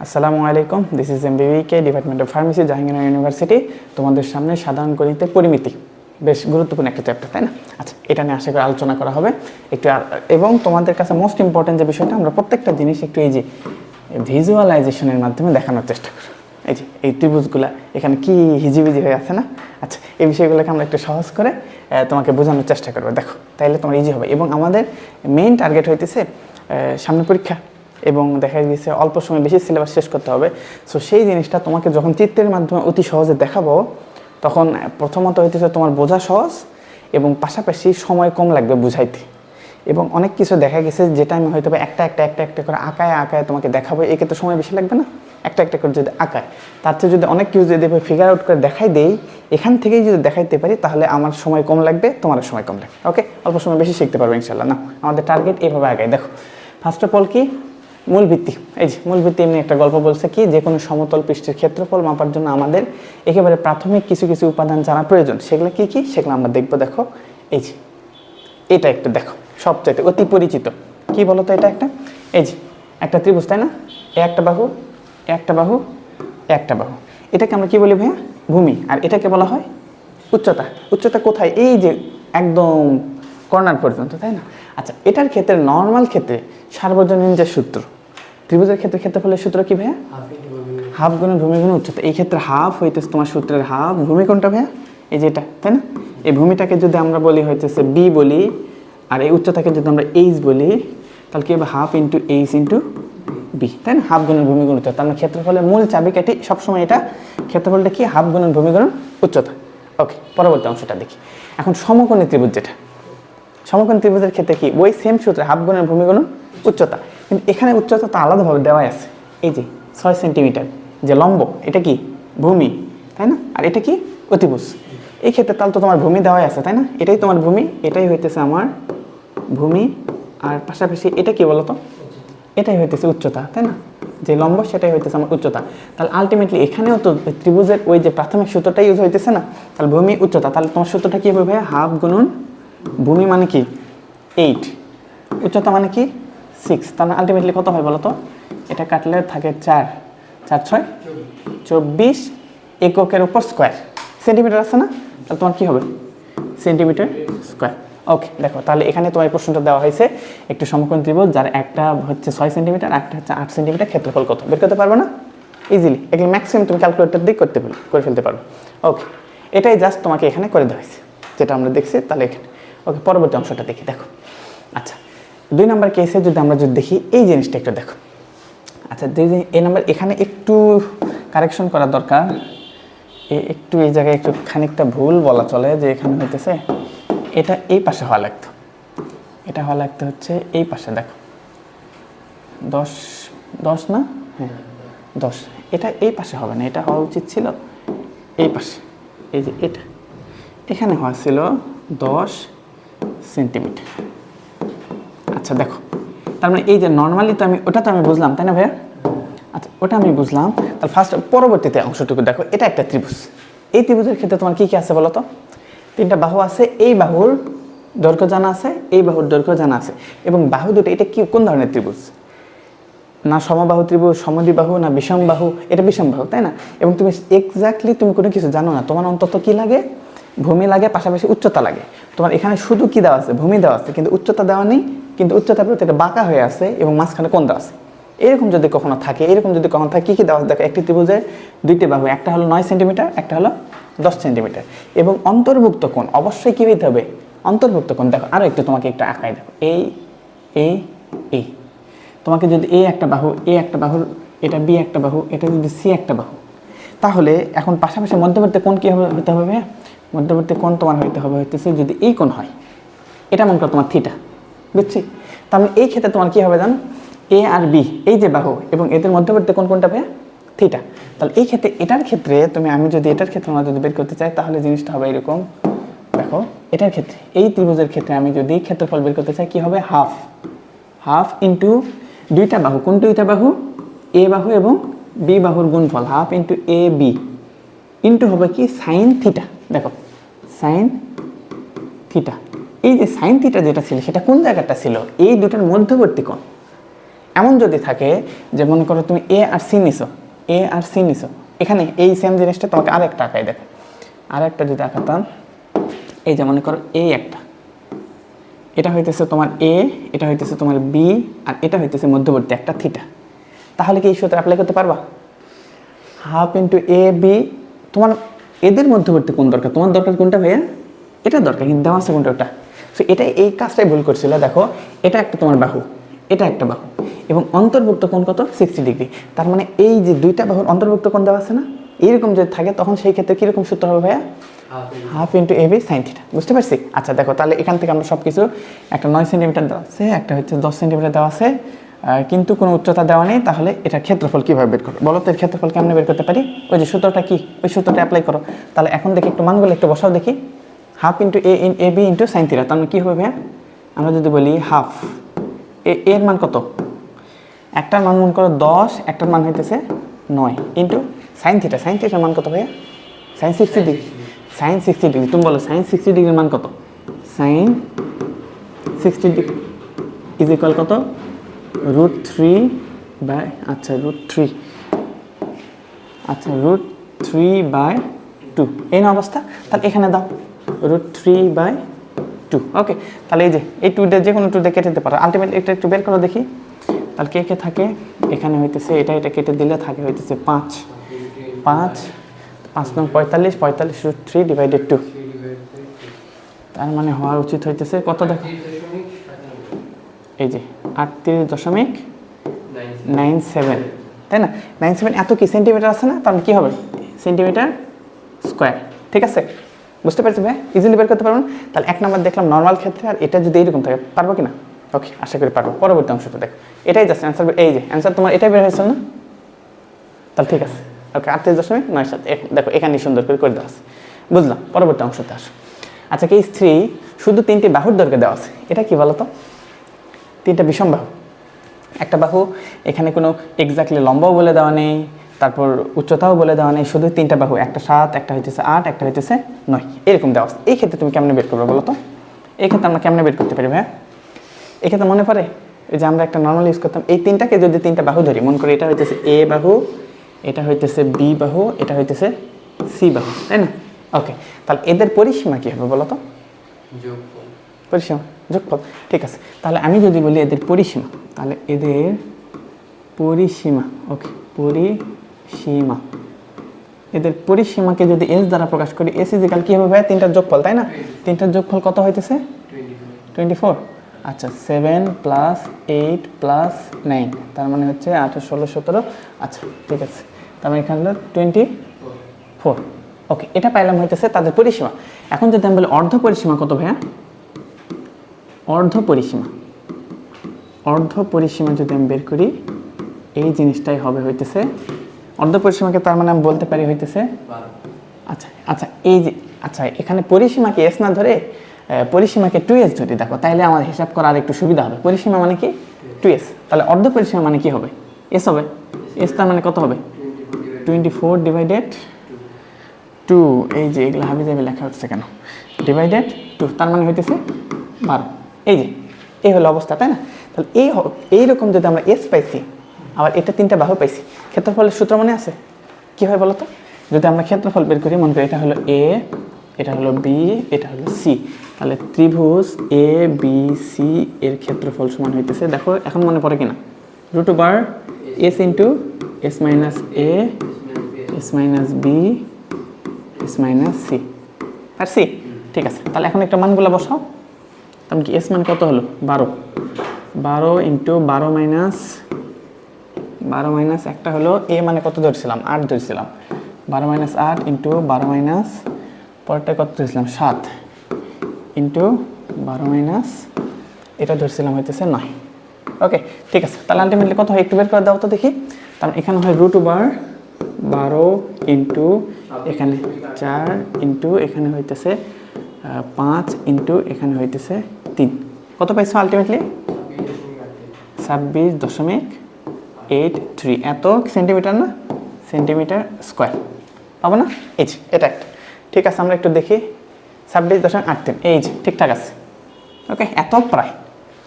আসসালামু আলাইকুম, this is MBBK department of pharmacy, Jahangirnagar university. তোমাদের সামনে সাধারণ গণিতে পরিমিতি, বেশ গুরুত্বপূর্ণ একটা চ্যাপ্টার, তাই না? আচ্ছা, এটা নিয়ে আশা করি আলোচনা করা হবে একটু। এবং তোমাদের কাছে মোস্ট ইম্পর্টেন্ট যে বিষয়টা, আমরা প্রত্যেকটা জিনিস একটু এই যে ভিজুয়ালাইজেশনের মাধ্যমে দেখানোর চেষ্টা করি। এই যে এই ত্রিভুজগুলা এখানে কি হিজিবিজি হয়ে আছে না? আচ্ছা, এই বিষয়গুলোকে আমরা একটু সহজ করে তোমাকে বোঝানোর চেষ্টা করবো। দেখো, তাইলে তোমার ইজি হবে। এবং আমাদের মেইন টার্গেট হইতেছে সামনে পরীক্ষা, এবং দেখা গেছে অল্প সময় বেশি সিলেবাস শেষ করতে হবে। সো সেই জিনিসটা তোমাকে যখন চিত্রের মাধ্যমে অতি সহজে দেখাবো, তখন প্রথমত হইতেছে তোমার বোঝা সহজ, এবং পাশাপাশি সময় কম লাগবে বুঝাইতে। এবং অনেক কিছু দেখা গেছে যেটা আমি হয়তো একটা একটা করে আঁকায় তোমাকে দেখাবো, এক্ষেত্রে সময় বেশি লাগবে না। একটা করে যদি আঁকায়, তার চেয়ে যদি অনেক কিছু যদি ফিগার আউট করে দেখাই দেই, এখান থেকেই যদি দেখাইতে পারি, তাহলে আমার সময় কম লাগবে, তোমার সময় কম লাগবে। ওকে, অল্প সময় বেশি শিখতে পারবো ইনশাল্লাহ। না, আমাদের টার্গেট এইভাবে আগায়। দেখো, ফার্স্ট অফ অল কি মূল ভিত্তি। এই যে মূল ভিত্তি এমনি একটা গল্প বলছে কি, যে কোনো সমতল পৃষ্ঠের ক্ষেত্রফল মাপার জন্য আমাদের একেবারে প্রাথমিক কিছু উপাদান জানা প্রয়োজন। সেগুলো কি কি, সেগুলো আমরা দেখবো। দেখো, এই যে এটা একটু দেখো, সবচাইতে অতি পরিচিত কি বলতো, এটা একটা, এই যে একটা ত্রিভুজ, তাই না? একটা বাহু, একটা বাহু, একটা বাহু। এটাকে আমরা কি বলি ভাইয়া? ভূমি। আর এটাকে বলা হয় উচ্চতা। উচ্চতা কোথায়? এই যে একদম কর্নার পর্যন্ত, তাই না? আচ্ছা, এটার ক্ষেত্রে নর্মাল ক্ষেত্রে সার্বজনীন যে সূত্র, ত্রিভুজের ক্ষেত্রে ক্ষেত্রফলের সূত্র কি ভাইয়া? হাফ গুণন ভূমি গুণ উচ্চতা। এই ক্ষেত্রে হাফ হইতেছে তোমার সূত্রের হাফ, ভূমি কোনটা ভাইয়া? এই যে এটা, তাই না? এই ভূমিটাকে যদি আমরা বলি হইতেছে বি বলি, আর এই উচ্চতাকে যদি আমরা এইচ বলি, তাহলে কি হবে? Half into H into B, তাই না? হাফ গুণন ভূমি গুণ উচ্চতা। তার মানে ক্ষেত্রফলের মূল চাবিকাঠি সবসময় এটা, ক্ষেত্রফলটা কি? হাফ গুণন ভূমি গুণ উচ্চতা। ওকে, পরবর্তী অংশটা দেখি। এখন সমকোণী ত্রিভুজ যেটা, সমকোণী ত্রিভুজের ক্ষেত্রে কি ওই সেম সূত্রে হাফ গুণন ভূমি গুণ উচ্চতা, কিন্তু এখানে উচ্চতা তো আলাদাভাবে দেওয়া আছে। এই যে 6 সেন্টিমিটার যে লম্ব, এটা কি ভূমি, তাই না? আর এটা কি অতিভুজ। এই ক্ষেত্রে তাহলে তো তোমার ভূমি দেওয়াই আছে, তাই না? এটাই তোমার ভূমি, এটাই হইতেছে আমার ভূমি। আর পাশাপাশি এটা কি বলতো? এটাই হইতেছে উচ্চতা, তাই না? যে লম্ব সেটাই হইতেছে আমার উচ্চতা। তাহলে আলটিমেটলি এখানেও তো ত্রিভুজের ওই যে প্রাথমিক সূত্রটাই ইউজ হইতেছে না? তাহলে ভূমি উচ্চতা, তাহলে তোমার সূত্রটা কি হবে ভাইয়া? হাফ গুণন ভূমি মানে কি 8, উচ্চতা মানে কি 6। তার মানে আলটিমেটলি কত হয় বলো তো? এটা কাটলে থাকে 4, 4 6 24 এককের উপর স্কোয়ার। সেন্টিমিটার আছে না? তাহলে তোমার কি হবে? Centimetre square. ওকে, দেখো, তাহলে এখানে তোমার প্রশ্নটা দেওয়া হয়েছে একটু সমকোণ ত্রিভুজ, যার একটা হচ্ছে 6 সেন্টিমিটার, একটা হচ্ছে 8 সেন্টিমিটার, ক্ষেত্রফল কত বের করতে পারবে না? ইজিলি, এগুলো ম্যাক্সিমাম তুমি ক্যালকুলেটর দিয়ে করে ফেলতে পারবে। ওকে, এটাই জাস্ট তোমাকে এখানে করে দেওয়া হয়েছে, যেটা আমরা দেখছি। তাহলে এখানে ওকে, পরবর্তী অংশটা দেখি। দেখো, আচ্ছা, 2 নম্বর কেসে যদি আমরা দেখি এই জিনিসটা একটু দেখো। আচ্ছা, এই নাম্বার এখানে একটু কারেকশন করা দরকার। একটু এই জায়গায় একটু খানিকটা ভুল বলা চলে, যে এখানে হইতেছে এটা এই পাশে হওয়া লাগতো, এটা হওয়া লাগতো হচ্ছে এই পাশে। দেখো 10 10 না? হ্যাঁ 10, এটা এই পাশে হবে না, এটা হওয়া উচিত ছিল এই পাশে। এই যে এটা এখানে হওয়া ছিল 10 সেন্টিমিটার। আচ্ছা দেখো, তার মানে এই যে নর্মালি তো ওটা তো আমি বুঝলাম, তাই না ভাইয়া? আচ্ছা, ওটা আমি বুঝলাম। তাহলে ফার্স্ট পরবর্তীতে অংশটুকু দেখো, এটা একটা ত্রিভুজ। এই ত্রিভুজের ক্ষেত্রে তোমার কি কি আছে বলো তো? 3টা বাহু আছে, এই বাহুর দৈর্ঘ্য জানা আছে, এই বাহুর দৈর্ঘ্য জানা আছে, এবং বাহু দুটো এটা কি কোন ধরনের ত্রিভুজ? না সমবাহু ত্রিভুজ, সমদ্বিবাহু, না বিষম বাহু? এটা বিষম বাহু, তাই না? এবং তুমি এক্স্যাক্টলি তুমি কোনো কিছু জানো না, তোমার অন্তত কি লাগে? ভূমি লাগে, পাশাপাশি উচ্চতা লাগে। তোমার এখানে শুধু কি দেওয়া আছে? ভূমি দেওয়া আছে, কিন্তু উচ্চতা দেওয়া নেই। কিন্তু উচ্চতার প্রতি এটা বাঁকা হয়ে আছে, এবং মাঝখানে কোণ দেওয়া আছে। এরকম যদি কখনো থাকে, কি কি দেওয়া আছে দেখো। একটি ত্রিভুজের 2টি বাহু, একটা হলো 9 সেন্টিমিটার, একটা হলো 10 সেন্টিমিটার। এবং অন্তর্ভুক্ত কোণ অবশ্যই কি হইতে হবে? অন্তর্ভুক্ত কোণ। দেখো আরো একটু তোমাকে একটু আঁকাই দেখো, এই তোমাকে যদি এ একটা বাহু, এটা বি একটা বাহু, এটা যদি সি একটা বাহু, তাহলে এখন পাশাপাশি মধ্যবর্তী কোণ কি হতে হবে? মধ্যবর্তী কোণ তোমার হইতে হবে হইতেছে, যদি এই কোণ হয়, এটা মনে করো তোমার থিটা, বুঝছি? তাহলে এই ক্ষেত্রে তোমার কি হবে জানো? এ আর বি, এই যে বাহু, এবং এদের মধ্যবর্তী কোণ কোনটা ভাইয়া? থিটা। তাহলে এই ক্ষেত্রে এটার ক্ষেত্রে আমি যদি এটার ক্ষেত্রে আমরা যদি বের করতে চাই, তাহলে জিনিসটা হবে এরকম। দেখো, এটার ক্ষেত্রে, এই ত্রিভুজের ক্ষেত্রে আমি যদি ক্ষেত্রফল বের করতে চাই, কি হবে? হাফ ইন্টু 2টা বাহু, কোন 2টা বাহু? এ বাহু এবং বি বাহুর গুণফল, half into A B, into হবে কি সাইন থিটা। দেখো সাইন থিটা, এই যে সাইন থিটা যেটা ছিল, সেটা কোন জায়গাটা ছিল? এই দুটার মধ্যবর্তী কোণ। এমন যদি থাকে যে মনে করো তুমি এ আর সি নিছো, এ আর সি নিছো, এখানে এই সেম জিনিসটা তোমাকে আরেকটা আঁকাই দেখো, আরেকটা যদি আঁকাতাম, এই যে মনে করো এই একটা, এটা হইতেছে তোমার এ, এটা হইতেছে তোমার বি, আর এটা হইতেছে মধ্যবর্তী একটা থিটা, তাহলে কি এই সূত্র অ্যাপ্লাই করতে পারবা? হাফ ইন্টু এ বি, তোমার এদের মধ্যবর্তী কোন দরকার, তোমার দরকার কোনটা ভাইয়া? এটা দরকার, কিন্তু দেওয়া আছে কোনটা ওটা। সো এটাই, এই কাজটাই ভুল করছিল। দেখো এটা একটা তোমার বাহু, এটা একটা বাহু, এবং অন্তর্ভুক্ত কোণ কত? 60 ডিগ্রি। তার মানে এই যে দুইটা বাহুর অন্তর্ভুক্ত কোণ দেওয়া আছে না, এইরকম যদি থাকে তখন সেই ক্ষেত্রে কীরকম সূত্র হবে ভাইয়া? Half into A B sine theta. বুঝতে পারছি? আচ্ছা দেখো, তাহলে এখান থেকে আমরা সব কিছু, একটা 9 সেন্টিমিটার দেওয়া আছে, একটা হচ্ছে 10 সেন্টিমিটার দেওয়া আছে, কিন্তু কোনো উচ্চতা দেওয়া নেই, তাহলে এটার ক্ষেত্রফল কীভাবে বের করবো বলো তো? এর ক্ষেত্রফল কেমনে বের করতে পারি? ওই যে সূত্রটা কি, ওই সূত্রটা অ্যাপ্লাই করো। তাহলে এখন দেখি একটু মানগুলো একটু বসাও দেখি। Half into A B into sine theta, তার মানে কী হবে ভাইয়া? আমরা যদি বলি হাফ, এর মান কত? একটার মান মনে করো 10, একটার মান হইতেছে 9, ইন্টু সাইন থিটা, সাইন থিটার মান কত ভাইয়া? Sine 60 degree, sine 60 degree. তুমি বলো সাইন 60 ডিগ্রির মান কত? সাইন 60 ডিগ্রি ইজ ইকুয়াল কত? √3 বাই, আচ্ছা √3, আচ্ছা √3/2, এই না অবস্থা। তাহলে এখানে দাও √3/2। ওকে, তাহলে এই যে এই 2 দিয়ে যে কোনো 2 দিয়ে কেটে দিতে পারো। আলটিমেটলি এটা একটু বের করো দেখি। তাহলে কে কে থাকে এখানে? হইতেছে এটা, এটা কেটে দিলে থাকে হইতেছে 5, 5 5 9 45, 45 √3/2, তার মানে হওয়া উচিত হইতেছে কত দেখো, এই যে 38.97, তাই না? 97 এত কি সেন্টিমিটার আছে না, তাহলে কি হবে? Centimetre square. ঠিক আছে, বুঝতে পারছি ভাই? ইজিলি বের করতে পারবেন। তাহলে 1 নম্বর দেখলাম নর্মাল ক্ষেত্রে, আর এটা যদি এইরকম থাকে পারবো কি না? ওকে, আশা করি পারবো। পরবর্তী অংশটা দেখো, এটাই জাস্ট অ্যান্সার। এই যে অ্যান্সার তোমার এটাই বের হয়েছিল না? তাহলে ঠিক আছে, ওকে 38.97। দেখো এখানে সুন্দর করে করে দেওয়া আছে, বুঝলাম। পরবর্তী অংশতে আসো। আচ্ছা, কেস 3, শুধু 3টি বাহুর দৈর্ঘ্য দেওয়া আছে। এটা কি বলো তো? 3টা বিষম বাহু, একটা বাহু, এখানে কোনো এক্স্যাক্টলি লম্বাও বলে দেওয়া নেই, তারপর উচ্চতাও বলে দেওয়া নেই, শুধু 3টা বাহু, একটা 7, একটা হইতেছে 8, একটা হইতেছে 9, এরকম দেওয়া আছে। এই ক্ষেত্রে তুমি কেমনে বের করবে বলো তো? এই ক্ষেত্রে আমরা কেমনে বের করতে পারি ভাইয়া? এক্ষেত্রে মনে পড়ে এই যে আমরা একটা নর্মাল ইউজ করতাম, এই 3টাকে যদি 3টা বাহু ধরি, মনে করি এটা হইতেছে এ বাহু, এটা হইতেছে বি বাহু, এটা হইতেছে সি বাহু, তাই না? ওকে, তাহলে এদের পরিসীমা কি হবে বলো তো? পরিসীমা, যোগফল। ঠিক আছে, তাহলে আমি যদি বলি এদের পরিসীমা, তাহলে এদের পরিসীমা, ওকে পরিসীমা, এদের পরিসীমাকে যদি এস দ্বারা প্রকাশ করি, এস ইজিক্যাল কি হবে ভাই? 3টার যোগফল, তাই না? 3টার যোগফল কত হইতেছে? 24। আচ্ছা, 7 + 8 + 9, তার মানে হচ্ছে 18 16 17। আচ্ছা ঠিক আছে, তার মানে এখানে হলো 24। ওকে, এটা পাইলাম হইতেছে তাদের পরিসীমা। এখন যদি আমি বলি অর্ধ পরিসীমা কত ভাইয়া? অর্ধ পরিসীমা, অর্ধ পরিসীমা যদি আমি বের করি, এই জিনিসটাই হবে হইতেছে অর্ধ পরিসীমাকে, তার মানে আমি বলতে পারি হইতেছে, আচ্ছা আচ্ছা এই যে, আচ্ছা এখানে পরিসীমাকে এস না ধরে পরিসীমাকে 2s ধরি, দেখো তাইলে আমার হিসাব করা আর একটু সুবিধা হবে। পরিসীমা মানে কি? 2s, তাহলে অর্ধ পরিসীমা মানে কি হবে? এস হবে। এস তার মানে কত হবে? 24/2, এই যে এগুলো হাবি যাবে লেখা হচ্ছে কেন? /2, তার মানে হইতেছে 12। এই যে এই হলো অবস্থা, তাই না? তাহলে এইরকম যদি আমরা এস পাইছি, আবার এটা 3টা বাহু পাইছি, ক্ষেত্রফলের সূত্র মনে আছে? কি হয় বলো তো? যদি আমরা ক্ষেত্রফল বের করি, মনে করি এটা হলো এ, এটা হলো বি, এটা হলো সি, তাহলে ত্রিভুজ এ বি সি এর ক্ষেত্রফল সমান হইতেছে, দেখো এখন মনে পড়ে কিনা, √s into s minus A s minus B s minus C আর সি। ঠিক আছে, তাহলে এখন একটা মানগুলো বসাও। তাহলে কি এস মান কত হলো? 12, 12 ইন্টু 12 মাইনাস একটা হলো এ মানে কত ধরছিলাম? 8 ধরছিলাম, 12 মাইনাস 8 ইন্টু 12 মাইনাস পরেরটা কত ধরছিলাম? 7 ইন্টু 12 মাইনাস এটা ধরছিলাম হইতেছে 9। ওকে ঠিক আছে, তাহলে আলটিমেটলি কত হয় একটু বের করে দাও তো দেখি। তাহলে এখানে হয় √12 ইন্টু এখানে 4 ইন্টু এখানে হইতেছে 5 ইন্টু এখানে হইতেছে 3। কত পাইছো আলটিমেটলি? 26.83, এত সেন্টিমিটার না, সেন্টিমিটার স্কোয়ার পাবো না? এই যে এটা একটা। ঠিক আছে, আমরা একটু দেখি 26.83, এই যে ঠিকঠাক আছে। ওকে, এত প্রায়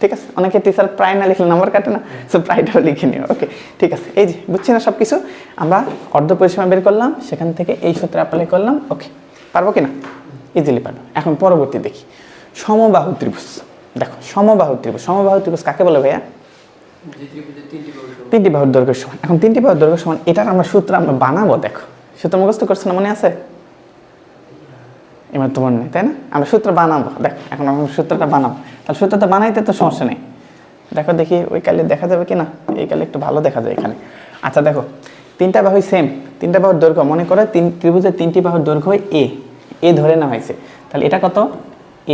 ঠিক আছে, অনেকে টিচার প্রায় না লিখলে নাম্বার কাটে না, সো প্রায়টাও লিখে নিও। ওকে ঠিক আছে, এই যে বুঝছি না সব কিছু। আমরা অর্ধ পরিসীমা বের করলাম, সেখান থেকে এই সূত্র অ্যাপ্লাই করলাম। ওকে, পারবো কিনা? ইজিলি পারবো। এখন পরবর্তী দেখি সমবাহু ত্রিভুজ। দেখো সমবাহু ত্রিভুজ, সমবাহু ত্রিভুজ কাকে বলে ভাইয়া? তিনটি বাহুর দৈর্ঘ্য সমান। এখন তিনটি বাহুর দৈর্ঘ্য সমান, এটার আমরা সূত্র আমরা বানাবো। দেখো সূত্র মুখস্থ করছো না, মনে আছে? এবার তোমার নেই, তাই না? আমরা সূত্র বানাবো। দেখো এখন আমরা সূত্রটা বানাবো, তাহলে সূত্রটা বানাইতে তো সমস্যা নেই। দেখো দেখি ওই কালে দেখা যাবে কি না, এই কালে একটু ভালো দেখা যায় এখানে। আচ্ছা দেখো, তিনটা বাহুই সেম, তিনটা বাহুর দৈর্ঘ্য মনে করো ত্রিভুজের তিনটি বাহুর দৈর্ঘ্য এ ধরে নেওয়া হয়েছে। তাহলে এটা কত?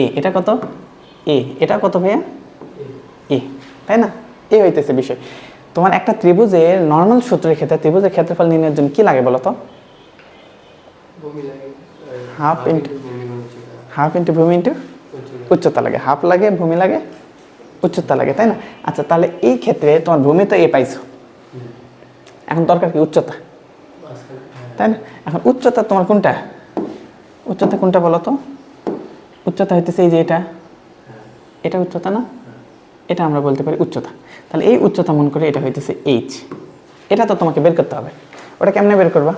এ। এটা কত? এ। এটা কত ভাইয়া? এ, তাই না? এ হইতেছে বিষয়। তোমার একটা ত্রিভুজের নর্মাল সূত্রের ক্ষেত্রে ত্রিভুজের ক্ষেত্রফল নির্ণয়ের জন্য কি লাগে বলো তো? হাফ ইন্টু ভূমি ইন্টু উচ্চতা লাগে। হাফ লাগে, ভূমি লাগে, উচ্চতা লাগে, তাই না? আচ্ছা তাহলে এই ক্ষেত্রে তোমার ভূমি তো এ পাইছো, এখন দরকার কি? উচ্চতা, তাই না? এখন উচ্চতা তোমার কোনটা? উচ্চতা কোনটা বলো তো? উচ্চতা হইতেছে এই যে এটা, এটা উচ্চতা না? এটা আমরা বলতে পারি উচ্চতা। তাহলে এই উচ্চতা মনে করে এটা হইতেছে এইচ। এটা তো তোমাকে বের করতে হবে। ওটা কেমনে বের করবা?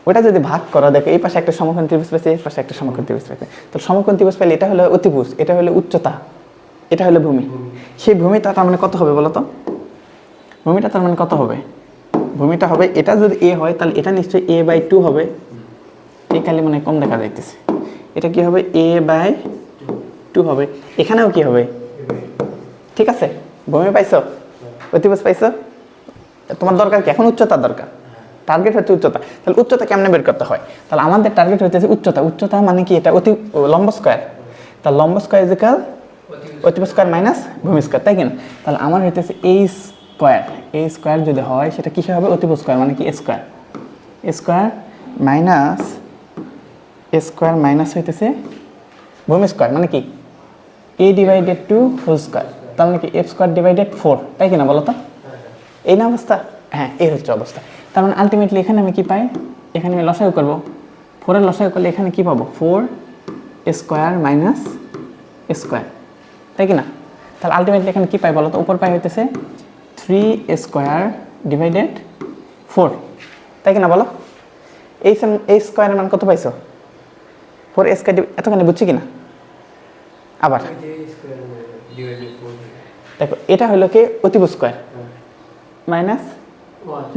ওটা যদি ভাগ করা, দেখো এই পাশে একটা সমকোণ ত্রিভুজ পেয়েছে, এই পাশে একটা সমকোণ ত্রিভুজ পেয়েছে। তাহলে সমকোণ ত্রিভুজ পেলে এটা হলো অতিভুজ, এটা হলো উচ্চতা, এটা হলো ভূমি। সেই ভূমিটা তার মানে কত হবে বলো তো? ভূমিটা তার মানে কত হবে? ভূমিটা হবে, এটা যদি এ হয় তাহলে এটা নিশ্চয়ই a/2 হবে। এই কালে মানে কম দেখা যাইতেছে, এটা কি হবে? a/2 হবে। এখানেও কি হবে? ঠিক আছে, ভূমি পাইছো, অতিভুজ পাইছো। তোমার দরকার কি এখন? উচ্চতার দরকার, টার্গেট হচ্ছে উচ্চতা। তাহলে উচ্চতা কেমনে বের করতে হয়? তাহলে আমাদের টার্গেট হইতেছে উচ্চতা। উচ্চতা মানে কি? এটা লম্ব স্কয়ার। তাহলে লম্ব স্কয়ার ইকুয়াল অতিভুজ স্কয়ার মাইনাস ভূমি স্কয়ার, তাই কিনা? তাহলে আমার হইতেছে এই স্কয়ার, এই স্কয়ার যদি হয় সেটা কিসে হবে? অতিভুজ স্কয়ার মানে কি? স্কয়ার। স্কয়ার মাইনাস হইতেছে ভূমি স্কয়ার মানে কি? a/2 whole square. তার মানে কি? f²/4, তাই কিনা বলো তো? এই না অবস্থা? হ্যাঁ, এই হচ্ছে অবস্থা। তার মানে আলটিমেটলি এখানে আমি কি পাই? এখানে আমি লসাগু করবো, 4 এর লসাগু করলে এখানে কি পাবো? 4 স্কয়ার মাইনাস স্কয়ার, তাই কি না? তাহলে আলটিমেটলি এখানে কি পাই বলো তো? উপর পাই হইতেছে 3² / 4, তাই কি না বলো? এই স্কয়ারের মান কত পাইছো? 4² এতখানি বুঝছি কিনা? আবার দেখো, এটা হলো কি? অতিভুজ স্কয়ার মাইনাস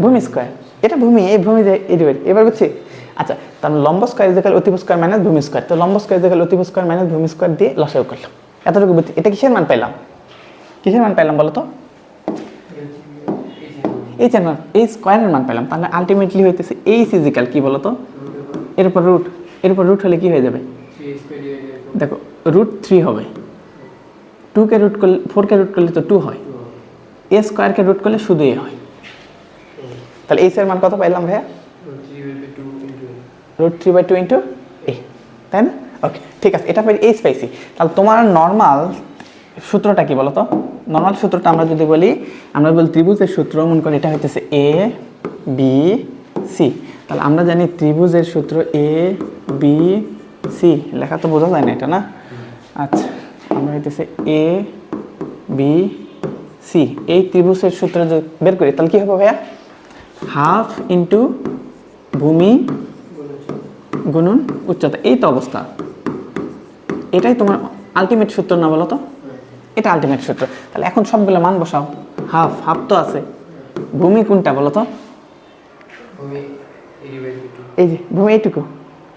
ভূমি স্কয়ার। এটা ভূমি, এই ভূমি যে এবার বুঝছি। আচ্ছা, তাহলে লম্ব স্কয়ার ইকুয়াল অতিভুজ স্কয়ার মাইনাস ভূমি স্কয়ার। তো লম্ব স্কয়ার ইকুয়াল অতিভুজ স্কয়ার মাইনাস ভূমি স্কয়ার দিয়ে লসাগু করলাম, এতটুকু বুঝছি। এটা কিসের মান পাইলাম? কিসের মান পাইলাম বলো তো? এইচ এর মান, এই স্কয়ারের মান পাইলাম। তাহলে আলটিমেটলি হইতেছে এইচ ইকুয়াল কি বলো তো? এর উপর রুট, এর উপর রুট হলে কি হয়ে যাবে? দেখো √3 হবে। 2 কে রুট করলে, 4 কে রুট করলে তো 2 হয়, a স্কয়ারকে রুট করলে শুধু a হয়। তাহলে এইচ এর মান কত পাইলাম ভাইয়া? √3/2 ইন্টু a, তাই না? ওকে ঠিক আছে, এটা পাই, এইচ পাইছি। তাহলে তোমার নর্মাল সূত্রটা কি বলো তো? নর্মাল সূত্রটা আমরা যদি বলি, আমরা বলি ত্রিভুজের সূত্র মনে করি এটা হইতেছে ABC। তাহলে আমরা জানি ত্রিভুজের সূত্র ABC, লেখা তো বোঝা যায় না এটা, না? আচ্ছা, আমরা হইতেছে ABC, এই ত্রিভুজের সূত্র যদি বের করি তাহলে কি হবে ভাইয়া? হাফ ইন্টু ভূমি গুণন উচ্চতা। এই তো অবস্থা, এটাই তোমার আলটিমেট সূত্র না বলো তো? এটা আলটিমেট সূত্র। তাহলে এখন সবগুলো মান বসাও। হাফ, হাফ তো আছে। ভূমি কোনটা বলো তো? এই যে ভূমি এইটুকু,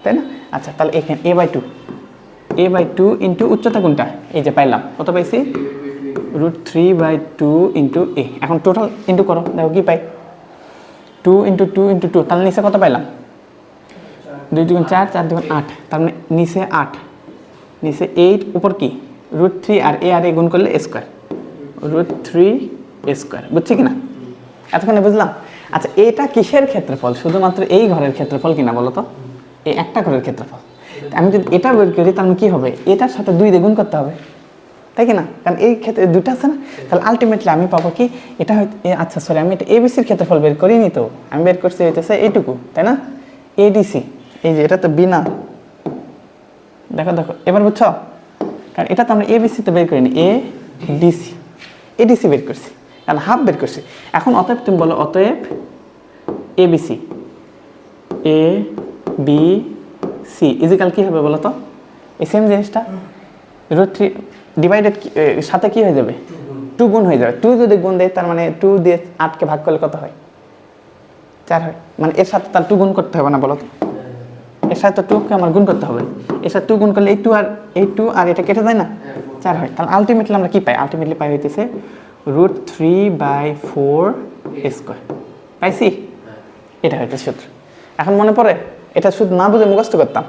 তাই না? আচ্ছা, তাহলে এখানে a/2 ইন্টু উচ্চতা কোনটা? এই যে পাইলাম, কত পাইছি? √3/2 ইন্টু a। এখন টোটাল ইন্টু করো, দেখো কি পাই? 2 ইন্টু 2 ইন্টু 2, তাহলে নিচে কত পাইলাম? 2 × 4, 4 × 8, তার মানে নিচে 8, নিচে 8, উপর কি? √3 আর a গুণ করলে স্কয়ার, √3² বুঝছি কিনা? এতক্ষণে বুঝলাম। আচ্ছা, এটা কিসের ক্ষেত্রফল? শুধুমাত্র এই ঘরের ক্ষেত্রফল কিনা বলো তো? এই একটা ঘরের ক্ষেত্রফল। আমি যদি এটা বের করি তাহলে কি হবে? এটার সাথে 2 দিয়ে গুণ করতে হবে, তাই কি না? কারণ এই ক্ষেত্রে দুটো আছে না। তাহলে আলটিমেটলি আমি পাবো কি? এটা হয়তো, আচ্ছা সরি, আমি এটা এবিসির ক্ষেত্রফল বের করিনি তো, আমি বের করছি হইতেছে এইটুকু, তাই না? এডিসি, এই যে এটা তো বিনা, দেখো দেখো এবার বুঝছো? কারণ এটা তো আমরা এবিসি তো বের করিনি, ডিসি, এডিসি বের করছি, কারণ হাফ বের করছি। এখন অতএব তুমি বলো, অতএব ABC, A B C is equal কী হবে বলো তো? এই সেম জিনিসটা √3 ডিভাইডেড সাথে কি হয়ে যাবে? 2 গুণ হয়ে যাবে। 2 যদি গুণ দেয় তার মানে 2 দিয়ে 8কে ভাগ করলে কত হয়? 4 হয়। মানে এর সাথে তার 2 গুণ করতে হবে না বলো তো? এর সাথে তো 2কে আমার গুণ করতে হবে। এর সাথে 2 গুণ করলে এই 2 আর এটা কেটে যায় না, 4 হয়। তাহলে আলটিমেটলি আমরা কি পাই? আলটিমেটলি পাই হইতেছে √3/4 স্কয়ার। পাইছি? এটা হইতে সূত্র। এখন মনে পড়ে? এটা শুধু না বুঝে মুখস্থ করতাম।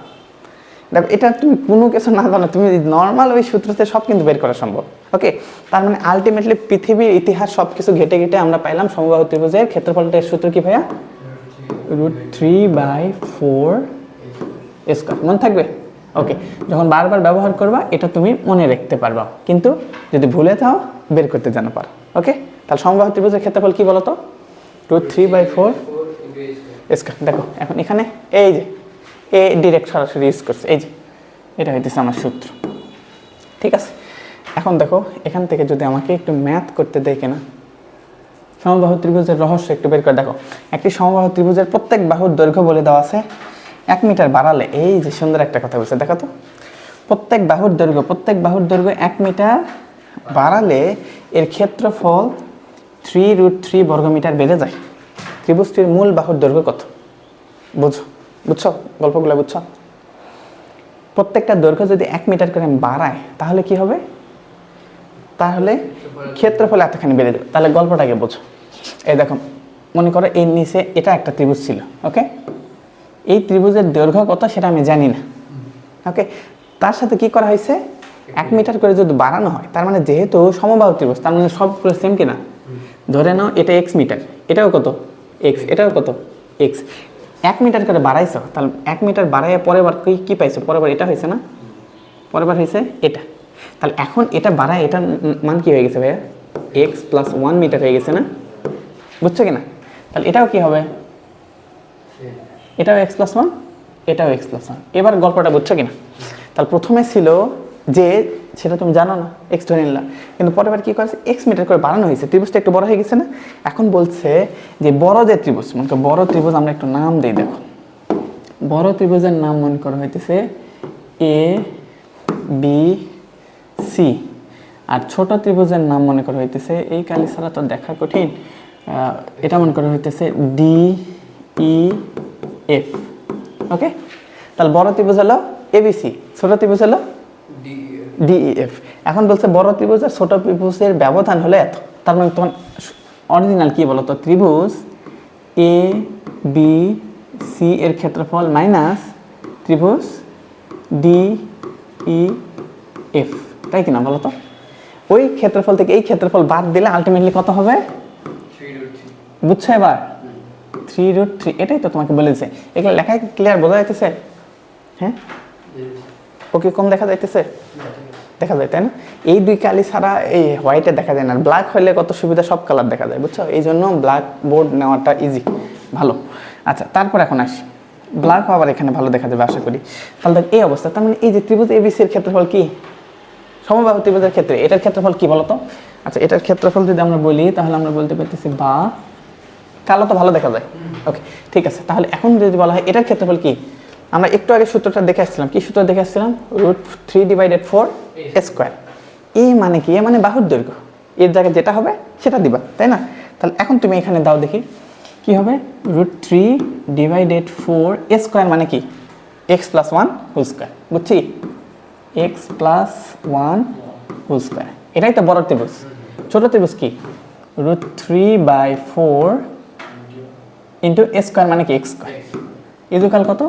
দেখো এটা তুমি কোনো কিছু না জানো, তুমি নর্মাল ওই সূত্রতে সব কিন্তু বের করা সম্ভব। ওকে, তার মানে আলটিমেটলি পৃথিবীর ইতিহাস সব কিছু ঘেটে ঘেটে আমরা পাইলাম সমবাহু ত্রিভুজের ক্ষেত্রফলটার সূত্র কি ভাইয়া? √3/4 স্কয়ার। মনে থাকবে? ওকে, যখন বারবার ব্যবহার করবা এটা তুমি মনে রাখতে পারবা, কিন্তু যদি ভুলে যাও বের করতে জানো পারো। ওকে, তাহলে সমবাহু ত্রিভুজের ক্ষেত্রফল কি বলো তো? √3/4 স্কয়ার। দেখো এখন এখানে এই যে এ ডিরেক্ট সরাসরি ইউজ করছে, এই যে এটা হইতেছে আমার সূত্র। ঠিক আছে, এখন দেখো এখান থেকে যদি আমাকে একটু ম্যাথ করতে দেয় কিনা, সমবাহু ত্রিভুজের রহস্য একটু বের করে দেখো। একটি সমবাহু ত্রিভুজের প্রত্যেক বাহুর দৈর্ঘ্য বলে দেওয়া আছে 1 মিটার বাড়ালে, এই যে সুন্দর একটা কথা বলছে দেখো তো, প্রত্যেক বাহুর দৈর্ঘ্য 1 মিটার বাড়ালে এর ক্ষেত্রফল 3√3 বর্গমিটার বেড়ে যায়। ত্রিভুজটির মূল বাহুর দৈর্ঘ্য কত? বুঝছো গল্পগুলো? বুঝছো? প্রত্যেকটা দৈর্ঘ্য যদি 1 মিটার করে বাড়ায় তাহলে কি হবে? তাহলে ক্ষেত্রফল এতখানি বেড়ে যাবে। তাহলে গল্পটাকে বোঝো। এই দেখো, মনে করো এর নিচে এটা একটা ত্রিভুজ ছিল। ওকে, এই ত্রিভুজের দৈর্ঘ্য কত সেটা আমি জানি না। ওকে, তার সাথে কি করা হয়েছে? 1 মিটার করে যদি বাড়ানো হয়, তার মানে যেহেতু সমবাহু ত্রিভুজ তার মানে সবগুলো সেম কিনা? ধরে নাও এটা x মিটার, এটাও কত x, এটাও কত x। 1 মিটার করে বাড়াইছো, তাহলে 1 মিটার বাড়াইয়া পরের বার কি পাইছো? পরের বার এটা হয়েছে না, পরের বার হয়েছে এটা। তাহলে এখন এটা বাড়ায়, এটার মান কি হয়ে গেছে ভাইয়া? x + 1 মিটার হয়ে গেছে না? বুঝছো কিনা? তাহলে এটাও কি হবে? এটাও x + 1, এটাও x + 1। এবার গল্পটা বুঝছো কিনা? তাহলে প্রথমে ছিল যে সেটা তুমি জানো না, x ধরে নিলাম, কিন্তু পরের বার কি করেছে? x মিটার করে বাড়ানো হয়েছে, ত্রিভুজটা একটু বড় হয়ে গেছে না? এখন বলছে যে বড় যে ত্রিভুজ, মনে করো বড় ত্রিভুজ, আমরা একটু নাম দিই। দেখো বড় ত্রিভুজের নাম মনে করা হইতেছে এ বি সি, আর ছোট ত্রিভুজের নাম মনে করা হইতেছে, এই কালি ছাড়া তো দেখা কঠিন, এটা মনে করা হইতেছে ডি ই এফ। ওকে, তাহলে বড় ত্রিভুজ হলো এবিসি, ছোট ত্রিভুজ হলো ডিইএফ। এখন বলছে বড় ত্রিভুজ আর ছোট ত্রিভুজের ব্যবধান হলো এত। তার মানে তোমার অরিজিনাল কি বলতো? ত্রিভুজ এ বি সি এর ক্ষেত্রফল মাইনাস ত্রিভুজ ডি ই এফ, তাই কিনা বলো তো? ওই ক্ষেত্রফল থেকে এই ক্ষেত্রফল বাদ দিলে আলটিমেটলি কত হবে? 3√3। বুঝছো এবার? 3√3, এটাই তো তোমাকে বলেছে। এগুলো লেখায় ক্লিয়ার বোঝা যাইতেছে? হ্যাঁ, ওকে, কম দেখা যাইতেছে? দেখা যায়, তাই না? এই দুই কালি ছাড়া এই হোয়াইটে দেখা যায় না। ব্ল্যাক হলে কত সুবিধা, সব কালার দেখা যায়, বুঝছো? এই জন্য ব্ল্যাক বোর্ড নেওয়াটা ইজি, ভালো। আচ্ছা, তারপর এখন আসি, ব্ল্যাক আবার এখানে ভালো দেখা যাবে আশা করি। তাহলে দেখ এই অবস্থা, তার মানে এই যে ত্রিভুজ এবিসি এর ক্ষেত্রফল কি? সমবাহু ত্রিভুজের ক্ষেত্রে এটার ক্ষেত্রফল কি বলতো? আচ্ছা, এটার ক্ষেত্রফল যদি আমরা বলি তাহলে আমরা বলতে পারতেছি, বা কালো তো ভালো দেখা যায়। ওকে, ঠিক আছে। তাহলে এখন যদি বলা হয় এটার ক্ষেত্রফল কি, আমরা একটু আগে সূত্রটা দেখে আসছিলাম। কি সূত্র দেখে আসছিলাম? √3/4 স্কয়ার। এ মানে কি? এ মানে বাহুর দৈর্ঘ্য। এর জায়গায় যেটা হবে সেটা দিবা, তাই না? তাহলে এখন তুমি এখানে দাও দেখি কি হবে। √3/4 স্কয়ার মানে কি? x + 1 whole square. বুঝছি? x + 1 হোল স্কয়ার, এটাই তো বড় ত্রিভুজ। ছোট ত্রিভুজ কি? √3/4 ইন্টু স্কয়ার মানে কি? x স্কয়ার ইকুয়াল কত?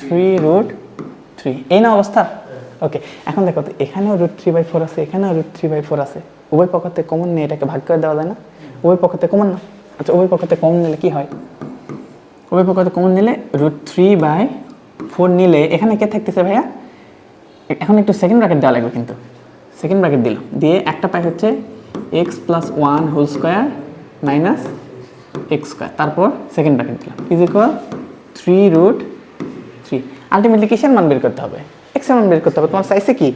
3√3। এই না অবস্থা? ওকে, এখন দেখো তো এখানেও √3/4 আছে, এখানেও √3/4 আছে। উভয় পক্ষতে কমন নিয়ে এটাকে ভাগ করে দেওয়া যায় না? উভয় পক্ষতে কমন না? আচ্ছা, উভয় পক্ষতে কমন নিলে কি হয়? উভয় পক্ষতে কমন নিলে √3/4 নিলে এখানে কে থাকতেছে ভাইয়া? এখন একটু সেকেন্ড ব্র্যাকেট দেওয়া লাগবে, কিন্তু সেকেন্ড ব্র্যাকেট দিলাম, দিয়ে একটা পাই হচ্ছে x + 1 whole square minus x square, তারপর সেকেন্ড ব্র্যাকেট দিলাম ইকুয়াল 3√3। আলটিমেটলি কিসের মান বের করতে হবে? x এর মান বের করতে হবে। তোমার চাইছে কি?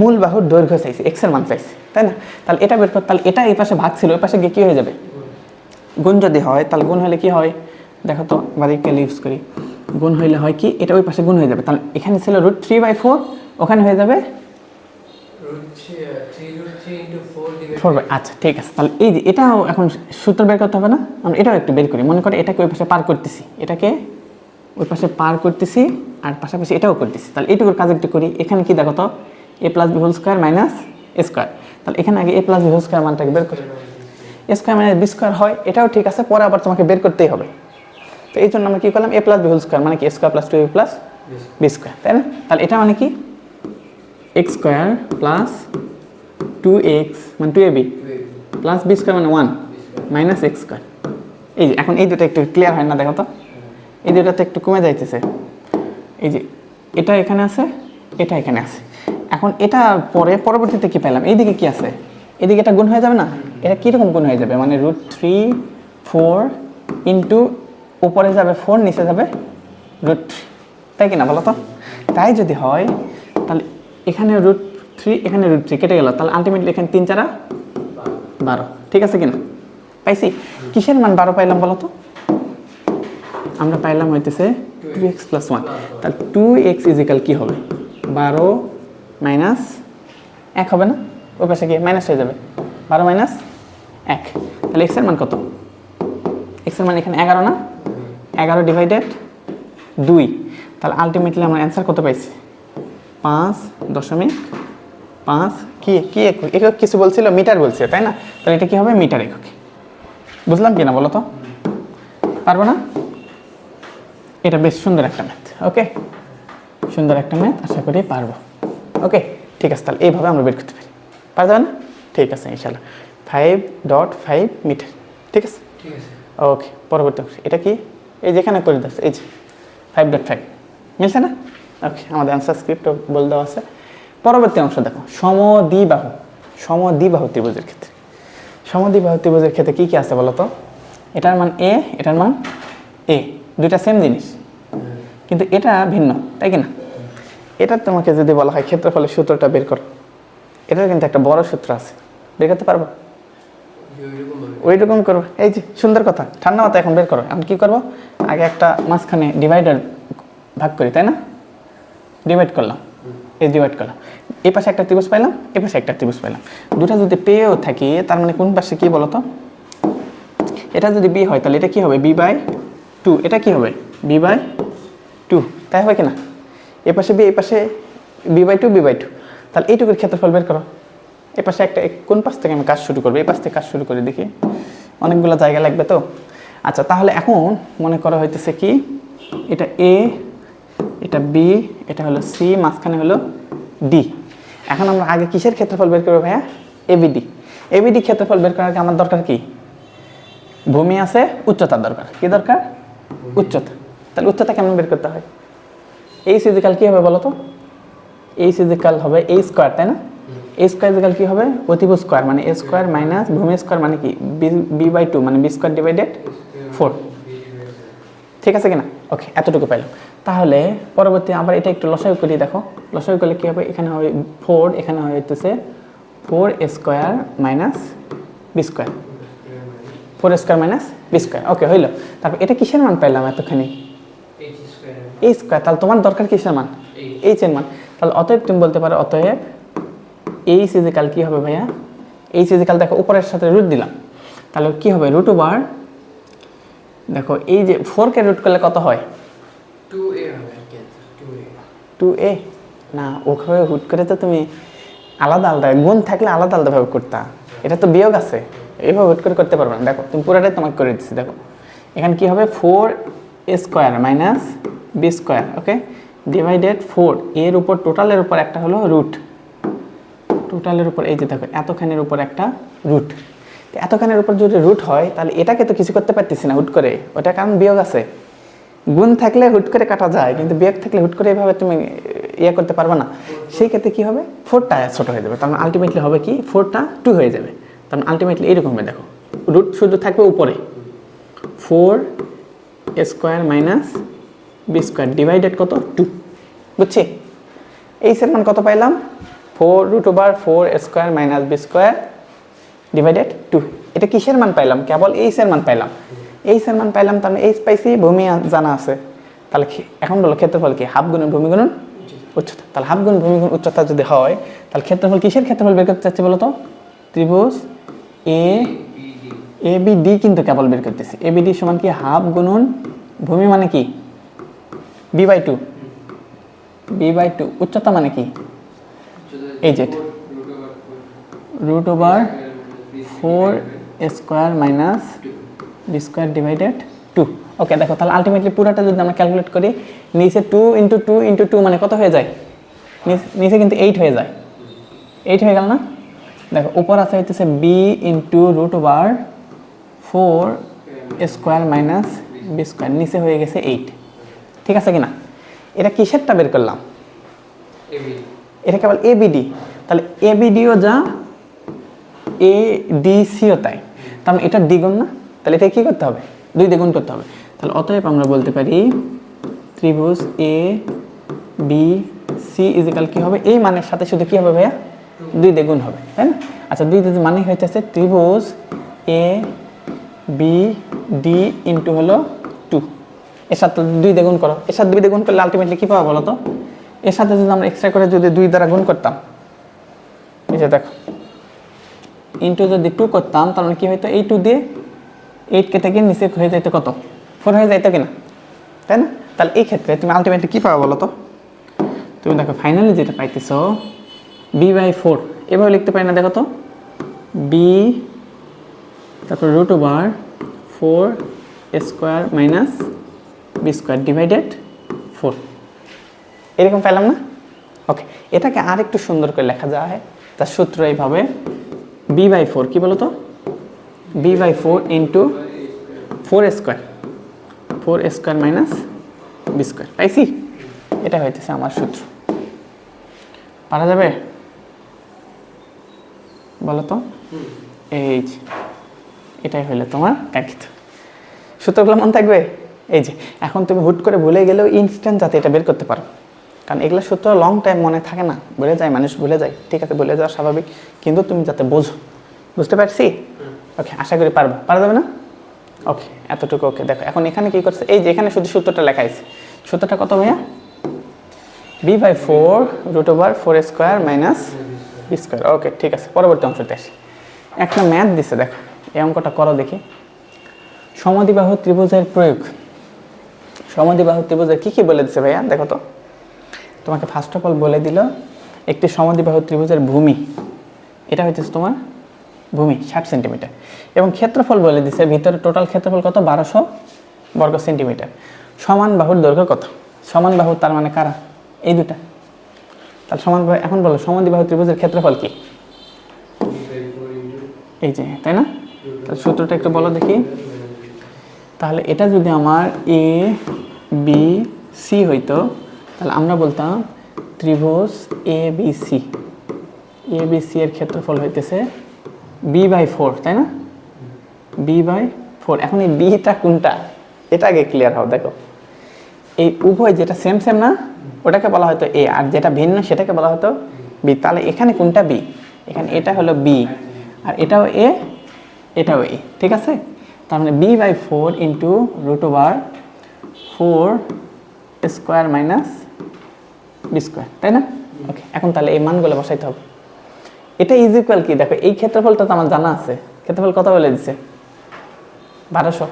মূল বাহুর দৈর্ঘ্য চাইছি, এক্স এর মান চাইছি, তাই না? তাহলে এটা বের কর, তাহলে এটা এই পাশে ভাগ ছিল, ওই পাশে গিয়ে কী হয়ে যাবে? গুণ যদি হয়, তাহলে গুণ হলে কি হয় দেখো তো, বারিককে ইউজ করি। গুণ হইলে হয় কি, এটা ওই পাশে গুণ হয়ে যাবে, তাহলে এখানে ছিল √3/4, ওখানে হয়ে যাবে 4/, আচ্ছা ঠিক আছে। তাহলে এই যে এটাও এখন সূত্র বের করতে হবে না, আমরা এটাও একটু বের করি। মনে করে এটাকে ওই পাশে পার করতেছি, এটাকে ওই পাশে পার করতেছি, আর পাশাপাশি এটাও করতেছি। তাহলে এইটুকুর কাজ একটু করি। এখানে কি দেখো তো, a + b² - a স্কোয়ার। তাহলে এখানে আগে a + b² মানটাকে বের করি। a স্কোয়ার - b স্কোয়ার হয়, এটাও ঠিক আছে, পরে আবার তোমাকে বের করতেই হবে। তো এই জন্য আমরা কি করলাম, a + b² মানে কি a² + 2ab + b স্কোয়ার, তাই না? তাহলে এটা মানে কি x² + 2x মানে 2ab + b স্কোয়ার মানে 1 - x²। এই যে এখন এই দুটো একটু ক্লিয়ার হয় না দেখো তো, এই দুটাতে একটু কমে যাইতেছে। এই যে এটা এখানে আছে, এটা এখানে আছে। এখন এটা পরে পরবর্তীতে কি পেলাম, এইদিকে কি আছে, এদিকে এটা গুণ হয়ে যাবে না? এটা কীরকম গুণ হয়ে যাবে, মানে √3 4 ইন্টু উপরে যাবে 4, নিচে যাবে √3, তাই কি না বলো তো? তাই যদি হয় তাহলে এখানে √3, এখানে √3 কেটে গেল, তাহলে আলটিমেটলি এখানে 3 4 12, ঠিক আছে কিনা? পাইছি। কিসের মান 12 পাইলাম বলো তো? আমরা পাইলাম হইতেছে 2x + 1। তাহলে 2x = কি হবে, 12 - 1 হবে না? ওই পাশে গিয়ে মাইনাস হয়ে যাবে, 12 - 1। তাহলে x এর মান কত? x এর মান এখানে 11 না? 11/2। তাহলে আলটিমেটলি আমরা অ্যান্সার কত পাইছি, 5.5। কি কি একক কিছু বলছিল, মিটার বলছে, তাই না? তাহলে এটা কি হবে, মিটার একক। বুঝলাম কি না বলো তো? পারবো না? এটা বেশ সুন্দর একটা ম্যাথ। ওকে, সুন্দর একটা ম্যাথ, আশা করি পারবো। ওকে ঠিক আছে, তাহলে এইভাবে আমরা বের করতে পারি। পারা যাবে না? ঠিক আছে ইনশাল্লাহ। 5.5 মিটার, ঠিক আছে। ওকে, পরবর্তী অংশ এটা কি, এই যেখানে করে দিচ্ছে, এই যে 5.5 মিলছে না? ওকে, আমাদের অ্যান্সার স্ক্রিপ্টও বলে দেওয়া আছে। পরবর্তী অংশ দেখো, সমদ্বিবাহু ত্রিভুজের ক্ষেত্রে। সমদ্বিবাহু ত্রিভুজের ক্ষেত্রে কী কী আছে বলো তো? এটার মান a, এটার মান a, দুইটা সেম জিনিস, কিন্তু এটা ভিন্ন, তাই কি না? এটা তোমাকে যদি বলা হয় ক্ষেত্রফলের সূত্রটা বের করো, এটার কিন্তু একটা বড় সূত্র আছে, বের করতে পারবো? ওই রকম করবো। এই যে সুন্দর কথা, ঠান্ডা মাথা এখন বের করো। এখন কী করবো, আগে একটা মাঝখানে ডিভাইডার ভাগ করি, তাই না? ডিভাইড করলাম, এই ডিভাইড করলাম, এই পাশে একটা ত্রিভুজ পাইলাম, এই পাশে একটা ত্রিভুজ পাইলাম। দুটা যদি পেয়েও থাকি, তার মানে কোন পাশে কি বলতো? এটা যদি b হয় তাহলে এটা কি হবে, b/2। এটা কি হবে, b/2, তাই হবে কি না? এ পাশে b, এই পাশে b/2। তাহলে এইটুকুর ক্ষেত্রফল বের করো। এ পাশে একটা, কোন পাশ থেকে আমি কাজ শুরু করবো, এই পাশ থেকে কাজ শুরু করে দেখি, অনেকগুলো জায়গা লাগবে তো। আচ্ছা, তাহলে এখন মনে করা হইতেছে কি, এটা a, এটা b, এটা হলো c, মাঝখানে হলো d। এখন আমরা আগে কিসের ক্ষেত্রফল বের করবো ভাইয়া, abd ক্ষেত্রফল বের করার আমার দরকার কি, ভূমি আছে, উচ্চতার দরকার। কি দরকার, উচ্চতা। তাহলে উচ্চতা কেমন বের করতে হয়, h = কি হবে বলো তো? h = হবে a স্কোয়ার, তাই না? a স্কোয়ার = কি হবে, অতিভুজ স্কোয়ার মানে a স্কোয়ার মাইনাস ভূমি স্কোয়ার মানে কি b/2 মানে b²/4, ঠিক আছে কিনা? ওকে, এতটুকু পাইলাম। তাহলে পরবর্তী আবার এটা একটু লসাগু করি, দেখো লসাগু করলে কি হবে, এখানে হবে 4, এখানে হইতেছে 4² - b², 4² - b²। ওকে, হইল। তারপর এটা কিসের মান পাইলাম এতখানি, h²। তাহলে তোমার দরকার কিসের মান, h এর মান। তাহলে অতএব তুমি বলতে পারো, অতএব h = কি হবে ভাইয়া, h = দেখো উপরের সাথে রুট দিলাম, তাহলে কি হবে, √, দেখো এই যে 4কে রুট করলে কত হয়, 2a হবে, 2a না, ওখানে হুট করে তো তুমি আলাদা আলাদা গুণ থাকলে আলাদা আলাদাভাবে করতা, এটা তো বিয়োগ আছে, এইভাবে হুট করে করতে পারবে না। দেখো তুমি পুরোটাই তোমাকে করে দিচ্ছি, দেখো এখানে কি হবে, 4² - b², ওকে, /4 এর উপর টোটালের উপর একটা হলো রুট, টোটালের উপর এই যে দেখো এতখানের উপর একটা রুট। এতখানের উপর যদি রুট হয় তাহলে এটাকে তো কিছু করতে পারতেছি না হুট করে, ওটা কারণ বিয়োগ আছে। গুণ থাকলে হুট করে কাটা যায়, কিন্তু বিয়োগ থাকলে হুট করে এভাবে তুমি ইয়ে করতে পারবে না। সেই ক্ষেত্রে কি হবে, 4টা ছোট হয়ে যাবে, তার আলটিমেটলি হবে কি, 4টা 2 হয়ে যাবে। তার আলটিমেটলি এইরকম হবে, দেখো রুট শুধু থাকবে উপরে, 4² - b² ডিভাইডেড কত, 2। বুঝছি? এই এর মান কত পাইলাম, 4√4 মাইনাস বি স্কোয়ার ডিভাইডেড 2। এটা কিসের মান পাইলাম? কেবল এইচ এর মান পাইলাম। এইচ এর মান পাইলাম, তার মানে এইচ পাইছি, ভূমি জানা আছে। তাহলে এখন বলো ক্ষেত্রফল কি? হাফ গুণন ভূমি গুণন উচ্চতা। তাহলে হাফ গুণ ভূমি গুণ উচ্চতা যদি হয়, তাহলে ক্ষেত্রফল কিসের ক্ষেত্রফল বের করতে চাচ্ছি বলো তো? ত্রিভুজ এ বি ডি কিন্তু কেবল বের করতেছি। এ বি ডি সমান কি? হাফ গুণন ভূমি মানে কি? b/2। b/2 উচ্চতা মানে কি? এই যে √4 মাইনাস বি স্কোয়ার ডিভাইডেড 2। ওকে, দেখো তাহলে আলটিমেটলি পুরোটা যদি আমরা ক্যালকুলেট করি, নিচে 2 × 2 × 2 মানে কত হয়ে যায়? নিচে কিন্তু 8 হয়ে যায়। 8 হয়ে গেল না? দেখো উপর আছে হইতেছে b × √4 মাইনাস বি স্কোয়ার, নিচে হয়ে গেছে 8। ঠিক আছে কিনা? এটা কিসেরটা বের করলাম? এটা কেবল এবিডি। তাহলে এবিডিও যা, এডিসিও তাই। তার মানে এটা দ্বিগুণ না? তাহলে এটা কি করতে হবে? 2 দ্বিগুণ করতে হবে। তাহলে অতএব আমরা বলতে পারি ত্রিভুজ এ বি সি ইজিক্যাল কি হবে? এই মানের সাথে শুধু কি হবে ভাইয়া? 2 দ্বিগুণ হবে, তাই না? আচ্ছা, 2 দ্বিগুণ মানে হইতেছে ত্রিভুজ এ বি ডি ইন্টু হলো 2। এর সাথে 2 দ্বিগুণ করো। এর সাথে 2 দ্বিগুণ করলে আলটিমেটলি কি পাবো বলো তো? এর সাথে যদি আমরা এক্সট্রা করে যদি 2 দ্বারা গুণ করতাম, এই যে দেখো ইন্টু যদি 2 করতাম, তার মানে কি হইতো? এই 2 দিয়ে 8 কেটে গিয়ে নিচে হয়ে যাইতো কত? 4 হয়ে যাইতো কিনা, তাই না? তাহলে এই ক্ষেত্রে তুমি আলটিমেটলি কি পাবো বলো তো? তুমি দেখো ফাইনালি যেটা পাইতেছো b/4, এভাবে লিখতে পারি না? দেখো তো b তারপর √4 মাইনাস বি স্কোয়ার ডিভাইডেড 4, এরকম পেলাম না? ওকে, এটাকে আর একটু সুন্দর করে লেখা যায়। তার সূত্র এইভাবে b/4 কি বলো তো? b/4 into 4 minus B square. পাইছি? এটা হইতেছে আমার সূত্র। পারা যাবে বলো তো? এই যে এটাই হইলে তোমার কাঙ্ক্ষিত সূত্রগুলো মনে থাকবে। এই যে এখন তুমি হুট করে ভুলে গেলেও ইনস্ট্যান্ট যাতে এটা বের করতে পারো, কারণ এগুলো সূত্র লং টাইম মনে থাকে না, ভুলে যায় মানুষ, ভুলে যায়। ঠিক আছে, ভুলে যাওয়া স্বাভাবিক, কিন্তু তুমি যাতে বোঝো। বুঝতে পারছি? ওকে, আশা করি পারবা। পারা যাবে না? ওকে, এতটুকু ওকে। দেখো এখন এখানে কি করছে? এই যে এখানে শুধু সূত্রটা লেখা আছে। সূত্রটা কত ভাইয়া? b/4 √4 minus B square. Okay, ঠিক আছে। পরবর্তী অংশতে আসি। একটা ম্যাথ দিছে, দেখো এই অঙ্কটা করো দেখি। সমদ্বিবাহু ত্রিভুজের প্রয়োগ। সমদ্বিবাহু ত্রিভুজের কি কি বলে দিছে ভাইয়া? দেখো তো, তোমাকে ফার্স্ট অফ অল বলে দিল একটি সমদ্বিবাহু ত্রিভুজের ভূমি, এটা হচ্ছে তোমার ভূমি 60 সেন্টিমিটার, এবং ক্ষেত্রফল বলে দিছে ভিতরে টোটাল ক্ষেত্রফল কত? 1200 বর্গ সেন্টিমিটার। সমান বাহুর দৈর্ঘ্য কত? সমান বাহু তার মানে কারা? এই দুটা। তাহলে সমান বাহু, এখন বলো সমদ্বিবাহু ত্রিভুজের ক্ষেত্রফল কি? এই যে, তাই না? তাহলে সূত্রটা একটু বলো দেখি। তাহলে এটা যদি আমার এ বি সি হইতো, তাহলে আমরা বলতাম ত্রিভুজ A B C. A B C এর ক্ষেত্রফল হইতেছে b/4, তাই না? b/4। এখন এই বিটা কোনটা এটা আগে ক্লিয়ার হও। দেখো এই উভয় যেটা সেম সেম না, ওটাকে বলা হয়তো এ, আর যেটা ভিন্ন সেটাকে বলা হতো বি। তাহলে এখানে কোনটা বি? এখানে এটা হলো বি, আর এটাও এ, এটাও এ। ঠিক আছে? তার মানে b/4 into √4 minus B square, তাই না? ওকে, এখন তাহলে এই মানগুলো বসাইতে হবে। এটা ইজ ইকুয়াল কি? দেখো এই ক্ষেত্রফলটা তো আমার জানা আছে। ক্ষেত্রফল কত বলে দিচ্ছে? 1200,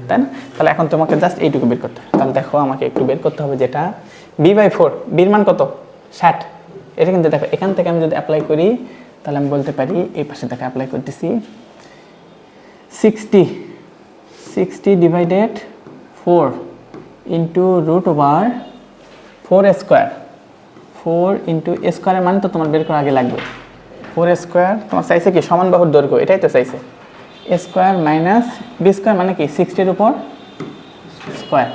তাই না? তাহলে এখন তোমাকে জাস্ট এইটুকু বের করতে হবে। তাহলে দেখো আমাকে একটু বের করতে হবে যেটা b/4, বির মান কত? 60। এটা কিন্তু দেখো এখান থেকে আমি যদি অ্যাপ্লাই করি, তাহলে আমি বলতে পারি, এই পাশে দেখো অ্যাপ্লাই করতেছি, 60 ডিভাইডেড 4 ইন্টু √4 ইন্টু এ স্কোয়ারের মান তো তোমার বের করা আগে লাগবে। 4 তোমার চাইছে কি? সমান বাহুর দৈর্ঘ্য, এটাই তো চাইছে। a square minus B square মানে কি? 60-এর উপর স্কোয়ার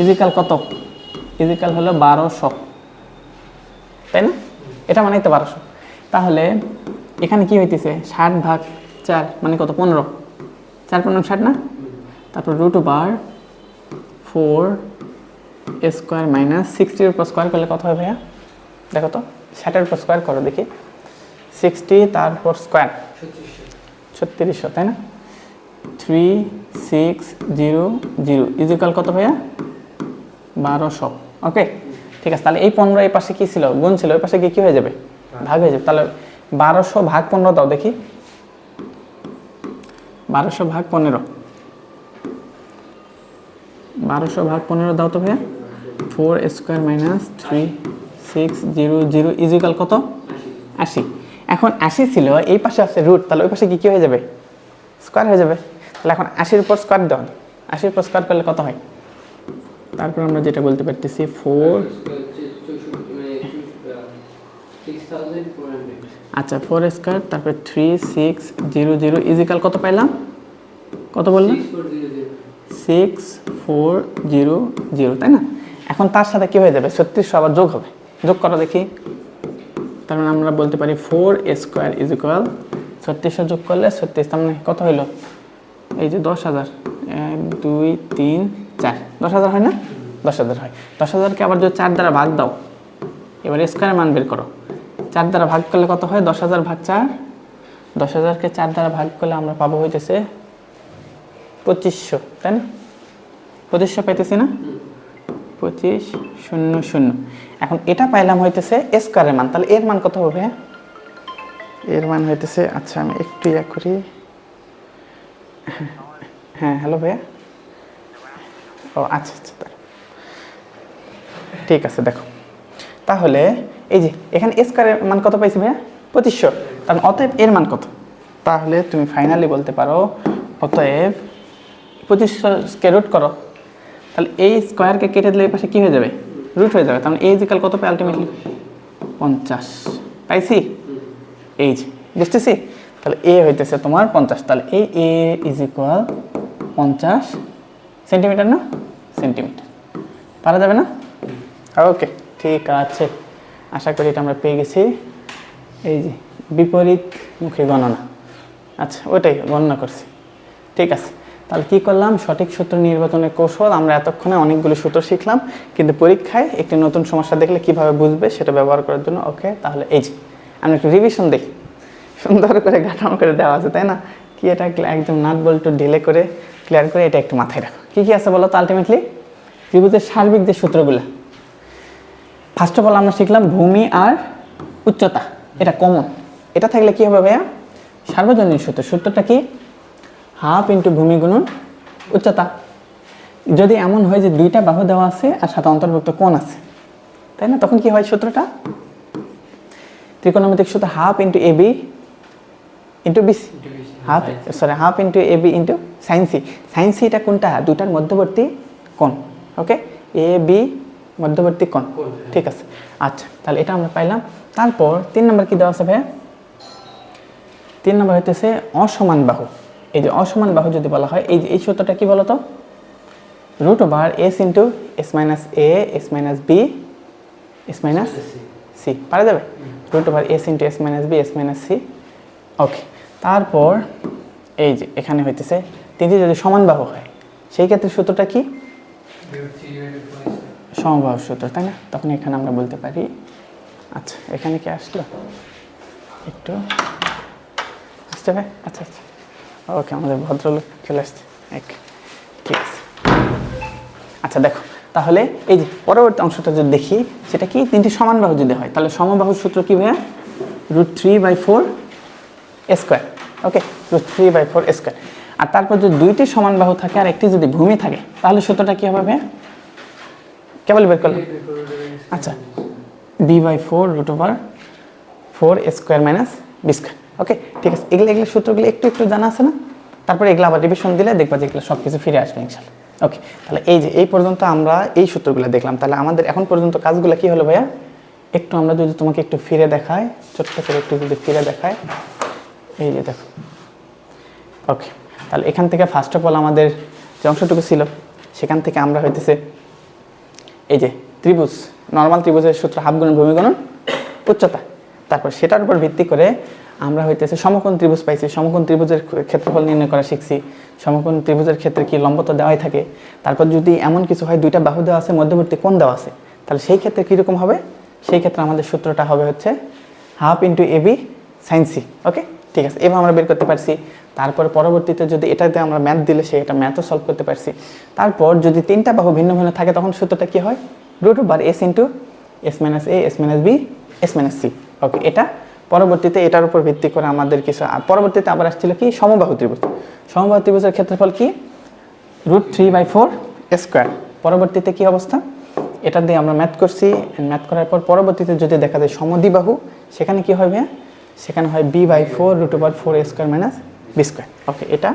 ইজিক্যাল কত? ইজিক্যাল হলো 1200, তাই না? এটা মানেই তো 1200। তাহলে এখানে কি হইতেছে? 60/4 মানে কত? 15। 4 15 60 না? তারপর √4 স্কোয়ার মাইনাস 60-এর উপর স্কোয়ার করলে কত হয় ভাইয়া? দেখো তো 60-এর উপর স্কোয়ার করো দেখি, 60 তারপর স্কোয়ার 3600, তাই না? 3600 ইজিক্যাল কত ভাইয়া? 1200। ওকে, ঠিক আছে। তাহলে এই 15 এই পাশে কি ছিল? গুণ ছিল, ওই পাশে গিয়ে কি হয়ে যাবে? ভাগ হয়ে যাবে। তাহলে 1200 ভাগ 15 দাও দেখি, 1200 ভাগ 15, 1200 ভাগ 15 দাও তো ভাইয়া। 4 স্কোয়ার মাইনাস 3600 ইজিক্যাল কত? 80। এখন 80 ছিল, এই পাশে আছে রুট, তাহলে ওই পাশে কি হয়ে যাবে? স্কোয়ার হয়ে যাবে। তাহলে এখন 80-এর উপর স্কোয়ার দেওয়া, 80-এর উপর স্কোয়ার করলে কত হয়? তারপর আমরা যেটা বলতে পারতেছি 4, আচ্ছা 4 স্কোয়ার তারপর 3600 ইজিক্যাল কত পাইলাম? কত বললাম? 6400, তাই না? এখন তার সাথে কি হয়ে যাবে? 3600 আবার যোগ হবে, যোগ করো দেখি। তার মানে আমরা বলতে পারি 4 স্কোয়ার ইজিক্যাল 3600 যোগ করলে 36, তার মানে কত হইলো? এই যে 10,000, 1 2 3 4, 10,000 হয় না? 10,000 হয়। 10,000কে আবার যদি 4 দ্বারা ভাগ দাও, এবার স্কোয়ার মান বের করো। 4 দ্বারা ভাগ করলে কত হয়? 10,000 ভাগ 4, 10,000কে 4 দ্বারা ভাগ করলে আমরা পাবো হইতেছে 2500, তাই না? 2500 পাইতেছি না? 2500। এখন এটা পাইলাম হইতেছে স্কোয়ারের মান, তাহলে এর মান কত হবে? এর মান হইতেছে, আচ্ছা আমি একটু ইয়া করি। হ্যাঁ হ্যালো ভাইয়া, ও আচ্ছা আচ্ছা, ঠিক আছে। দেখো তাহলে এই যে এখানে স্কোয়ারের মান কত পাইছি ভাইয়া? 2500। কারণ অতএব এর মান কত? তাহলে তুমি ফাইনালি বলতে পারো অতএব 2500কে রুট করো, তাহলে এই স্কোয়ারকে কেটে দিলে এই পাশে কী হয়ে যাবে? রুট হয়ে যাবে। তার মানে এই ইজিক্যাল কত পাই আলটিমেটলি? 50 পাইছি। এই যে বুঝতেছি, তাহলে এ হইতেছে তোমার 50, তাহলে এই এ ইজিক্যাল 50 সেন্টিমিটার, না সেন্টিমিটার। পারা যাবে না? ওকে, ঠিক আছে, আশা করি এটা আমরা পেয়ে গেছি। এই যে বিপরীত মুখী গণনা, আচ্ছা ওইটাই গণনা করছি, ঠিক আছে। তাহলে কি করলাম? সঠিক সূত্র নির্বাচনের কৌশল। আমরা এতক্ষণে অনেকগুলো সূত্র শিখলাম, কিন্তু পরীক্ষায় একটি নতুন সমস্যা দেখলে কিভাবে বুঝবে সেটা ব্যবহার করার জন্য। ওকে, তাহলে এই যে আমরা একটু রিভিশন দেখি, সুন্দর করে গাঠাম করে দেওয়া আছে, তাই না? কি এটা একদম নাট বল্টু ঢিলে করে ক্লিয়ার করে এটা একটু মাথায় রাখো। কী কী আছে বলো তো? আলটিমেটলি ত্রিভুজের সার্বিক যে সূত্রগুলো, ফার্স্ট অফ অল আমরা শিখলাম ভূমি আর উচ্চতা, এটা কমন। এটা থাকলে কি হবে ভাইয়া? সার্বজনীন সূত্র। সূত্রটা কি? হাফ ইন্টু ভূমি গুণন উচ্চতা। যদি এমন হয় যে দুইটা বাহু দেওয়া আছে আর সাথে অন্তর্ভুক্ত কোণ আছে, তাই না? তখন কি হয় সূত্রটা? ত্রিকোণমিতিক সূত্র half into A B into BC, half into A B into sine C. Sine C এটা কোনটা? দুটার মধ্যবর্তী কোণ। ওকে, এ বি মধ্যবর্তী কোণ, ঠিক আছে। আচ্ছা, তাহলে এটা আমরা পাইলাম। তারপর 3 নম্বর কি দেওয়া আছে ভাইয়া? 3 নম্বর হইতেছে অসমান বাহু। এই যে অসমান বাহু যদি বলা হয়, এই যে এই সূত্রটা কি বলতো? Root over S into S minus A S minus B S minus C, পারা যাবে? Root over S into S minus B S minus C. Okay, তারপর এই যে এখানে হইতেছে 3টি যদি সমান বাহু হয়, সেই ক্ষেত্রে সূত্রটা কি? সমবাহু সূত্র, তাই না? তখন এখানে আমরা বলতে পারি, আচ্ছা এখানে কি আসলো? একটু আসতে ভাই, আচ্ছা আচ্ছা, ওকে, আমাদের ভদ্রলোক চলে আসছে, ঠিক আছে। আচ্ছা দেখো, তাহলে এই যে পরবর্তী অংশটা যদি দেখি, সেটা কি? 3টি সমান বাহু যদি হয়, তাহলে সমবাহুর সূত্র কি ভাইয়া? √3/4 স্কোয়ার। ওকে, √3/4 স্কোয়ার। আর তারপর যদি 2টি সমান বাহু থাকে আর একটি যদি ভূমি থাকে, তাহলে সূত্রটা কি হবে ভাইয়া? কেবল বের করলাম, আচ্ছা b/4 √4 square minus B square. Okay, ঠিক আছে। এগুলো সূত্রগুলো একটু একটু জানা আছে না? তারপরে এগুলো আবার রিভিশন দিলে দেখবা যে এগুলো সব কিছু ফিরে আসবে ইনশাল্লাহ। ওকে, তাহলে এই যে এই পর্যন্ত আমরা এই সূত্রগুলো দেখলাম। তাহলে আমাদের এখন পর্যন্ত কাজগুলো কি হলো ভাইয়া? একটু আমরা যদি তোমাকে একটু ফিরে দেখাই, ছোট্ট করে একটু যদি ফিরে দেখাই, এই যে দেখো। ওকে, তাহলে এখান থেকে ফার্স্ট অফ অল আমাদের যে অংশটুকু ছিল, সেখান থেকে আমরা হইতেছে এই যে ত্রিভুজ, নর্মাল ত্রিভুজের সূত্র হাফ গুণন ভূমি গুণন উচ্চতা। তারপর সেটার উপর ভিত্তি করে আমরা হইতেছে সমকোণ ত্রিভুজ পাইছি, সমকোণ ত্রিভুজের ক্ষেত্রফল নির্ণয় করা শিখছি। সমকোণ ত্রিভুজের ক্ষেত্রে কি লম্ব তো দেওয়াই থাকে, তারপর যদি এমন কিছু হয় 2টা বাহু দেওয়া আছে, মধ্যবর্তী কোণ দেওয়া আছে, তাহলে সেই ক্ষেত্রে কীরকম হবে? সেই ক্ষেত্রে আমাদের সূত্রটা হবে হচ্ছে half into AB sine C. Okay, ঠিক আছে, এবার আমরা বের করতে পারছি। তারপরে পরবর্তীতে যদি এটাতে আমরা ম্যাথ দিলে এটা ম্যাথও সলভ করতে পারছি। তারপর যদি তিনটা বাহু ভিন্ন ভিন্ন থাকে তখন সূত্রটা কী হয়, root over S into S minus A S minus B S minus C. Okay, এটা পরবর্তীতে এটার উপর ভিত্তি করে আমাদের কিছু পরবর্তীতে আবার আসছিল কি সমবাহু ত্রিভুজ। সমবাহু ত্রিভুজের ক্ষেত্রফল কি, √3/4 স্কোয়ার। পরবর্তীতে কি অবস্থা, এটা দিয়ে আমরা ম্যাথ করছি। ম্যাথ করার পর পরবর্তীতে যদি দেখা যায় সমদ্বিবাহু, সেখানে কি হবে, সেখানে হয় b/4 √4 square minus B square. Okay, এটা।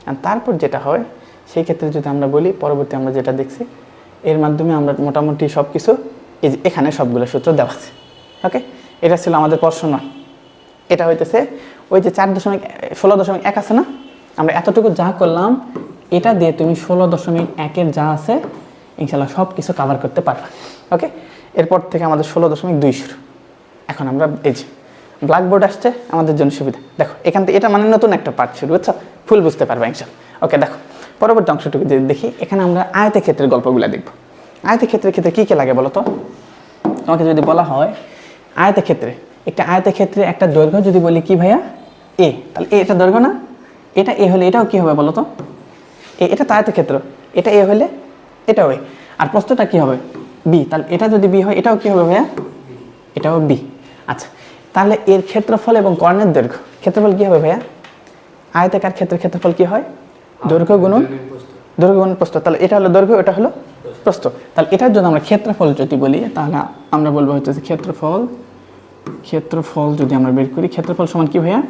আর তারপর যেটা হয় সেই ক্ষেত্রে যদি আমরা বলি, পরবর্তী আমরা যেটা দেখছি এর মাধ্যমে আমরা মোটামুটি সব কিছু এই যে এখানে সবগুলো সূত্র দেওয়া আছে। ওকে, এটা ছিল আমাদের প্রশ্ন 9। এটা হইতেছে ওই যে 4.16.1 আছে না, আমরা এতটুকু যা করলাম এটা দিয়ে তুমি 16.1-এর যা আছে ইনশাল্লাহ সব কিছু কভার করতে পারবা। ওকে, এরপর থেকে আমাদের 16.2 শুরু। এখন আমরা এই যে ব্ল্যাকবোর্ড আসছে আমাদের জন্য সুবিধা। দেখো এখান থেকে এটা মানে নতুন একটা পার্ট শুরু, বুঝছো, ফুল বুঝতে পারবা ইনশাল্লাহ। ওকে, দেখো পরবর্তী অংশটুকু যদি দেখি, এখানে আমরা আয়তক্ষেত্রের গল্পগুলো দেখব। আয়তক্ষেত্রের ক্ষেত্রে কী কী লাগে বলো তো, তোমাকে যদি বলা হয় আয়তক্ষেত্রে, একটা আয়তক্ষেত্রে একটা দৈর্ঘ্য যদি বলি কি ভাইয়া এ, তাহলে এটা দৈর্ঘ্য না, এটা এ হলে এটাও কি হবে বলো তো, এটা তো আয়তক্ষেত্র, এটা এ হলে এটাও এ, আর প্রস্থটা কি হবে বি, তাহলে এটা যদি বি হয় এটাও কি হবে ভাইয়া, এটাও বি। আচ্ছা, তাহলে এর ক্ষেত্রফল এবং কর্ণের দৈর্ঘ্য, ক্ষেত্রফল কি হবে ভাইয়া, আয়তাকার ক্ষেত্রের ক্ষেত্রফল কি হয়, দৈর্ঘ্য গুণন প্রস্থ। তাহলে এটা হলো দৈর্ঘ্য, এটা হলো প্রস্থ। তাহলে এটার জন্য আমরা ক্ষেত্রফল যদি বলি তাহলে আমরা বলবো হচ্ছে ক্ষেত্রফল যদি আমরা বের করি, ক্ষেত্রফল সমান কি ভাইয়া,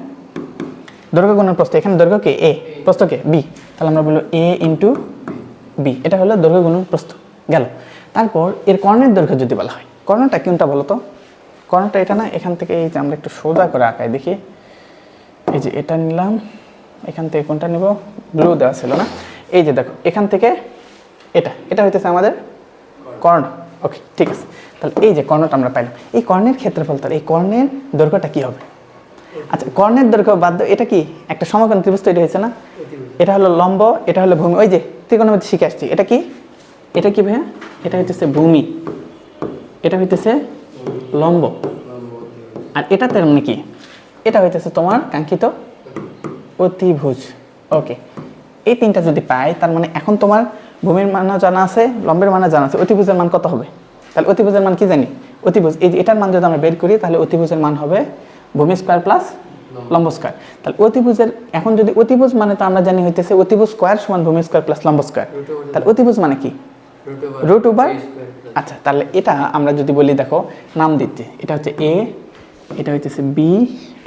দৈর্ঘ্য গুণন প্রস্থ। এখানে দৈর্ঘ্য কে এ, প্রস্থ কে বি, তাহলে আমরা বলবো এ ইন্টু বি, এটা হলো দৈর্ঘ্য গুণন প্রস্থ গেল। তারপর এর কর্ণের দৈর্ঘ্য যদি বলা হয়, কর্ণটা কোনটা বলো তো, কর্ণটা এটা না, এখান থেকে এই যে আমরা একটু সোজা করে আঁকাই দেখি, এই যে এটা নিলাম, এখান থেকে কোনটা নিব, ব্লু দেওয়া ছিল না, এই যে দেখো এখান থেকে এটা হইতেছে আমাদের কর্ণ। ওকে, ঠিক আছে, তাহলে এই যে কর্ণটা আমরা পাইলাম, এই কর্ণের ক্ষেত্রফল, তাহলে এই কর্ণের দৈর্ঘ্যটা কি হবে। আচ্ছা, কর্ণের দৈর্ঘ্য বাদ, এটা কি একটা সমকোণ ত্রিভুজ তৈরি হয়েছে না, এটা হলো লম্ব, এটা হলো ভূমি, ওই যে ত্রিকোণমিতি শিখে আসছি, এটা কি ভাইয়া, এটা হইতেছে ভূমি, এটা হইতেছে লম্ব, আর এটা তার মানে কি, এটা হইতেছে তোমার কাঙ্ক্ষিত অতিভুজ। ওকে, এই তিনটা যদি পাই তার মানে এখন তোমার ভূমির মানও জানা আছে, লম্বের মানও জানা আছে, অতিভুজের মান কত হবে, তাহলে অতিভুজের মান কি জানি, অতিভুজ এই যে এটার মান যদি আমরা বের করি তাহলে অতিভুজের মান হবে ভূমি স্কয়ার প্লাস লম্ব স্কয়ার। তাহলে অতিভুজের এখন যদি অতিভুজ মানে তো আমরা জানি হইতেছে অতিভুজ স্কয়ার সমান ভূমি স্কয়ার প্লাস লম্ব স্কয়ার, তাহলে অতিভুজ মানে কি, রুট ওভার। আচ্ছা, তাহলে এটা আমরা যদি বলি, দেখো নাম দিচ্ছি, এটা হচ্ছে এ, এটা হইতেছে বি,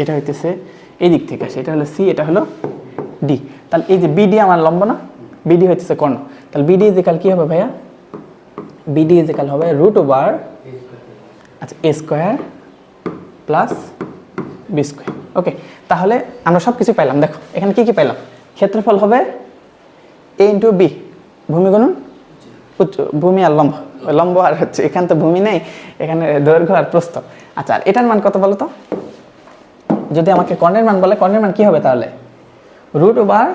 এটা হইতেছে এই দিক থেকে আসে, এটা হলো সি, এটা হলো ডি। তাহলে এই যে বিডি আমার লম্ব না, বিডি হইতেছে কর্ণ, তাহলে বিডি ইজিক্যাল কি হবে ভাইয়া, বিডি ইজিক্যাল হবে রুট ওভার আচ্ছা এ স্কোয়ার প্লাস বি স্কোয়ার। ওকে, তাহলে আমরা সব কিছু পাইলাম। দেখো এখানে কি কি পাইলাম, ক্ষেত্রফল হবে এ ইন্টু বি, ভূমি গুণন ভূমি আর লম্ব আর হচ্ছে এখানে তো ভূমি নেই, এখানে দৈর্ঘ্য আর প্রস্থ। আচ্ছা, আর এটার মান কত বলো তো, যদি আমাকে কর্ণের মান বলে, কর্ণের মান কি হবে তাহলে, রুট ওভার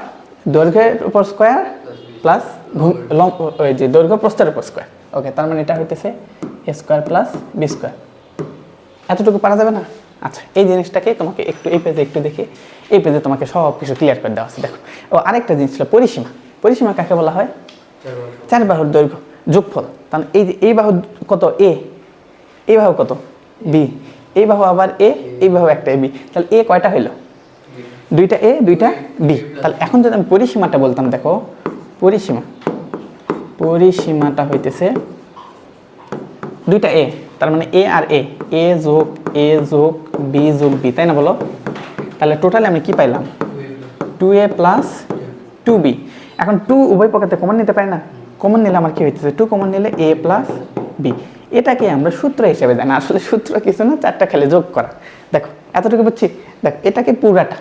দৈর্ঘ্যের উপর স্কোয়ার প্লাস ওই যে দৈর্ঘ্য প্রস্থের উপর স্কোয়ার। ওকে, তার মানে এটা হইতেছে এ স্কোয়ার প্লাস বি স্কোয়ার। এতটুকু পারা যাবে না। আচ্ছা, এই জিনিসটাকে তোমাকে একটু এই পেজে একটু দেখি, এই পেজে তোমাকে সব কিছু ক্লিয়ার করে দেওয়া আছে। দেখো, ও আরেকটা জিনিস ছিল পরিসীমা। পরিসীমা কাকে বলা হয়, চার বাহুর দৈর্ঘ্য যোগফল। তাহলে এই যে এই বাহু কত এ, এই বাহু কত বি, এই বাহু আবার এ, এই বাহু একটা এ বি, তাহলে এ কয়টা হইলো, দুইটা এ দুইটা বি। তাহলে এখন যদি আমি পরিসীমাটা বলতাম, দেখো পরিসীমাটা হইতেছে দুইটা এ, তার মানে এ আর এ যোগ বি যোগ বি, তাই না বলো। তাহলে টোটালি আমি কি পাইলাম, 2a প্লাস 2b। এখন 2 উভয় পক্ষে কমন নিতে পারি না, কমন নিলে আমার কি হইতেছে, 2 কমন নিলে a প্লাস বি। এটাকে আমরা সূত্র হিসেবে জানি, আসলে সূত্র কিছু না, চারটা খেলে যোগ করা। দেখো এতটুকু বুঝছি, দেখো এটাকে পুরাটা,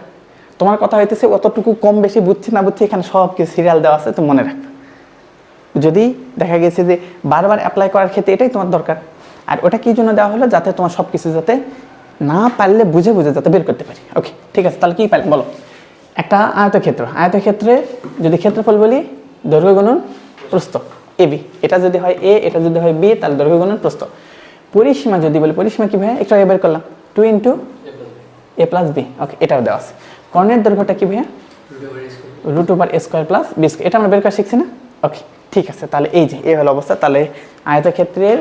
তোমার কথা হইতেছে অতটুকু কম বেশি বুঝছি না বুঝছি, এখানে সব কিছু সিরিয়াল দেওয়া আছে, তো মনে রাখবে। যদি দেখা গেছে যে বারবার অ্যাপ্লাই করার ক্ষেত্রে এটাই তোমার দরকার, আর ওটা কি জন্য দেওয়া হলো, যাতে তোমার সব কিছু যাতে না পারলে বুঝে যাতে বের করতে পারি। ওকে, ঠিক আছে, তাহলে কি পারলে বলো, একটা আয়তক্ষেত্রে যদি ক্ষেত্রফল বলি দৈর্ঘ্য গুণন প্রস্থ এ বি, এটা যদি হয় এ, এটা যদি হয় বি, তাহলে দৈর্ঘ্য গুণন প্রস্থ। পরিসীমা যদি বলি, পরিসীমা কি ভাইয়া? একটু আগে বের করলাম, 2 ইন্টু এ প্লাস বি। ওকে, এটাও দেওয়া আছে। কর্ণের দৈর্ঘ্যটা কি ভাইয়া? √a² plus B square. এটা আমরা বের করা শিখছি না? ওকে, ঠিক আছে। তাহলে এই যে এই হলো অবস্থা। তাহলে আয়তক্ষেত্রের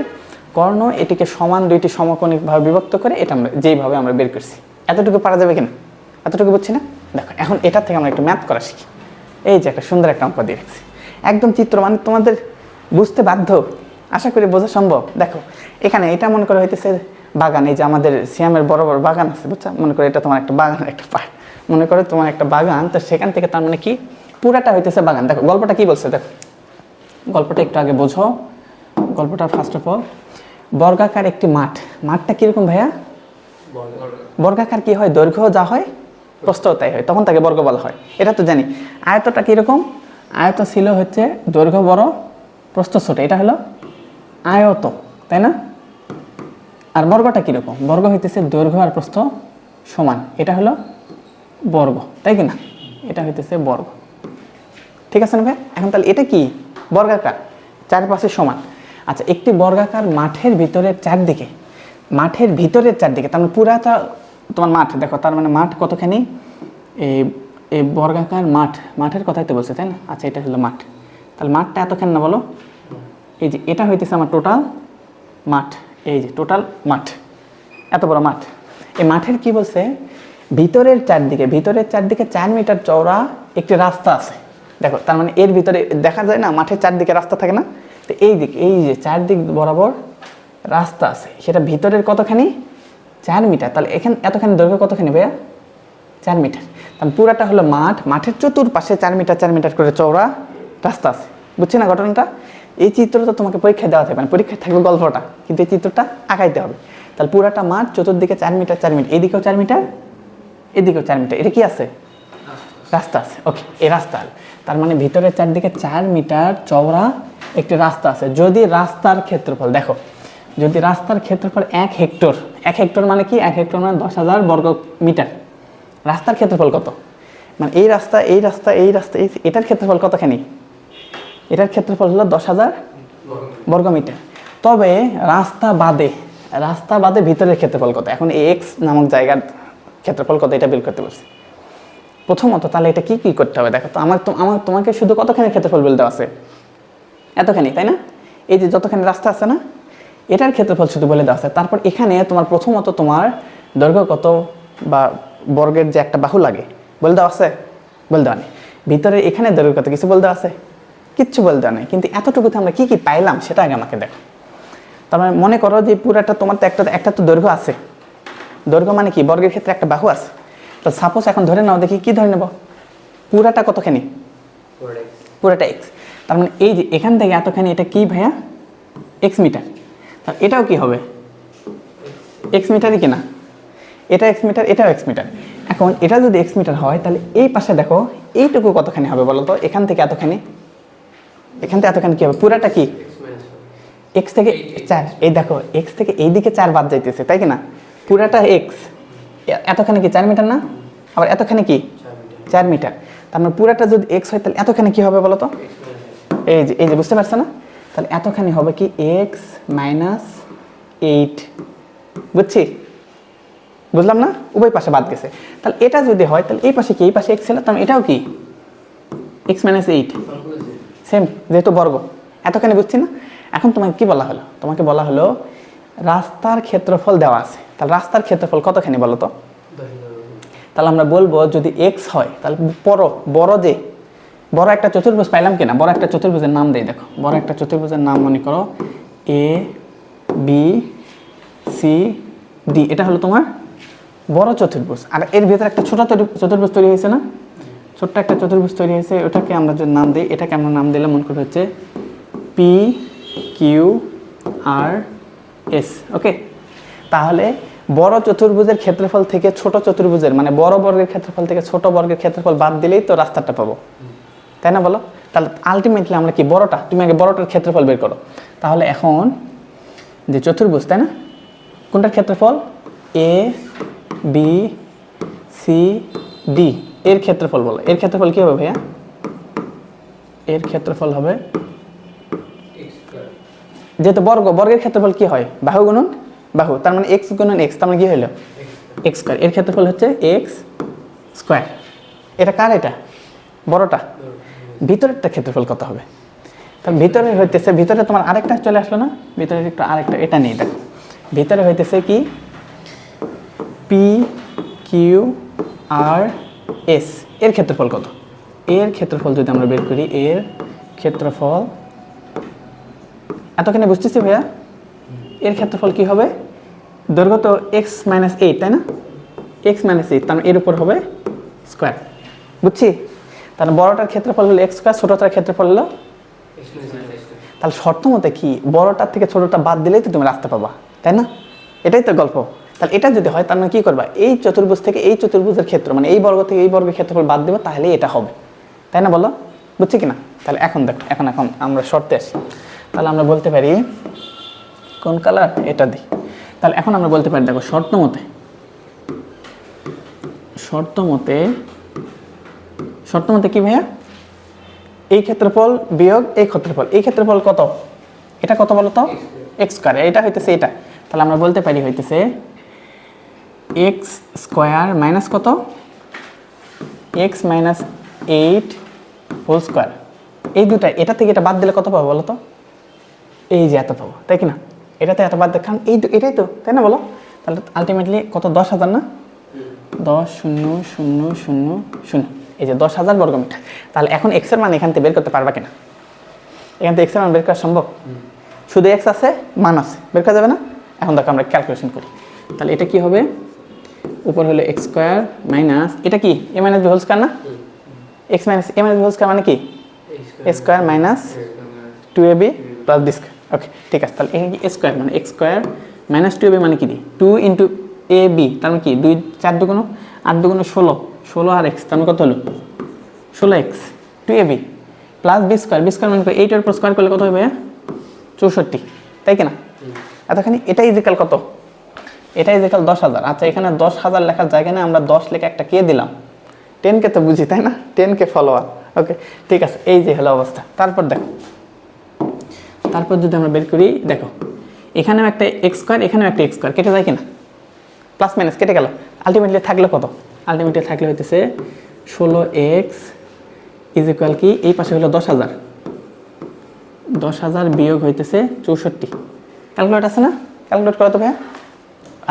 কর্ণ এটিকে সমান দুইটি সমকোণিকভাবে বিভক্ত করে এটা আমরা যেইভাবে আমরা বের করছি। এতটুকু পারা যাবে কিনা? এতটুকু বুঝছি না? দেখো এখন এটার থেকে আমরা একটু ম্যাথ করা শিখি। এই যে একটা সুন্দর একটা অঙ্ক দিয়ে রাখছি, একদম চিত্র, মানে তোমাদের বুঝতে বাধ্য, আশা করি বোঝা সম্ভব। দেখো এখানে এটা মনে করা হইতেছে বাগান, এই যে আমাদের সিয়ামের বড় বড় বাগান আছে, বুঝছো? মনে করো এটা তোমার একটা বাগান, একটা পার্ক, মনে করো তোমার একটা বাগান। তো সেখান থেকে তার মানে কি পুরাটা হইতেছে বাগান। দেখো গল্পটা কি বলছে, দেখো গল্পটা একটু আগে বোঝো। গল্পটা ফার্স্ট অফ অল, বর্গাকার একটি মাঠ। মাঠটা কিরকম ভাইয়া? বর্গাকার কি হয়? দৈর্ঘ্য যা হয় প্রস্থ তাই হয়, তখন তাকে বর্গ বলা হয়, এটা তো জানি। আয়তটা কিরকম? আয়ত ছিল হচ্ছে দৈর্ঘ্য বড় প্রস্থ ছোট, এটা হলো আয়ত, তাই না? আর বর্গটা কিরকম? বর্গ হইতেছে দৈর্ঘ্য আর প্রস্থ সমান, এটা হলো বর্গ, তাই কি না? এটা হইতেছে বর্গ, ঠিক আছে না ভাই? এখন তাহলে এটা কি? বর্গাকার, চারপাশে সমান। আচ্ছা, একটি বর্গাকার মাঠের ভিতরের চারদিকে, মাঠের ভিতরের চারদিকে, তার মানে পুরাটা তোমার মাঠ, দেখো তার মানে মাঠ কতখানি? এই বর্গাকার মাঠ, মাঠের কথাই তো বলছে, তাই না? আচ্ছা, এটা হলো মাঠ। তাহলে মাঠটা এতখানি না বলো? এই যে এটা হইতেছে আমার টোটাল মাঠ, এই যে টোটাল মাঠ, এত বড় মাঠ। এই মাঠের কি বলছে? ভিতরের চারদিকে, ভিতরের চারদিকে 4 মিটার চওড়া একটি রাস্তা আছে। দেখো তার মানে এর ভিতরে দেখা যায় না, মাঠের চারদিকে রাস্তা থাকে না? তো এই দিক, এই যে চারদিক বরাবর রাস্তা আছে, সেটা ভিতরের কতখানি? 4 মিটার। তাহলে এখানে এতখানি দৈর্ঘ্য কতখানি ভাইয়া? 4 মিটার। তাহলে পুরাটা হলো মাঠ, মাঠের চতুর্পাশে 4 মিটার 4 মিটার করে চওড়া রাস্তা আছে। বুঝছি না ঘটনাটা? এই চিত্রটা তোমাকে পরীক্ষায় দেওয়া থাকবে না, পরীক্ষায় থাকবে গল্পটা, কিন্তু এই চিত্রটা আঁকাইতে হবে। তাহলে পুরাটা মাঠ, চতুর্দিকে 4 মিটার 4 মিটার, এইদিকেও 4 মিটার, এদিকেও 4 মিটার, এটা কি আছে? রাস্তা আছে। ওকে, এই রাস্তা, তার মানে ভিতরের চারদিকে 4 মিটার চওড়া একটি রাস্তা আছে। যদি রাস্তার ক্ষেত্রফল, দেখো যদি রাস্তার ক্ষেত্রফল 1 হেক্টর, 1 হেক্টর মানে কি? 1 হেক্টর মানে 10,000 বর্গ মিটার। রাস্তার ক্ষেত্রফল কত? মানে এই রাস্তা, এই রাস্তা, এই রাস্তা, এটার ক্ষেত্রফল কতখানি? এটার ক্ষেত্রফল হলো 10,000 বর্গ মিটার। তবে রাস্তা বাদে ভিতরের ক্ষেত্রফল কত? এখন এই এক্স নামক জায়গার ক্ষেত্রফল কত এটা বের করতে পারছি। প্রথমত তাহলে এটা কি করতে হবে? দেখো তো তোমাকে শুধু কতখানি ক্ষেত্রফল বলে দেওয়া আছে? এতখানি, তাই না? এই যে যতখানি রাস্তা আছে না, এটার ক্ষেত্রফল শুধু বলে দেওয়া আছে। তারপর এখানে তোমার প্রথমত তোমার দৈর্ঘ্য কত বা বর্গের যে একটা বাহু লাগে বলে দেওয়া আছে? বলে দেওয়া নেই। ভিতরে এখানে দৈর্ঘ্য কত কিছু বলে দেওয়া আছে? কিচ্ছু বলে দেওয়া নেই। কিন্তু এতটুকুতে আমরা কি কি পাইলাম সেটা আগে আমাকে দেখো। তার মানে মনে করো যে পুরাটা তোমার তো একটা তো দৈর্ঘ্য আছে। দৈর্ঘ্য মানে কি? বর্গের ক্ষেত্রে একটা বাহু আছে। তো সাপোজ এখন ধরে নাও, দেখি কি ধরে নেব? পুরাটা কতখানি? পুরাটা এক্স। তার মানে এই যে এখান থেকে এতখানি, এটা কি ভাইয়া? X metre. তাহলে এটাও কি হবে? এক্স মিটারই কিনা? এটা এক্স মিটার, এটাও এক্স মিটার। এখন এটা যদি এক্স মিটার হয়, তাহলে এই পাশে দেখো এইটুকু কতখানি হবে বলো তো? এখান থেকে এতখানি, এখান থেকে এতখানি কি হবে? পুরাটা কি? এক্স থেকে 4। এই দেখো এক্স থেকে এইদিকে 4 বাদ যাইতেছে, তাই কিনা? পুরাটা এক্স, এতখানি কি 4 মিটার না? আবার এতখানি কি? 4 মিটার। তার মানে পুরাটা যদি এক্স হয়, তাহলে এতখানি কি হবে বলো তো? এই যে বুঝতে পারছো না? তাহলে এতখানি হবে কি? X minus 8। বুঝছি? বুঝলাম না? উভয় পাশে বাদ গেছে। তাহলে এটা যদি হয়, তাহলে এই পাশে কি? এই পাশে এক্স ছিল, তাহলে এটাও কি? এক্স মাইনাস 8, সেম, যেহেতু বর্গ। এতখানি বুঝছি না? এখন তোমাকে কি বলা হলো? তোমাকে বলা হলো রাস্তার ক্ষেত্রফল দেওয়া আছে। তাহলে রাস্তার ক্ষেত্রফল কতখানি বলো তো? তাহলে আমরা বলবো যদি এক্স হয়, তাহলে বড় একটা চতুর্ভুজ পাইলাম কিনা? বড় একটা চতুর্ভুজের নাম দেই। দেখো বড় একটা চতুর্ভুজের নাম মনে করো এ বি সি ডি। এটা হলো তোমার বড় চতুর্ভুজ। আর এর ভিতরে একটা ছোট চতুর্ভুজ তৈরি হয়েছে না? ছোট্ট একটা চতুর্ভুজ তৈরি হয়েছে, ওটাকে আমরা যদি নাম দিই, এটাকে আমরা নাম দিলে মনে করি হচ্ছে পি কিউ আর এস। ওকে, তাহলে বড় চতুর্ভুজের ক্ষেত্রফল থেকে ছোট চতুর্ভুজের, মানে বড় বর্গের ক্ষেত্রফল থেকে ছোট বর্গের ক্ষেত্রফল বাদ দিলেই তো রাস্তাটা পাবো, তাই না বলো? তাহলে আলটিমেটলি আমরা কি? বড়টা, তুমি আগে বড়টার ক্ষেত্রফল বের করো। তাহলে এখন যে চতুর্ভুজ, তাই না, কোনটার ক্ষেত্রফল? এ বি সি ডি, এর ক্ষেত্রফল বলো। এর ক্ষেত্রফল কি হবে ভাইয়া? এর ক্ষেত্রফল হবে যেহেতু বর্গের ক্ষেত্রফল কি হয় বাহু গুণন বাহু, তার মানে এক্স গুণন এক্স, তার মানে কি হলো এক্স স্কোয়ার। এর ক্ষেত্রফল হচ্ছে এক্স স্কোয়ার। এটা কার? এটা বড়টা। ভিতরেরটা ক্ষেত্রফল কত হবে? তাহলে ভিতরে হইতেছে, ভিতরে তোমার আরেকটা চলে আসলো না, ভিতরে একটু আরেকটা, এটা নেই দেখো, ভিতরে হইতেছে কি পি কিউ আর এস, এর ক্ষেত্রফল কত? এর ক্ষেত্রফল যদি আমরা বের করি, এর ক্ষেত্রফল এতখানি বুঝতেছি ভাইয়া, এর ক্ষেত্রফল কি হবে? দৈর্ঘ্য তো এক্স মাইনাস এইট, তাই না? এক্স মাইনাস এইট, তার মানে এর উপর হবে স্কোয়ার, বুঝছি? তাহলে বড়টার ক্ষেত্রফল হলো এক্স স্কোয়ার, ছোটটার ক্ষেত্রফল হলো, তাহলে শর্ত মতে কি বড়টার থেকে ছোটটা বাদ দিলেই তো তুমি রাস্তা পাবা, তাই না? এটাই তো গল্প। তাহলে এটা যদি হয় তার মানে কি করবা, এই চতুর্ভুজ থেকে এই চতুর্ভুজের ক্ষেত্র, মানে এই বর্গ থেকে এই বর্গের ক্ষেত্রফল বাদ দেবো, তাহলে এটা হবে, তাই না? বলো, বুঝছি কিনা? তাহলে এখন দেখো, এখন আমরা শর্তে আসি। তাহলে আমরা বলতে পারি কোন কালার, এটা দিই। তাহলে এখন আমরা বলতে পারি, দেখো শর্ত মতে কি ভাইয়া, এই ক্ষেত্রফল বিয়োগ এই ক্ষেত্রফল, এই ক্ষেত্রফল কত? এটা কত বলো তো? X square. এটা হইতেছে এটা, তাহলে আমরা বলতে পারি হইতেছে এক্স স্কোয়ার মাইনাস কত, x minus eight whole square. এই দুটা, এটা থেকে এটা বাদ দিলে কত পাবো বলো তো? এই যে এত পাবো, তাই কিনা? এটাতে এত বাদ দেখ, কারণ এটাই তো, তাই না? বলো, তাহলে আলটিমেটলি কত? 10,000 না? 10,000,000, এই যে 10,000 বর্গমিটার। তাহলে এখন এক্সের মান এখান থেকে বের করতে পারবা কিনা? এখান থেকে এক্সের মান বের করা সম্ভব? শুধু এক্স আছে, মান আছে, বের করা যাবে না? এখন দেখো আমরা ক্যালকুলেশন করি। তাহলে এটা কি হবে? উপর হলো এক্স স্কোয়ার মাইনাস, এটা কি A minus B whole square না? X minus A minus B whole square মানে কি A square minus 2ab plus B square. Okay, ঠিক আছে। তাহলে এখানে কি এ স্কোয়ার মানে এক্স স্কোয়ার মাইনাস 2ab মানে কি, 2 ইন্টু এ বি, তার মানে কি 2 4 2 8 2 16 আর এক্স, তার মানে কত হলো 16x 2ab plus B square মানে 8 এর উপর স্কোয়ার করলে কত হবে? 64, তাই কিনা? এতখানি এটা ইজিক্যাল কত? এটা ইজিক্যাল 10,000। আচ্ছা, এখানে 10,000 লেখার জায়গায় না আমরা 10 লেখা একটা কে দিলাম, 10কে তো বুঝি, তাই না? 10কে ফলোয়ার। ওকে, ঠিক আছে, এই যে হলো অবস্থা। তারপর দেখো, তারপর যদি আমরা বের করি, দেখো এখানেও একটা এক্স স্কোয়ার, এখানেও একটা এক্স স্কোয়ার, কেটে যায় কিনা? প্লাস মাইনাস কেটে গেল, আলটিমেটলি থাকলো কত? আলটিমেটলি থাকলে হইতেছে 16x ইজ ইকুয়াল কি, এই পাশে হলো 10,000 বিয়োগ হইতেছে 64। ক্যালকুলেট আছে না? ক্যালকুলেট করো তো ভাইয়া।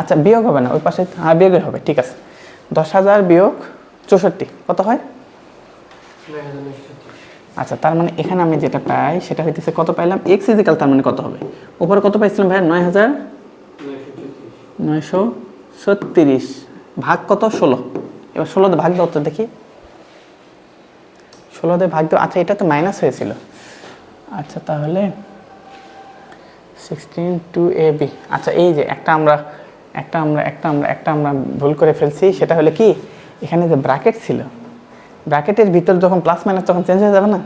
আচ্ছা, বিয়োগ হবে না, ওই পাশে হ্যাঁ বিয়োগই হবে, ঠিক আছে। 10,000 বিয়োগ 64 কত হয়? আচ্ছা, তার মানে এখানে আমি যেটা পাই সেটা হইতেছে কত পাইলাম? এক্স ইজিক্যাল, তার মানে কত হবে? উপরে কত পাইছিলাম ভাইয়া? 9,936 ভাগ কত? 16। এবার 16 দিয়ে ভাগ দাও তো দেখি, 16 দিয়ে ভাগ দাও। আচ্ছা, এটা তো মাইনাস হয়েছিল। আচ্ছা, তাহলে 16 2ab। আচ্ছা, এই যে একটা আমরা ভুল করে ফেলছি, সেটা হলো কি, এখানে যে ব্র্যাকেট ছিল, ব্র্যাকেটের ভিতর যখন প্লাস মাইনাস তখন চেঞ্জ হয়ে যাবে না?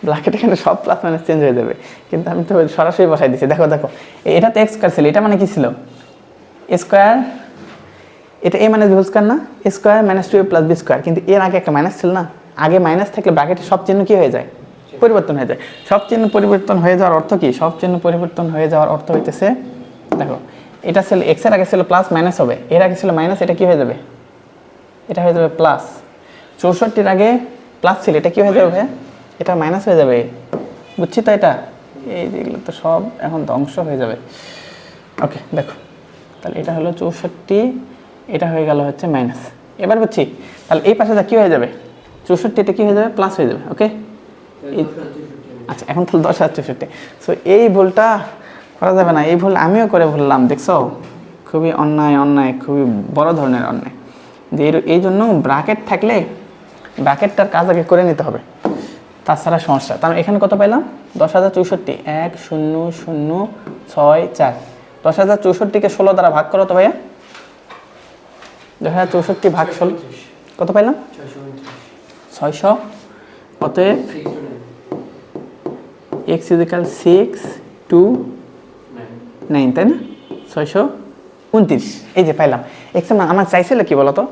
ব্র্যাকেট এখানে সব প্লাস মাইনাস চেঞ্জ হয়ে যাবে, কিন্তু আমি তো সরাসরি বসাই দিচ্ছি। দেখো এটা তো এক্স স্কোয়ার ছিল, এটা মানে কি ছিল? এ স্কোয়ার, এটা A minus B whole square না? A square minus 2a plus B square, কিন্তু এর আগে একটা মাইনাস ছিল না? আগে মাইনাস থাকলে ব্র্যাকেটের সব চিহ্ন কি হয়ে যায়? পরিবর্তন হয়ে যায়। সব চিহ্ন পরিবর্তন হয়ে যাওয়ার অর্থ কি? সব চিহ্ন পরিবর্তন হয়ে যাওয়ার অর্থ হইতেছে, দেখো এটা ছিল এক্সের আগে ছিল প্লাস, মাইনাস হবে, এর আগে ছিল মাইনাস, এটা কি হয়ে যাবে? এটা হয়ে যাবে প্লাস। 64-র আগে প্লাস ছিল, এটা কি হয়ে যাবে ভাইয়া? এটা মাইনাস হয়ে যাবে, বুঝছি তো? এটা এই যেগুলো তো সব এখন ধ্বংস হয়ে যাবে। ওকে, দেখো তাহলে এটা হলো 64, এটা হয়ে গেল হচ্ছে মাইনাস। এবার বুঝছি? তাহলে এই পাশে কি হয়ে যাবে? 64, এটা কি হয়ে যাবে? প্লাস হয়ে যাবে। ওকে, আচ্ছা, এখন তাহলে 10,064। সো এই ভুলটা করা যাবে না, এই ভুল আমিও করে ভুললাম, দেখছো? খুবই অন্যায়, খুবই বড় ধরনের অন্যায়। যে এই জন্য ব্র্যাকেট থাকলে ব্র্যাকেটটার কাজ আগে করে নিতে হবে, তাছাড়া সমস্যা। তার এখানে কত পাইলাম? 10,064, 1,0,0,6,4। 10,064কে 16 দ্বারা ভাগ করো তো ভাইয়া। 10,064 ভাগ 16 কত পাইলাম? 600। অতএব x ইজিক্যাল 6 2 9, তাই না? 629, এই যে পাইলাম। এক্স এর মান আমার চাইছিল কি বলতো?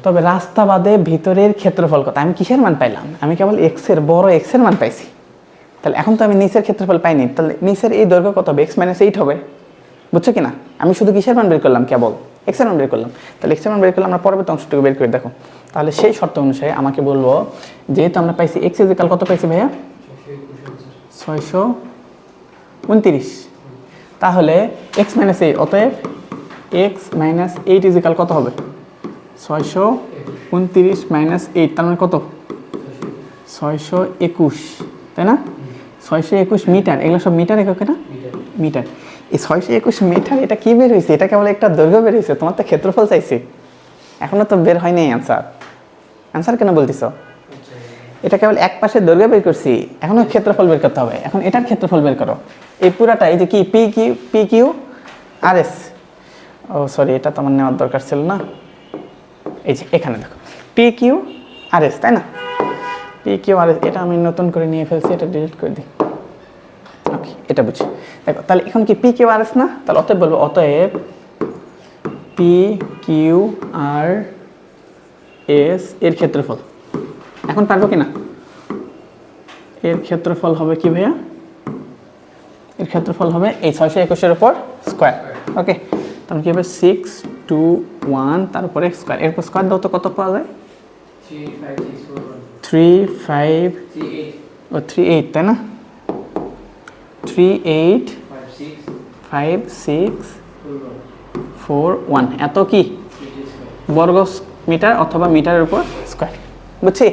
তবে রাস্তা বাদে ভিতরের ক্ষেত্রফল কত? আমি কিসের মান পাইলাম? আমি কেবল এক্স এর, বড় এক্স এর মান পাইছি, তাহলে এখন তো আমি নিচের ক্ষেত্রফল পাইনি, তাহলে নিচের এই দৈর্ঘ্য কত হবে? x-8 হবে, বুঝছো কি না? আমি শুধু কিসের মান বের করলাম? কেবল x এর মান বের করলাম। তাহলে x এর মান বের করলে আমরা পরবর্তী অংশটুকু বের করে দেখো। তাহলে সেই শর্ত অনুসারে আমাকে বলবো, যেহেতু আমরা পাইছি x ইকুয়াল কত পাইছি ভাইয়া? 629। তাহলে x - 8, অতএব x - 8 ইকুয়াল কত হবে? 629 - 8, তার মানে কত? 621, তাই না? 621 মিটার, এগুলো সব মিটার একক না? মিটার। এই 621 মিটার এটা কি বের হয়েছে? এটা কেবল একটা দৈর্ঘ্য বের হয়েছে, তোমার তো ক্ষেত্রফল চাইছে, এখনো তো বের হয়নি অ্যান্সার। অ্যান্সার কেন বলতেছ? এটা কেবল এক পাশে দৈর্ঘ্য বের করছি, এখনো ক্ষেত্রফল বের করতে হবে। এখন এটার ক্ষেত্রফল বের করো, এই পুরাটা, এই যে কি পি কিউ আর এস। ও সরি, এটা তো আমার নেওয়ার দরকার ছিল না। এই যে এখানে দেখো পি কিউ আর এস, তাই না? পি কিউ আর এস, এটা আমি নতুন করে নিয়ে ফেলছি, এটা ডিলিট করে দিই। ওকে, এটা বুঝি। দেখো তাহলে এখন কি পি কিউ আর এস না? তাহলে অতএব বলবো, অতএব পি কিউ আর এস এর ক্ষেত্রফল। এখন পারবো কি না? এর ক্ষেত্রফল হবে কি ভাইয়া? এর ক্ষেত্রফল হবে এই 621-এর উপর স্কোয়ার। ওকে, তখন কি হবে? 621 তারপরে স্কোয়ার, এরপর স্কোয়ার দাও তো কত পাওয়া যায়? 38, তাই না? 385641, এত কি বর্গ মিটার অথবা মিটারের উপর স্কোয়ার। বুঝছি?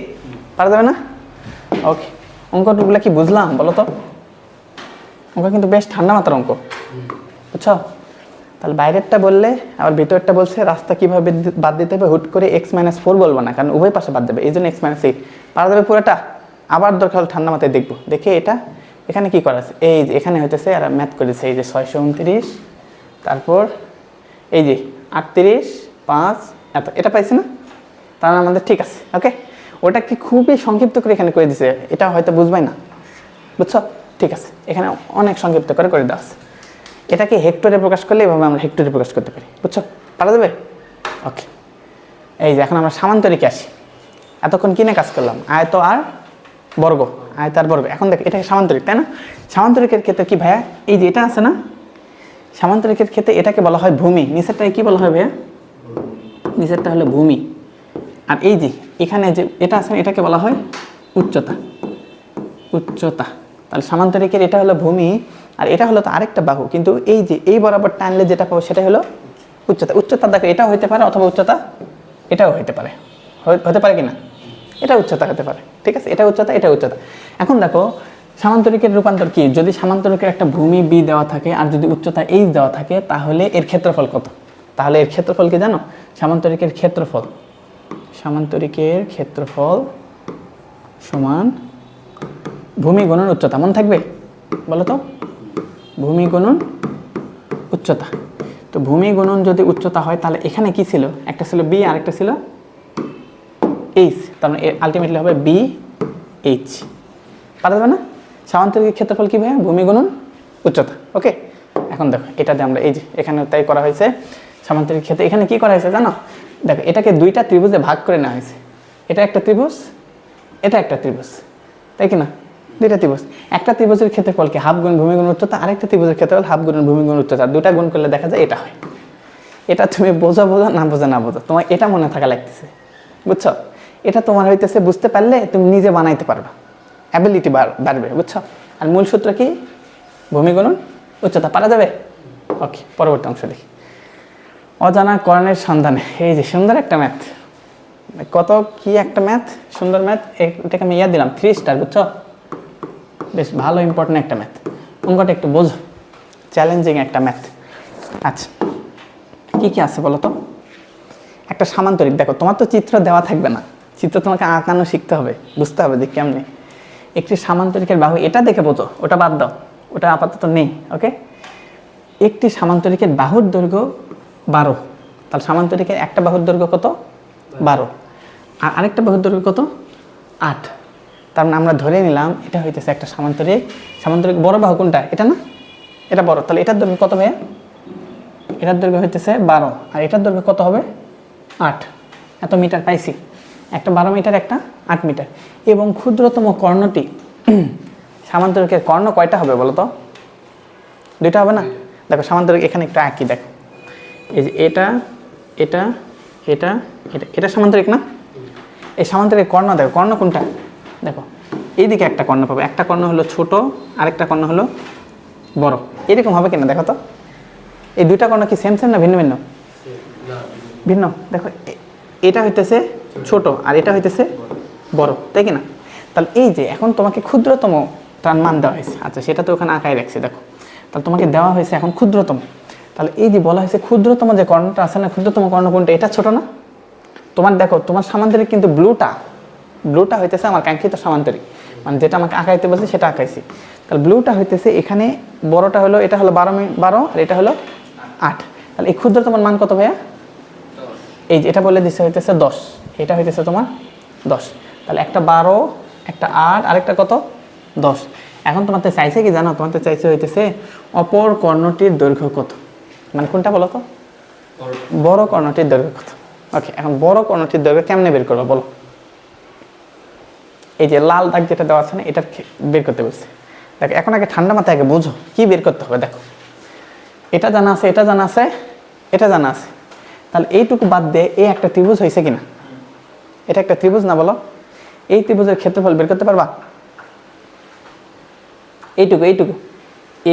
পারা যাবে না? ওকে, অঙ্কগুলো কি বুঝলাম বলো তো? অঙ্ক কিন্তু বেশ ঠান্ডা মাথার অঙ্ক, বুঝছো? তাহলে বাইরেরটা বললে আবার ভিতরটা বলছে রাস্তা কিভাবে বাদ দিতে হবে, হুট করে x-4 বলবো না, কারণ উভয় পাশে বাদ দেবে, এই জন্য x-8 পারা যাবে পুরোটা। আবার দরকার হলে ঠান্ডা মাথায় দেখবো, দেখে এটা এখানে কি করা আছে, এই যে এখানে হইতেছে আর ম্যাথ করেছে, এই যে 629, তারপর এই যে 38, 5 এত, এটা পাইছি না? তাহলে আমাদের ঠিক আছে। ওকে, ওটাকে খুবই সংক্ষিপ্ত করে এখানে করে দিছে, এটা হয়তো বুঝবাই না, বুঝছো? ঠিক আছে, এখানে অনেক সংক্ষিপ্ত করে দেওয়া আছে। এটাকে হেক্টরে প্রকাশ করলে এভাবে আমরা হেক্টরে প্রকাশ করতে পারি, বুঝছো? পারা যাবে? ওকে, এই যে এখন আমরা সামান্তরিকে আসি। এতক্ষণ কিনে কাজ করলাম আয়ত আর বর্গ, আয়ত আর বর্গ। এখন দেখ এটাকে সামান্তরিক, তাই না? সামান্তরিকের ক্ষেত্রে কি ভাইয়া? এই যে এটা আছে না, সামান্তরিকের ক্ষেত্রে এটাকে বলা হয় ভূমি। নিচেরটাকে কি বলা হয় ভাইয়া? নিচেরটা হলো ভূমি। আর এই যে এখানে যে এটা আছে এটাকে বলা হয় উচ্চতা। উচ্চতা। তাহলে সামান্তরিকের এটা হলো ভূমি, আর এটা হলো তো আরেকটা বাহু, কিন্তু এই যে এই বরাবর টানলে যেটা পাবো সেটা হলো উচ্চতা। উচ্চতা দেখো এটাও হইতে পারে, অথবা উচ্চতা এটাও হইতে পারে, হতে পারে কিনা? এটা উচ্চতা হতে পারে, ঠিক আছে? এটা উচ্চতা, এটা উচ্চতা। এখন দেখো সামান্তরিকের রূপান্তর কি? যদি সামান্তরিকের একটা ভূমি বি দেওয়া থাকে আর যদি উচ্চতা এইচ দেওয়া থাকে, তাহলে এর ক্ষেত্রফল কত? তাহলে এর ক্ষেত্রফল কি জানো? সামান্তরিকের ক্ষেত্রফল, সামান্তরিকের ক্ষেত্রফল সমান ভূমি গুণন উচ্চতা। মনে থাকবে? বলো তো, ভূমি গুণন উচ্চতা। তো ভূমি গুণন যদি উচ্চতা হয়, তাহলে এখানে কি ছিল? একটা ছিল বি আর একটা ছিল এইচ, তার মানে আলটিমেটলি হবে বি এইচ। পারা যাবে না? সামান্তরিকের ক্ষেত্রফল কি ভাইয়া? ভূমি গুণন উচ্চতা। ওকে, এখন দেখো এটা দিয়ে আমরা এই যে এখানে তাই করা হয়েছে সামান্তরিক ক্ষেত্রে। এখানে কি করা হয়েছে জানো? দেখো এটাকে দুইটা ত্রিভুজে ভাগ করে নেওয়া হয়েছে। এটা একটা ত্রিভুজ, এটা একটা ত্রিভুজ, তাই কি না? দুইটা ত্রিভুজ, একটা ত্রিভুজের ক্ষেত্রফল কি হাফ গুণ ভূমি গুণ উচ্চতা, আরেকটা ত্রিভুজের ক্ষেত্রফল হাফ গুণ ভূমি গুণ উচ্চতা। দুটা গুণ করলে দেখা যায় এটা হয়। এটা তুমি বোঝা না বোঝা তোমার এটা মনে থাকা লাগতেছে, বুঝছো? এটা তোমার হইতেছে বুঝতে পারলে তুমি নিজে বানাইতে পারবা, অ্যাবিলিটি বাড়বে, বুঝছো? আর মূল সূত্র কি? ভূমি গুণন উচ্চতা। পারা যাবে? ওকে, পরবর্তী অংশ দেখি। অজানা করণের সন্ধানে। এই যে সুন্দর একটা ম্যাথ, কত কি একটা ম্যাথ, সুন্দর ম্যাথ। এটাকে আমি দিলাম 3 স্টার, বুঝছো? বেশ ভালো ইম্পর্টেন্ট একটা ম্যাথ। অঙ্কটা একটু বোঝো, চ্যালেঞ্জিং একটা ম্যাথ। আচ্ছা, কি কি আছে বলো তো? একটা সামান্তরিক, দেখো তোমার তো চিত্র দেওয়া থাকবে না, চিত্র তোমাকে আঁকানো শিখতে হবে, বুঝতে হবে যে কেমনি। একটি সামান্তরিকের বাহু, এটা দেখে বোঝো, ওটা বাদ দাও, ওটা আপাতত নেই। ওকে, একটি সামান্তরিকের বাহুর দৈর্ঘ্য 12, তাহলে সামান্তরিকের একটা বাহুর দৈর্ঘ্য কত? 12, আর আরেকটা বাহুর দৈর্ঘ্য কত? 8। তার মানে আমরা ধরে নিলাম এটা হইতেছে একটা সামান্তরিক। সামান্তরিক বড় বাহু কোনটা? এটা না? এটা বড়, তাহলে এটার দৈর্ঘ্য কত ভাইয়া? এটার দৈর্ঘ্য হইতেছে 12, আর এটার দৈর্ঘ্য কত হবে? 8। এত মিটার পাইছি, একটা 12 মিটার, একটা 8 মিটার। এবং ক্ষুদ্রতম কর্ণটি সামান্তরিকের কর্ণ কয়টা হবে বলো তো? দুইটা হবে না? দেখো সামান্তরিক এখানে একটু আঁকি, দেখো এই যে এটা এটা এটা এটা এটা সামান্তরিক না? এই সামান্তরিক কর্ণ দেখো, কর্ণ কোনটা? দেখো এইদিকে একটা কর্ণ পাবে, একটা কর্ণ হলো ছোট, আরেকটা কর্ণ হলো বড়। এরকম হবে কিনা দেখো তো? এই দুইটা কর্ণ কি সেম সেম না ভিন্ন ভিন্ন? ভিন্ন। দেখো এটা হইতেছে ছোট আর এটা হইতেছে বড়, তাই কিনা? তাহলে এই যে এখন তোমাকে ক্ষুদ্রতম তার মান দেওয়া হয়েছে, আচ্ছা সেটা তো ওখানে আঁকায় রাখছি, দেখো তাহলে তোমাকে দেওয়া হয়েছে এখন ক্ষুদ্রতম। তাহলে এই যে বলা হয়েছে ক্ষুদ্রতম যে কর্ণটা আছে না, ক্ষুদ্রতম কর্ণ কোনটা? এটা ছোট না? তোমার দেখো তোমার সামান্তরিক কিন্তু ব্লুটা হইতেছে আমার কাঙ্ক্ষিত সামান্তরিক, মানে যেটা আমাকে আঁকাইতে বলছে সেটা আঁকাইছি। তাহলে ব্লুটা হইতেছে এখানে, বড়টা হলো এটা হলো 12 আর এটা হলো 8। তাহলে এই ক্ষুদ্রতম মান কত ভাইয়া? এই যে এটা বলে দিচ্ছে হইতেছে 10, এটা হইতেছে তোমার 10। তাহলে একটা 12, একটা 8, আরেকটা কত? 10। এখন তোমাদের চাইছে কি জানো? তোমাদের চাইছে হইতেছে অপর কর্ণটির দৈর্ঘ্য কত, মানে কোনটা বলো তো? বড় কর্ণটির দৈর্ঘ্য কত। ওকে, এখন বড় কর্ণটির দৈর্ঘ্য কেমনে বের করবো বলো? এই যে লাল দাগ যেটা দেওয়া আছে না, এটা বের করতে বলছে। দেখো এখন আগে ঠান্ডা মাথায় আগে বুঝো কি বের করতে হবে। দেখো এটা জানা আছে, এটা জানা আছে, এটা জানা আছে, তাহলে এইটুকু বাদ দিয়ে এই একটা ত্রিভুজ হয়েছে কিনা? এটা একটা ত্রিভুজ না বলো? এই ত্রিভুজের ক্ষেত্রফল বের করতে পারবা? এইটুকু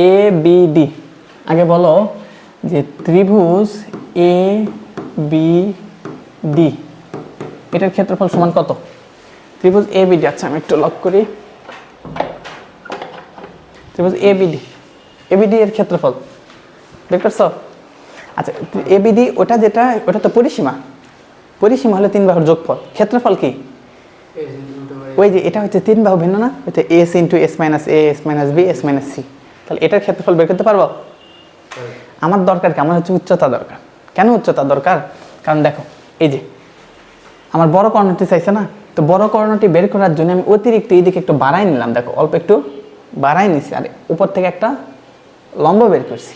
এ বি ডি। আগে বলো যে ত্রিভুজ এ বি ডি এটার ক্ষেত্রফল সমান কত? ত্রিভুজ এ বি ডি, আচ্ছা আমি একটু লক করি। ত্রিভুজ এ বি ডি এর ক্ষেত্রফল বের করছো? আচ্ছা এ বি ডি ওটা যেটা, ওটা তো পরিসীমা হলো 3 বাহুর যোগফল। ক্ষেত্রফল কি? ওই যে এটা হচ্ছে 3 বাহু ভিন্ন না, হচ্ছে S into S minus A S minus B S minus C. তাহলে এটার ক্ষেত্রফল বের করতে পারবো? আমার দরকার কি? আমার হচ্ছে উচ্চতা দরকার। কেন উচ্চতা দরকার? কারণ দেখো এই যে আমার বড় কর্ণটি চাইছে না, তো বড় কর্ণটি বের করার জন্য আমি অতিরিক্ত এইদিকে একটু বাড়াই নিলাম, দেখো অল্প একটু বাড়াই নিছি, আর উপর থেকে একটা লম্ব বের করছি।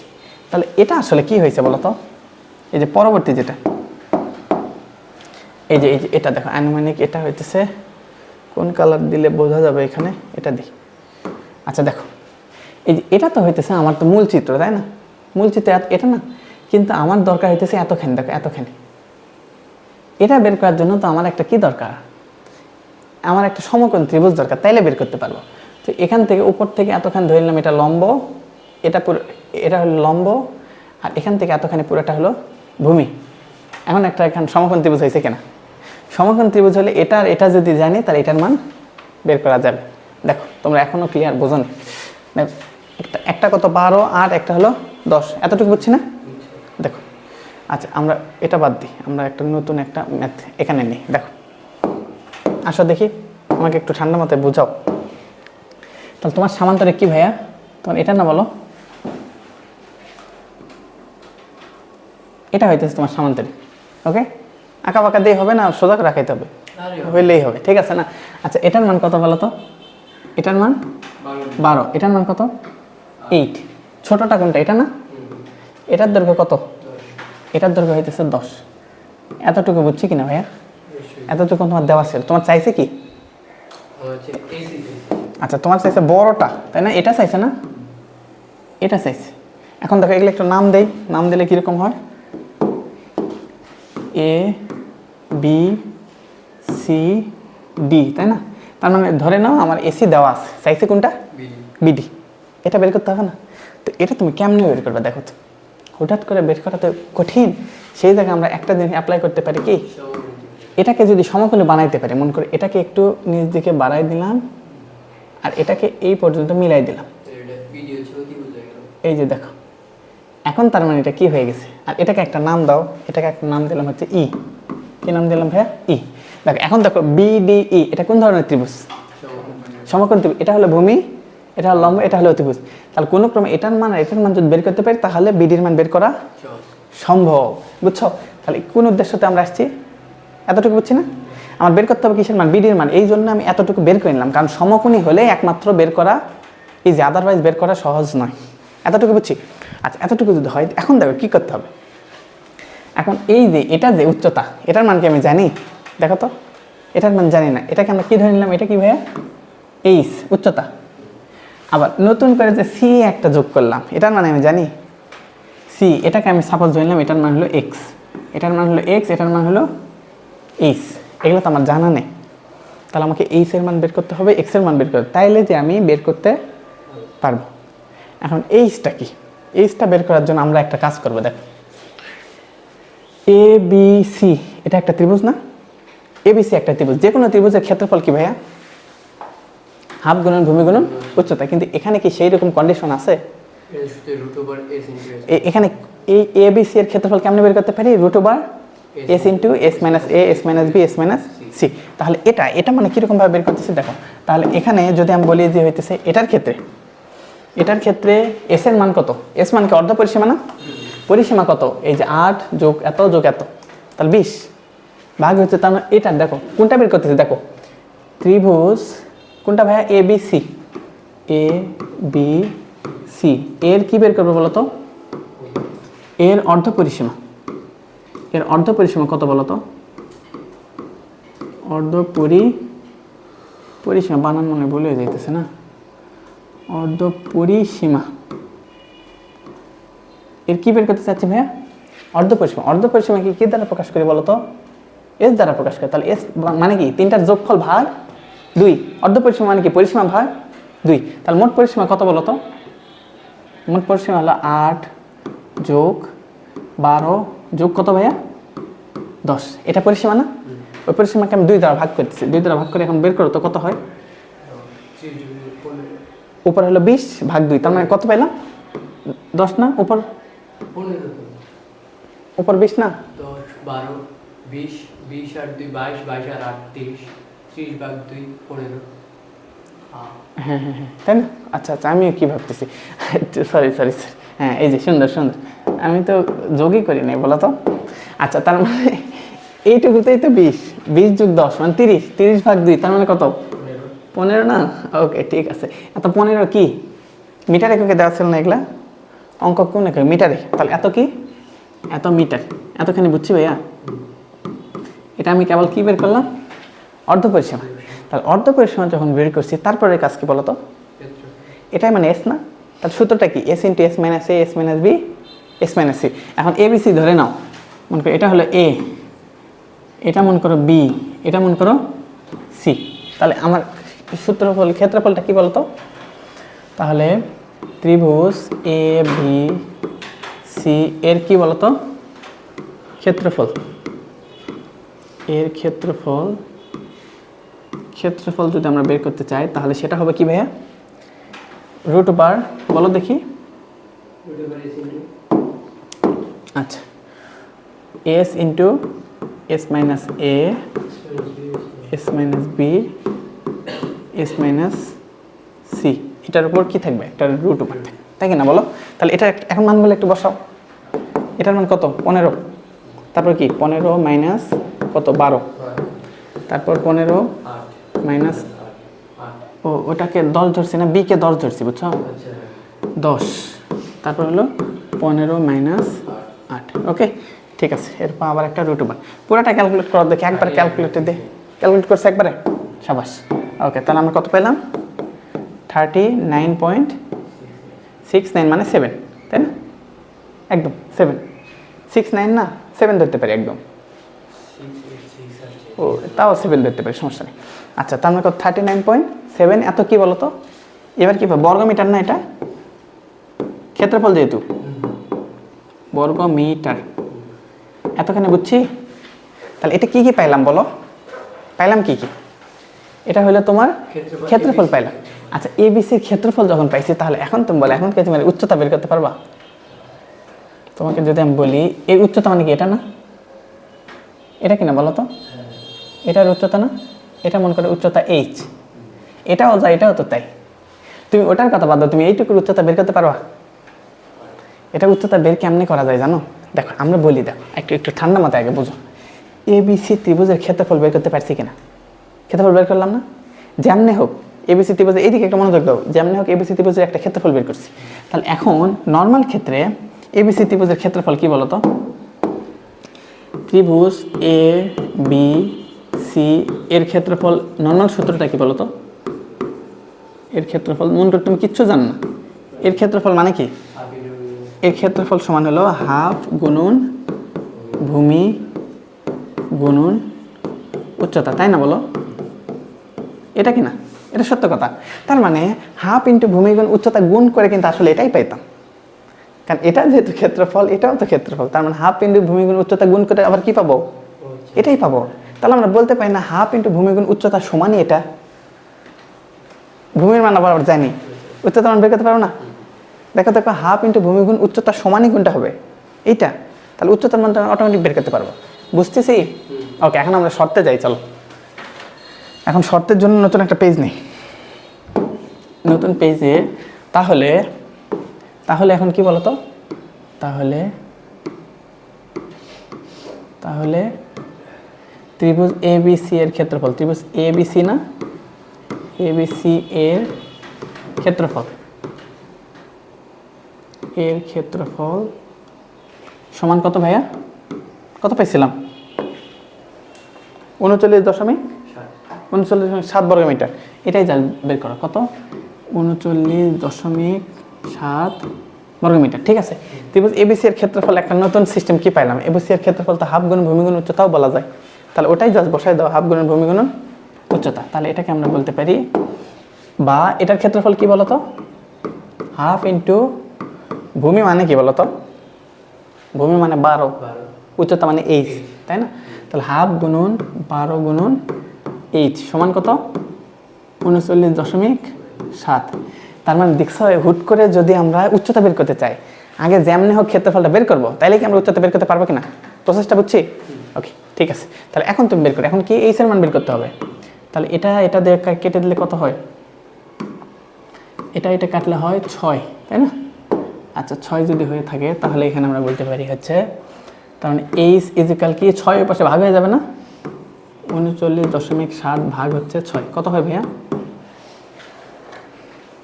তাহলে এটা আসলে কি হয়েছে বলো তো? এই যে পরবর্তী যেটা, এই যে এটা দেখো আনুমানিক, এটা হইতেছে কোন কালার দিলে বোঝা যাবে এখানে, এটা দিই। আচ্ছা দেখো এই যে এটা তো হইতেছে আমার তো মূল চিত্র, তাই না? মূল চিত্র এটা না, কিন্তু আমার দরকার হইতেছে এতখানি, দেখো এতখানি। এটা বের করার জন্য তো আমার একটা কি দরকার? আমার একটা সমকোণ ত্রিভুজ দরকার, তাইলে বের করতে পারবো। তো এখান থেকে উপর থেকে এতখানি ধরে নিলাম, এটা লম্ব, এটা পুরো, এটা হলো লম্ব, আর এখান থেকে এতখানি পুরোটা হলো ভূমি। এখন একটা এখানে সমকোণ ত্রিভুজ হয়েছে কিনা? সমকোণ ত্রিভুজ হলে এটা আর এটা যদি জানি তাহলে এটার মান বের করা যাবে। দেখো তোমরা এখনো ক্লিয়ার বোঝো না? দেখো একটা কত 12 আর একটা হলো 10, এতটুকু বুঝছি না? দেখো আচ্ছা আমরা এটা বাদ দিই, আমরা একটা নতুন একটা ম্যাথ এখানে নিই। দেখো আসো দেখি, আমাকে একটু ঠান্ডা মাথায় বোঝাও। তাহলে তোমার সামান্তরিক কি ভাইয়া? তোমার এটা না বলো? এটা হইতেছে তোমার সামান্তরিক। ওকে, আঁকা বাঁকা দিয়ে হবে না, সোজা রাখাইতে হবে, হইলেই হবে, ঠিক আছে না? আচ্ছা এটার মান কত বলো তো? এটার মান 12, এটার মান কত? 8। ছোটটা কোনটা? এটা না? এটার দৈর্ঘ্য কত? এটার দৈর্ঘ্য হইতেছে 10। এতটুকু বুঝছি কিনা ভাইয়া? এতটুকু তোমার দেওয়া ছিল। তোমার চাইছে কি? আচ্ছা তোমার চাইছে বড়টা, তাই না? এটা চাইছে না? এটা চাইছে। এখন দেখো এগুলো একটু নাম দেই, নাম দিলে কিরকম হয়? এ বি সি ডি, তাই না? তার মানে ধরে নাও আমার এসি দেওয়া আছে, চাইছে কোনটা? বিডি। এটা বের করতে হবে না? তো এটা তুমি কেমনে বের করবে? দেখো তো হঠাৎ করে বের করা তো কঠিন। সেই জায়গায় আমরা একটা জিনিস অ্যাপ্লাই করতে পারি কি, এটাকে যদি সমকোণে বানাইতে পারি, মনে করে এটাকে একটু নিচ দিকে বাড়াই দিলাম আর এটাকে এই পর্যন্ত মিলাই দিলাম, এই যে দেখো এখন তার মানে এটা কি হয়ে গেছে। আর এটাকে একটা নাম দাও, এটাকে একটা নাম দিলাম হচ্ছে ই। কি নাম দিলাম ভাইয়া? ই। দেখো এখন দেখো বিডিই এটা কোন ধরনের ত্রিভুজ? সমকোণ ত্রিভুজ। এটা হলো ভূমি, এটা হলো লম্ব, এটা হলো অতিভুজ। তাহলে কোনো ক্রমে এটার মান আর এটার মান যদি বের করতে পারি তাহলে বিডির মান বের করা সম্ভব, বুঝছো? তাহলে কোন উদ্দেশ্যতে আমরা আসছি? এতটুকু বুঝছি না? আমার বের করতে হবে কিসের মান? বিডির মান। এই জন্য আমি এতটুকু বের করে নিলাম, কারণ সমকোণী হলে একমাত্র বের করা ইজি, আদারওয়াইজ বের করা সহজ নয়। এতটুকু বুঝছি? আচ্ছা এতটুকু যদি হয়, এখন দেখো কি করতে হবে। এখন এই যে এটা যে উচ্চতা, এটার মান কি আমি জানি? দেখো তো এটার মান জানি না, এটাকে আমরা কি ধরে নিলাম? এটা কি ভাইয়া? এইচ, উচ্চতা। আবার নতুন করে যে সি একটা যোগ করলাম, এটার মানে আমি জানি সি, এটাকে আমি সাপোজ ধরলাম এটার মান হলো এক্স, এটার মান হলো এক্স, এটার মান হলো এইচ, এগুলো তো আমার জানা নেই। তাহলে আমাকে এইচ এর মান বের করতে হবে, এক্স এর মান বের করতে, তাইলে যে আমি বের করতে পারবো। এখন এইচটা কি, এইচটা বের করার জন্য আমরা একটা কাজ করবো। দেখ এ বি সি এটা একটা ত্রিভুজ না, এ বি সি একটা ত্রিভুজ, যে কোনো ত্রিভুজের ক্ষেত্রফল কি ভাইয়া? হাফ গুণন ভূমি গুণন উচ্চতা। কিন্তু এখানে কি সেই রকম কন্ডিশন আছে? এখানে এই এ বি সি এর ক্ষেত্রফল কেমনে বের করতে পারি? Root over S into S minus A, S minus B, S minus C. তাহলে এটা মানে কীরকম ভাবে বের করতেছি দেখো। তাহলে এখানে যদি আমি বলি যে হইতেছে এটার ক্ষেত্রে এস এর মান কত? এস মান কি অর্ধ পরিসীমা না? পরিসীমা কত? এই যে 8 যোগ এত যোগ এত, তাহলে 20 ভাগ হচ্ছে। তার মানে এটা দেখো কোনটা বের করতেছি, দেখো ত্রিভুজ কোনটা ভাইয়া? A B C, A B C এর কি বের করবো বলতো? এর অর্ধ পরিসীমা। এর অর্ধ পরিসীমা কত বলতো? অর্ধ পরিসীমা বানান মনে ভুল হয়ে যাইতেছে না, অর্ধ পরিসীমা এর কি বের করতে চাচ্ছি ভাইয়া? অর্ধ পরিসীমা। অর্ধ পরিসীমা কি দ্বারা প্রকাশ করি বলতো? এস দ্বারা প্রকাশ করে। তাহলে এস মানে কি? তিনটার যোগফল ভাগ 2। অর্ধ পরিসীমা মানে কি? পরিসীমা ভাগ 2। তাহলে মোট পরিসীমা কত বলতো? মোট পরিসীমা হলো 8 যোগ 12 যোগ কত ভাইয়া? 10। এটা পরিসীমা না? ওই পরিসীমাকে আমি 2 দ্বারা ভাগ করতেছি, 2 দ্বারা ভাগ করে এখন বের করো তো কত হয়? উপর হলো 20 ভাগ 2, তার মানে কত পাইলাম? 10 না? উপর 20 না? 10 12 20 20 আর 2 22 22 আর 8 30 30 ভাগ 2 15। হ্যাঁ, তাই না? আচ্ছা, আমিও কি ভাবতেছি, সরি। হ্যাঁ, এই যে সুন্দর, আমি তো যোগই করি নাই বলো তো। আচ্ছা, তার মানে এইটুকুতেই তো 20 যোগ 10 মানে 30 ভাগ 2, তার মানে কত? 15 না? ওকে, ঠিক আছে। এত 15 কি মিটার এককে দেওয়া ছিল না? এগুলা অঙ্ক কোন একক? মিটারে। তাহলে এত কি? এত মিটার। এতখানি বুঝছি ভাইয়া? এটা আমি কেবল কি বের করলাম? অর্ধ পরিসীমা। তাহলে অর্ধ পরিসীমা যখন বের করছি, তারপরে কাজ কি বলতো? এটাই মানে এস না? তাহলে সূত্রটা কি? S into S minus A, S minus B, S minus C. এখন এ বি সি ধরে নাও, মনে করো এটা হলো এ, এটা মনে করো বি, এটা মনে করো সি। তাহলে আমার সূত্রফল ক্ষেত্রফলটা কি বলতো? তাহলে ত্রিভুজ এ বি সি এর কি বলতো? ক্ষেত্রফল। এর ক্ষেত্রফল যদি আমরা বের করতে চাই, তাহলে সেটা হবে কি ভাইয়া? রুট ওভার, বলো দেখি। আচ্ছা, S into S minus A, S minus B, S minus C. এটার উপর কি থাকবে? একটা রুট ওভার থাকবে, তাই কি না বলো? তাহলে এটা এখন মানগুলো একটু বসাও। এটার মান কত? 15। তারপর কি? 15 মাইনাস কত? 12। তারপর 15 মাইনাস, ওটাকে 10 ধরছি না, বি কে 10 ধরছি, বুঝছো? 10। তারপর হলো 15 মাইনাস 8। ওকে, ঠিক আছে। এরপর আবার একটা রুট ওভার। পুরোটা ক্যালকুলেট করা দেখি, একবার ক্যালকুলেটর দিয়ে ক্যালকুলেট করছে একবারে, সাবাস। ওকে, তাহলে আমরা কত পেলাম? 39.69 মানে 7, তাই না? একদম 7, 69 না, 7 ধরতে পারি একদম। ও, তাও 7 ধরতে পারি, সমস্যা নেই। আচ্ছা, তার মানে কত? 39.7। এত কি বলতো? এবার কি বর্গ মিটার না? এটা ক্ষেত্রফল যেহেতু বর্গ মিটার, এতখানি বুঝছি। তাহলে এটা কি পাইলাম বলো? পাইলাম কি? এটা হলো তোমার ক্ষেত্রফল পাইলাম। আচ্ছা, এবিসির ক্ষেত্রফল যখন পাইছি, তাহলে এখন তুমি বলো, এখন কি তুমি উচ্চতা বের করতে পারবা? তোমাকে যদি আমি বলি এই উচ্চতা মানে কি? এটা না? এটা কিনা বলো তো? এটার উচ্চতা না? এটা মনে করে উচ্চতা এইচ, এটাও যা, এটাও তো তাই। তুমি ওটার কথা বাদ দাও, তুমি এইটুকুর উচ্চতা বের করতে পারবা? এটা উচ্চতা বের কেমনে করা যায় জানো? দেখো, আমরা বলি, দেখো একটু ঠান্ডা মাথায় আগে বুঝো। এবিসি ত্রিভুজের ক্ষেত্রফল বের করতে পারছি কিনা? ক্ষেত্রফল বের করলাম না? যেমনে হোক এবিসি ত্রিভুজের, এইদিকে একটা মনোযোগ দাও, যেমনে হোক এবিসি ত্রিভুজের একটা ক্ষেত্রফল বের করছি। তাহলে এখন নর্মাল ক্ষেত্রে এবিসি ত্রিভুজের ক্ষেত্রফল কি বলতো? ত্রিভুজ এ বি সি এর ক্ষেত্রফল নর্মাল সূত্রটা কি বলতো? এর ক্ষেত্রফল মনে করো তুমি কিচ্ছু জানো না, এর ক্ষেত্রফল মানে কি? হাফ ইন্টু এর ক্ষেত্রফল সমান হলো হাফ গুণন ভূমি গুণন উচ্চতা, তাই না বলো? এটা কি না? এটা সত্য কথা। তার মানে হাফ ইন্টু ভূমি গুণ উচ্চতা গুণ করে কিন্তু আসলে এটাই পাইতাম, কারণ এটা যেহেতু ক্ষেত্রফল এটাও তো ক্ষেত্রফল, তার মানে হাফ ইন্টু ভূমি গুণ উচ্চতা গুণ করে আবার কি পাবো? এটাই পাবো। তাহলে আমরা বলতে পারি না হাফ ইন্টু ভূমি গুণ উচ্চতা সমানই এটা? ভূমির মান আবার জানি, উচ্চতা মান বের করতে পারবো না? দেখো দেখো হাফ ইন্টু ভূমি গুণ উচ্চতা সমানই কোনটা হবে? এইটা। তাহলে উচ্চতার মানটা অটোমেটিক বের করতে পারবো। বুঝতেছি? ওকে, এখন আমরা শর্তে যাই, চলো। এখন শর্তের জন্য নতুন একটা পেজ নেই, নতুন পেজে। তাহলে তাহলে এখন কি বলতো? তাহলে তাহলে ত্রিভুজ ABC এর ক্ষেত্রফল, ত্রিভুজ ABC না, ABC এর ক্ষেত্রফল, এর ক্ষেত্রফল সমান কত ভাইয়া? কত পাইছিলাম? 39.7 বর্গমিটার। এটাই যা বের করা, কত? 39.7 বর্গমিটার। ঠিক আছে, ত্রিভুজ ABC এর ক্ষেত্রফল একটা নতুন সিস্টেম কি পাইলাম? ABC এর ক্ষেত্রফল তো হাফ গুণ ভূমি গুণ উচ্চতাও বলা যায়, তাহলে ওটাই জাস্ট বসাই দাও, হাফ গুণ ভূমি গুণ উচ্চতা। তাহলে এটাকে আমরা বলতে পারি, বা এটার ক্ষেত্রফল কি বলতো? হাফ ইন্টু ভূমি মানে কি বলতো? ভূমি মানে 12, উচ্চতা মানে h, তাই না? তাহলে হাফ গুণন 12 গুণন h সমান কত? 39.7। তার মানে দেখছো, হুট করে যদি আমরা উচ্চতা বের করতে চাই, আগে যেমনি হোক ক্ষেত্রফলটা বের করবো, তাইলে কি আমরা উচ্চতা বের করতে পারবো কিনা? প্রসেসটা বুঝছি? ওকে, ঠিক আছে। তাহলে এখন তুমি বের করো, এখন কি h এর মান বের করতে হবে। তাহলে এটা দিয়ে কেটে দিলে কত হয়? এটা কাটলে হয় 6, তাই না? আচ্ছা, 6 যদি হয়ে থাকে তাহলে এখানে আমরা বলতে পারি হচ্ছে, তার মানে h ইজিক্যাল কি 6 এর পাশে ভাগ হয়ে যাবে না? 39.7 ভাগ হচ্ছে 6, কত হয় ভাইয়া?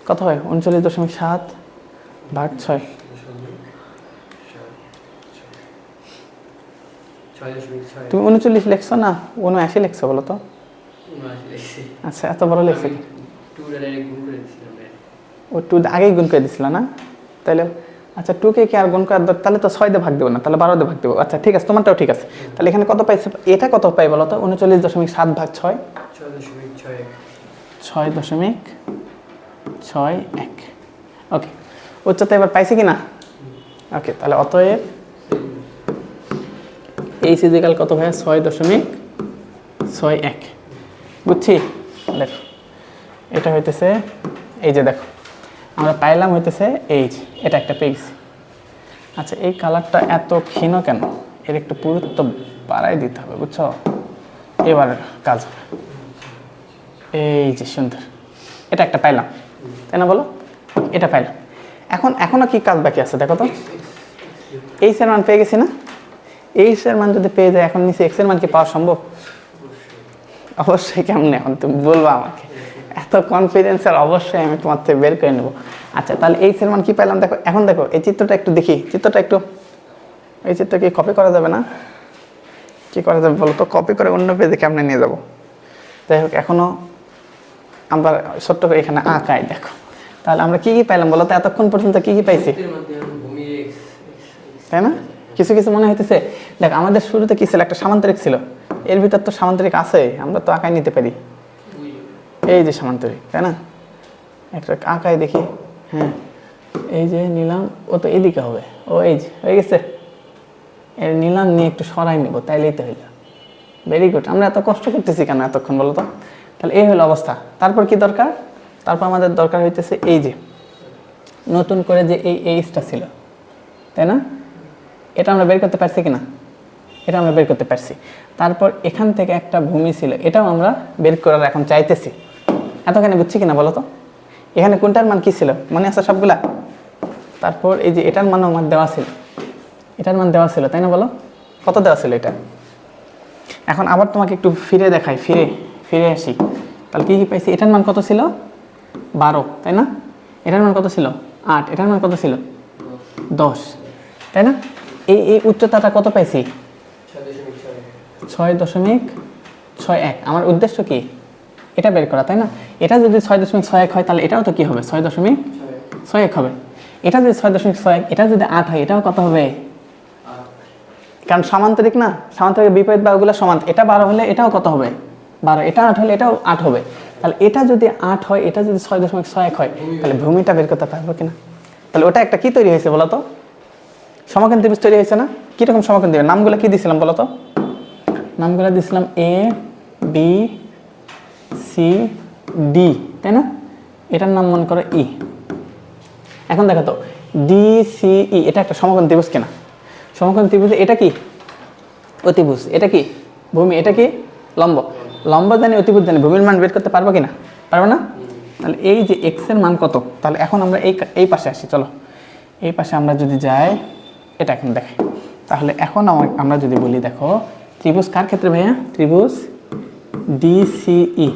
কত হয়? 39.7 ভাগ 6, 6.6। তুমি 39 লিখছো না 79 লিখছো বলো তো? আচ্ছা, এত বড় লিখছো কি? ও 2 আগেই গুণ করে দিছিল না? তাহলে আচ্ছা, 2 কে কি আর গুণ করার তাহলে তো 6 দিয়ে ভাগ দেবো না, তাহলে 12 দিয়ে ভাগ দেবো। আচ্ছা ঠিক আছে, তোমারটাও ঠিক আছে। তাহলে এখানে কত পাইছে? এটা কত পাই বলো তো? 39.7 ভাগ 6, 6.61। ওকে, উচ্চতা এবার পাইছি কি না? ওকে, তাহলে অতএব এই সিজিক্যাল কত ভাইয়া? 6.61। বুঝছি? দেখো এটা হইতেছে, এই যে দেখো আমরা পাইলাম হইতেছে এইচ, এটা একটা পেজ। আচ্ছা, এই কালারটা এত ক্ষীণ কেন? এর একটু পুরুত্ব বাড়াই দিতে হবে, বুঝছো? এবার কাজ হবে। এই যে সুন্দর, এটা একটা পাইলাম, তাই না বলো? এটা পাইলাম। এখনো কি কাজ বাকি আছে দেখো তো? এইচ এর মান পেয়ে গেছি না? এইচ এর মান যদি পেয়ে যায়, এখন নিচে এক্স এর মান কি পাওয়া সম্ভব? অবশ্যই। কেমন? এখন তুমি বলবো আমাকে, এত কনফিডেন্সের অবশ্যই আমি তোমার থেকে বের করে নেবো। আচ্ছা, তাহলে এইচ এর মান কি পাইলাম দেখো। এখন দেখো এই চিত্রটা একটু দেখি, চিত্রটা একটু, এই চিত্র কি কপি করা যাবে না? কি করা যাবে বলো তো? কপি করে অন্য পেজে কেমনে নিয়ে যাবো? যাই হোক, এখনো আমরা ছোট্ট করে এখানে আঁকাই, দেখো। তাহলে আমরা কি পাইলাম বলো তো? এতক্ষণ পর্যন্ত কি পাইছি, তাই না? কিছু কিছু মনে হইতেছে। দেখ, আমাদের শুরুতে কি ছিল? একটা সামান্তরিক ছিল, এর ভিতর তো সামান্তরিক আছে, আমরা তো আঁকাই নিতে পারি। এই যে সামান্তরিক, তাই না? একটা আঁকাই দেখি। হ্যাঁ, এই যে নিলাম, ও তো এদিকে হবে, ও এই যে হয়ে গেছে। এর নিলাম, নিয়ে একটু সরাই নেবো, তাইলেই তো হইলো। Very good. আমরা এত কষ্ট করতেছি কেন এতক্ষণ বলো তো? তাহলে এই হলো অবস্থা। তারপর কি দরকার? তারপর আমাদের দরকার হইতেছে এই যে নতুন করে যে এই এইচটা ছিল, তাই না? এটা আমরা বের করতে পারছি কিনা? এটা আমরা বের করতে পারছি। তারপর এখান থেকে একটা ভূমি ছিল, এটাও আমরা বের করার এখন চাইতেছি। এতখানি বুঝছি কিনা বলো তো? এখানে কোনটার মান কি ছিল মনে আছে সবগুলা? তারপর এই যে এটার মান আমার দেওয়া ছিল, এটার মান দেওয়া ছিল, তাই না বলো? কত দেওয়া ছিল এটা? এখন আবার তোমাকে একটু ফিরে দেখাই, ফিরে আসি। তাহলে কি পাইছি? এটার মান কত ছিল? 12, তাই না? এটার মান কত ছিল? 8। এটার মান কত ছিল? 10, তাই না? এই উচ্চতাটা কত পাইছি? 6.61। আমার উদ্দেশ্য কি? এটা বের করা, তাই না? এটা যদি 6.61 হয় তাহলে এটাও তো কি হবে 6.61 হবে। এটা যদি 6.61, এটা যদি 8 হয় এটাও কত হবে? কারণ সমান্তরিক না, সমান্তরিক বিপরীত বাহুগুলো সমান। এটা 12 হলে এটাও কত হবে? 12। এটা 8 হলে এটাও 8 হবে। তাহলে এটা যদি 8 হয়, এটা যদি 6.61 হয়, তাহলে ভূমিটা বের করতে পারবো কিনা? তাহলে ওটা একটা কি তৈরি হয়েছে বলো তো? সমকোণ ত্রিভুজ তৈরি হয়েছে না? কীরকম সমকোণ ত্রিভুজ? নামগুলো কি দিয়েছিলাম বলো তো? নামগুলো দিয়েছিলাম এ, বি, সি, ডি, তাই না? এটার নাম মনে করো ই। এখন দেখো তো, ডি, সি, ই এটা একটা সমকোণ ত্রিভুজ কিনা? সমকোণ ত্রিভুজ। এটা কি অতিভুজ, এটা কি ভূমি, এটা কি লম্ব। লম্ব জানি, অতিভুজ জানি, ভূমির মান বের করতে পারবো কিনা? পারবো না? তাহলে এই যে এক্স এর মান কত, তাহলে এখন আমরা এই পাশে আসি। চলো এই পাশে আমরা যদি যাই, এটা এখন দেখাই। তাহলে এখন আমরা যদি বলি, দেখো ত্রিভুজ কার ক্ষেত্রে ভাইয়া? ত্রিভুজ ডিসিই।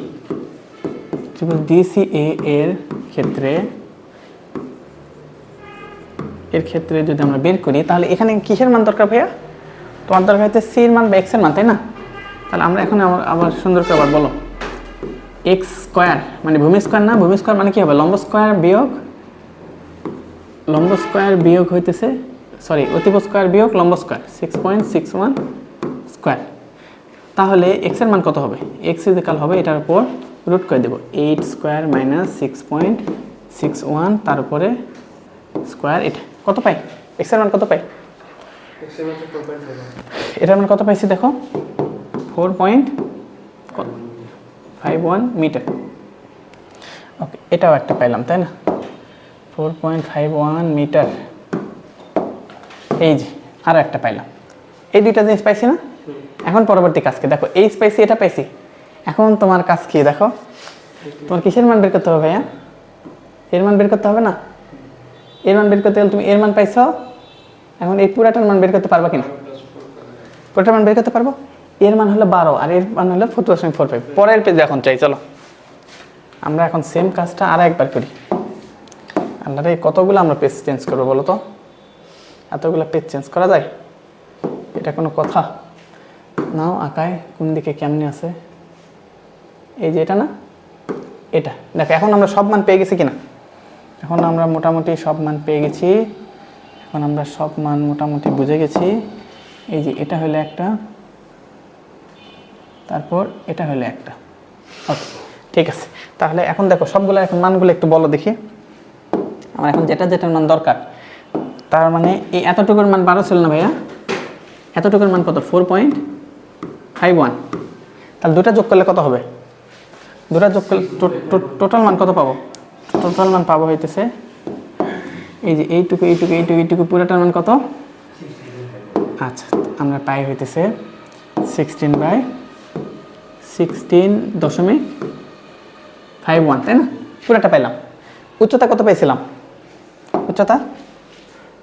ত্রিভুজ ডিসিএ এর ক্ষেত্রে যদি আমরা বের করি, তাহলে এখানে কিসের মান দরকার ভাইয়া? তোমার দরকার হচ্ছে সি এর মান বা এক্স এর মান, তাই না? তাহলে আমরা এখন আবার সুন্দর করে আবার বলো, এক্স স্কোয়ার মানে ভূমি স্কোয়ার না? ভূমি স্কোয়ার মানে কি হবে? লম্ব স্কোয়ার বিয়োগ হইতেছে, সরি, অতিভুজ স্কোয়ার বিয়োগ লম্ব স্কোয়ার, 6.61 স্কোয়ার। তাহলে এক্স এর মান কত হবে? এক্স ইজিক্যাল হবে, এটার উপর রুট করে দেবো, 8 স্কোয়ার মাইনাস 6.61, তার উপরে স্কোয়ার। এটা কত পাই? এক্স এর মান কত পাই? এটার মান কত পাইছি দেখো, 4.51 মিটার। ওকে, এটাও একটা পাইলাম, তাই না? 4.51 মিটার। এই যে আরও একটা পাইলাম। এই দুইটা জিনিস পাইছি না? এখন পরবর্তী কাজকে দেখো, এইচ পাইছি, এটা পাইছি। এখন তোমার কাজ কি দেখো, তোমার কিসের মান বের করতে হবে ভাইয়া? এর মান বের করতে হবে না? এর মান বের করতে গেলে তুমি এর মান পাইছো, এখন এই পুরাটার মান বের করতে পারবা কিনা? পুরাটার মান বের করতে পারবো। এর মান হলো 12 আর এর মান হলো 4.45। পরের পেজে এখন চাই, চলো আমরা এখন সেম কাজটা আর একবার করি। আল্লাহ রে, কতগুলো আমরা পেজ চেঞ্জ করবো বলো তো? এতগুলো পেজ চেঞ্জ করা যায়? এটা কোনো কথা? নাও আঁকায় কোন দিকে কেমনে আছে, এই যে এটা না, এটা দেখো। এখন আমরা সব মান পেয়ে গেছি কিনা? এখন আমরা মোটামুটি সব মান পেয়ে গেছি। এখন আমরা সব মান মোটামুটি বুঝে গেছি। এই যে এটা হলো একটা, তারপর এটা হলো একটা। ওকে, ঠিক আছে। তাহলে এখন দেখো সবগুলো এখন মানগুলো একটু বলো দেখি। আমার এখন যেটার মান দরকার, তার মানে এই এতটুকুর মান 12 ছিল না ভাইয়া? এতটুকুর মান কত? 4.51। তাহলে দুটা যোগ করলে কত হবে? দুটা যোগ করলে টোটাল মান কত পাবো? টোটাল মান পাবো হইতেছে এই যে এইটুকু পুরোটার মান কত? আচ্ছা, আমরা পাই হইতেছে 16/16.51, তাই না? পুরোটা পাইলাম। উচ্চতা কত পাইছিলাম?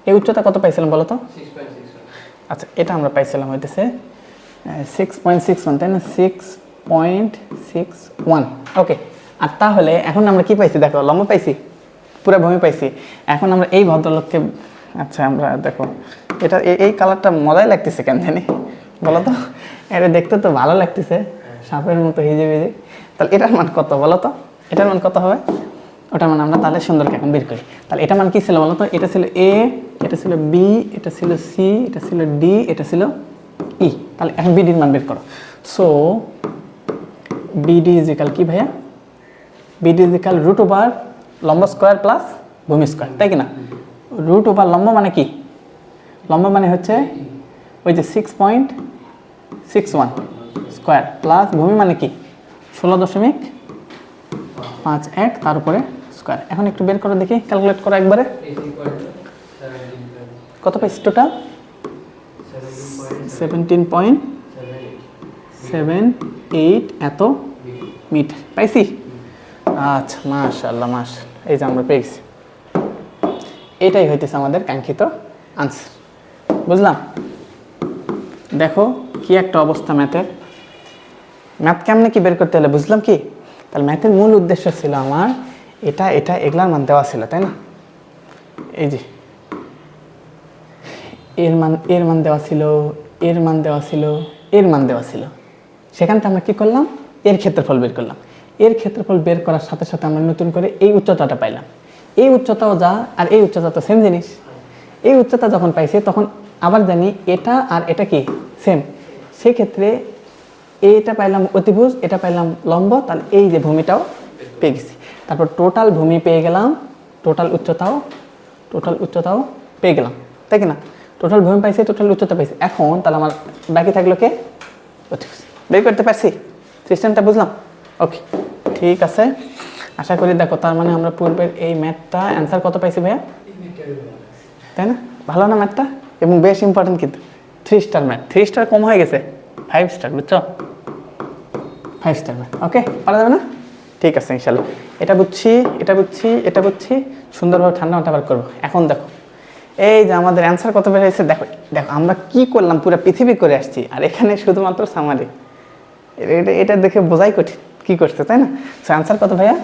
এই উচ্চতা কত পাইছিলাম বলো তো? 6.61। আচ্ছা, এটা আমরা পাইছিলাম হইতেছে 6.61, তাই না? 6.61। ওকে, আর তাহলে এখন আমরা কি পাইছি দেখো, লম্ব পাইছি, পুরো ভূমি পাইছি। এখন আমরা এই ভদ্রলোককে, আচ্ছা আমরা দেখো এটা এই কালারটা মজাই লাগতেছে কেন জানি বলো তো? এটা দেখতে তো ভালো লাগতেছে, সাপের মতো হিজে ভিজে। তাহলে এটার মান কত বলো তো? এটার মান কত হবে? ওটার মান আমরা তাহলে সুন্দরকে এখন বের করি। তাহলে এটার মান কি ছিল বলো তো? এটা ছিল এ, এটা ছিল বি, এটা ছিল সি, এটা ছিল ডি, এটা ছিল ই। তাহলে এখন বিডির মান বের করো। সো বিডি ইজ ইকাল কি ভাইয়া? BD is equal root over লম্ব স্কোয়ার প্লাস ভূমি স্কোয়ার, তাই কি না? রুট ওভার লম্ব মানে কি? লম্ব মানে হচ্ছে ওই যে 6.61 স্কোয়ার প্লাস ভূমি মানে কি? 16.51 তার উপরে স্কোয়ার। এখন একটু বের করে দেখি, ক্যালকুলেট করো একবারে। কত পাইছি টোটাল? 17.78 এত মিটার পাইছি। আচ্ছা, মাশাআল্লাহ মাশাআল্লাহ, এই যে আমরা পেয়েছি। এটাই হইতেছে আমাদের কাঙ্ক্ষিত আনসার। বুঝলাম? দেখো কি একটা অবস্থা ম্যাথের। ম্যাথ কেমনে কি বের করতে হলে বুঝলাম কি? তাহলে ম্যাথের মূল উদ্দেশ্য ছিল আমার এটা এগুলার মান দেওয়া ছিল, তাই না? এই যে এর মান দেওয়া ছিল, এর মান দেওয়া ছিল, এর মান দেওয়া ছিল। সেখান থেকে আমরা কি করলাম? এর ক্ষেত্রফল বের করলাম। এর ক্ষেত্রফল বের করার সাথে সাথে আমরা নতুন করে এই উচ্চতাটা পাইলাম। এই উচ্চতাও যা আর এই উচ্চতা তো সেম জিনিস। এই উচ্চতা যখন পাইছি তখন আবার জানি এটা আর এটা কি সেম, সেক্ষেত্রে এইটা পাইলাম অতিভুজ, এটা পাইলাম লম্ব, তাহলে এই যে ভূমিটাও পেয়ে গেছি। তারপর টোটাল ভূমি পেয়ে গেলাম, টোটাল উচ্চতাও পেয়ে গেলাম, তাই কি না? টোটাল ভূমি পাইছি, টোটাল উচ্চতা পাইছি। এখন তাহলে আমার বাকি থাকলো কে? অতিভুজ। বের করতে পারছি? সিস্টেমটা বুঝলাম? ওকে, ঠিক আছে। আশা করি দেখো, তার মানে আমরা পূর্বের এই ম্যাথটা অ্যান্সার কত পাইছি ভাইয়া? তাই না? ভালো না ম্যাথটা? এবং বেশ ইম্পর্টেন্ট কিন্তু 3 স্টার ম্যাথ। 3 স্টার কম হয়ে গেছে, 5 স্টার, বুঝছো? 5 স্টার ম্যাথ। ওকে, পারা যাবে না? ঠিক আছে ইনশাল্লাহ। এটা বুঝছি, সুন্দরভাবে ঠান্ডা মাথা আবার করবো। এখন দেখো, এই যে আমাদের অ্যান্সার কত বের হয়েছে, দেখো দেখো আমরা কি করলাম, পুরো পৃথিবী করে আসছি, আর এখানে শুধুমাত্র সামারি। এটা দেখে বোঝাই কঠিন কি করছে, তাই না? সো অ্যান্সার কত ভাইয়া?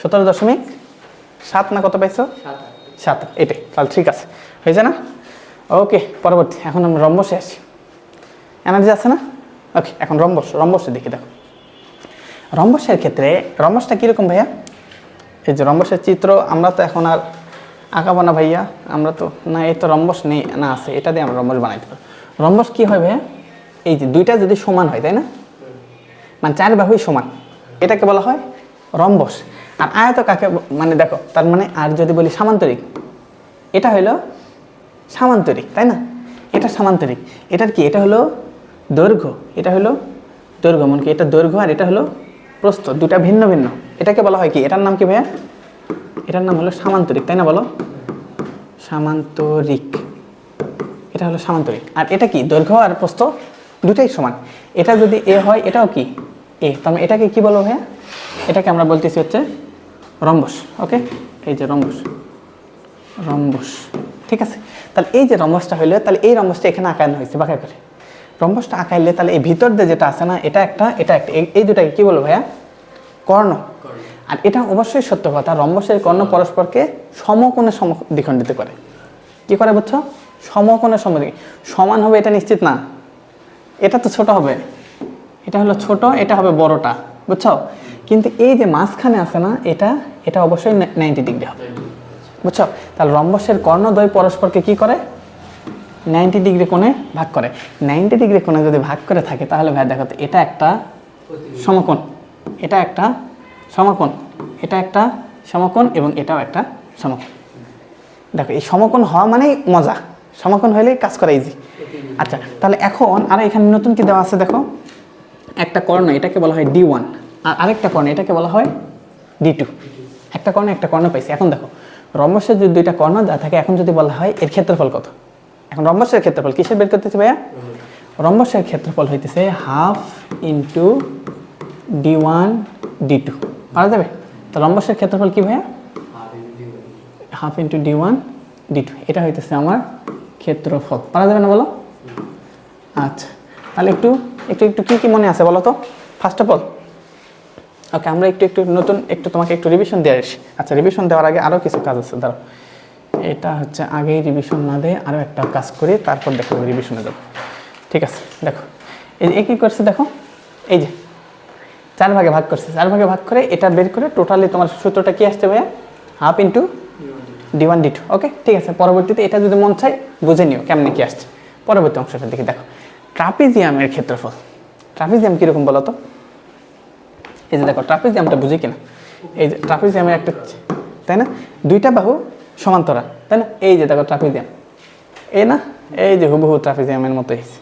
17.7 না কত পাইছো? 7। এটাই তাহলে ঠিক আছে, হয়েছে না? ওকে, পরবর্তী। এখন আমরা রম্বসে আসি। এনার্জি আছে না? ওকে, এখন রম্বসে দেখি। দেখো রম্বসের ক্ষেত্রে রম্বসটা কীরকম ভাইয়া? এই যে রম্বসের চিত্র আমরা তো এখন আর আঁকাবো না ভাইয়া, আমরা তো না, এই তো রম্বস নেই না, আছে, এটা দিয়ে আমরা রম্বস বানাইতে পারি। রম্বস কী হয় ভাইয়া? এই যে দুইটা যদি সমান হয়, তাই না, মানে 4 বাহুই সমান, এটাকে বলা হয় রম্বস। আর আয়ত কাকে মানে দেখো, তার মানে আর যদি বলি সামান্তরিক, এটা হলো সামান্তরিক, তাই না? এটা সামান্তরিক। এটার কি? এটা হলো দৈর্ঘ্য, এটা হলো দৈর্ঘ্য, এমনকি এটা দৈর্ঘ্য আর এটা হলো প্রস্থ, দুটা ভিন্ন ভিন্ন। এটাকে বলা হয় কি? এটার নাম কি ভাইয়া? এটার নাম হলো সামান্তরিক, তাই না? বলো, সামান্তরিক। এটা হলো সামান্তরিক। আর এটা কি? দৈর্ঘ্য আর প্রস্থ দুটাই সমান। এটা যদি এ হয়, এটাও কি এ, তাহলে এটাকে কি বলবো ভাইয়া? এটাকে আমরা বলতেছি হচ্ছে রম্বস। ওকে, এই যে রম্বস, ঠিক আছে। তাহলে এই যে রম্বসটা হইলো, তাহলে এই রম্বসটা এখানে আঁকানো হয়েছে বাঁকা করে। রম্বসটা আঁকাইলে তাহলে এই ভিতর দিয়ে যেটা আছে না, এটা একটা, এই দুটাকে কি বলবো ভাইয়া? কর্ণ। আর এটা অবশ্যই সত্য কথা, রম্বসের কর্ণ পরস্পরকে সমকোণে দ্বিখণ্ডিত করে। কি করে বুঝছো? সমকোণে সমান হবে এটা নিশ্চিত না, এটা তো ছোট হবে, এটা হলো ছোট, এটা হবে বড়টা, বুঝছো? কিন্তু এই যে মাঝখানে আছে না, এটা অবশ্যই 90 ডিগ্রি হবে, বুঝছো? তাহলে রম্বসের কর্ণদ্বয় পরস্পরকে কি করে? 90 ডিগ্রি কোণে ভাগ করে। 90 ডিগ্রি কোণে যদি ভাগ করে থাকে, তাহলে ভাই দেখো তো, এটা একটা সমকোণ, এটা একটা সমকোণ, এটা একটা সমকোণ, এবং এটাও একটা সমকোণ। দেখো, এই সমকোণ হওয়া মানেই মজা, সমকোণ হলে কাজ করা ইজি। আচ্ছা, তাহলে এখন আর এখানে নতুন কি দেওয়া আছে দেখো, একটা কর্ণ, এটাকে বলা হয় D1, আর আরেকটা কর্ণ, এটাকে বলা হয় D2। একটা কর্ণ পাইছি। এখন দেখো, রম্বসের যদি দুইটা কর্ণ দেওয়া থাকে, এখন যদি বলা হয় এর ক্ষেত্রফল কত, এখন রম্বসের ক্ষেত্রফল কিসের বের করতেছি ভাইয়া? রম্বসের ক্ষেত্রফল হইতেছে হাফ ইন্টু D1 D2, পারা যাবে? তো রম্বসের ক্ষেত্রফল কি ভাইয়া? হাফ ইন্টু D1 D2, এটা হইতেছে আমার ক্ষেত্রফল, পারা যাবে না বলো? আচ্ছা, তাহলে একটু কি মনে আছে বলো তো? ফার্স্ট অফ অল ওকে, আমরা একটু নতুন তোমাকে একটু রিভিশন দিয়ে আসি। আচ্ছা, রিভিশন দেওয়ার আগে আরও কিছু কাজ আছে, ধরো এটা হচ্ছে আগেই রিভিশন না দিয়ে আরও একটা কাজ করি, তারপর দেখো রিভিশনে যাবো, ঠিক আছে? দেখো এই কী করছে দেখো, এই যে 4 ভাগে ভাগ করছে, 4 ভাগে ভাগ করে এটা বের করে টোটালি তোমার সূত্রটা কি আসছে ভাইয়া? Half into D1 D2। ওকে, ঠিক আছে। পরবর্তীতে এটা যদি মন চাই বুঝে নিও কেমনে কি আসছে। পরবর্তী অংশটা দেখি। দেখো, ট্রাপিজিয়ামের ক্ষেত্রফল। ট্রাপিজিয়াম কীরকম বলো তো? এই যে দেখো, ট্রাপিজিয়ামটা বুঝি কিনা, এই যে ট্রাপিজিয়ামের একটা, তাই না, দুইটা বাহু সমান্তরাল, তাই না? এই যে দেখো ট্রাপিজিয়াম, না, এই যে হুবহু ট্রাপিজিয়ামের মতো হয়েছে।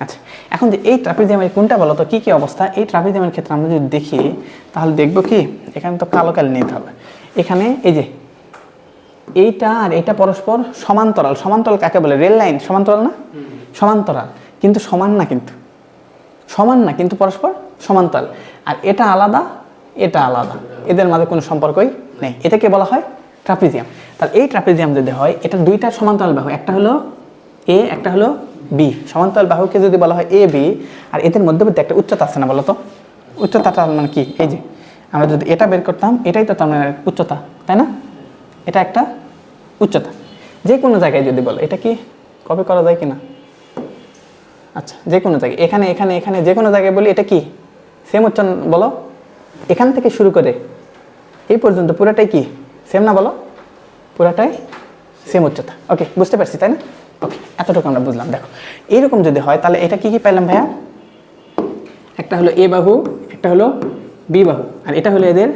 আচ্ছা, এখন যে এই ট্রাপিজিয়ামের কোনটা বলো তো, কী অবস্থা? এই ট্রাপিজিয়ামের ক্ষেত্রে আমরা যদি দেখি, তাহলে দেখবো কি, এখানে তো কালো নিতে হবে। এখানে এই যে এইটা আর এটা পরস্পর সমান্তরাল। সমান্তরাল কাকে বলে? রেল লাইন সমান্তরাল না? সমান্তরাল, কিন্তু সমান না, কিন্তু পরস্পর সমান্তরাল। আর এটা আলাদা, এটা আলাদা, এদের মাঝে কোনো সম্পর্কই নেই। এটাকে বলা হয় ট্রাপিজিয়াম। তাহলে এই ট্রাপিজিয়াম যদি হয়, এটা দুইটা সমান্তরাল বাহু, একটা হলো এ, একটা হলো বি। সমান্তরাল বাহুকে যদি বলা হয় এ বি, আর এদের মধ্যবর্তী একটা উচ্চতা আছে না বলো তো? উচ্চতাটা মানে কি? এই যে আমরা যদি এটা বের করতাম, এটাই তো তার মানে উচ্চতা, তাই না? এটা একটা উচ্চতা। যে কোনো জায়গায় যদি বলো, এটা কি কপি করা যায় কিনা? আচ্ছা, যে কোনো জায়গায়, এখানে যে কোনো জায়গায় বলি, এটা কি সেম উচ্চারণ বলো? এখান থেকে শুরু করে এই পর্যন্ত পুরাটাই কি সেম না বলো? পুরাটাই সেম উচ্চতা। ওকে, বুঝতে পারছি তাই না? ওকে, এতটুকু আমরা বুঝলাম। দেখো এইরকম যদি হয় তাহলে এটা কি কি পেলাম ভাইয়া? একটা হলো এ বাহু, একটা হলো বি বাহু, আর এটা হলো এদের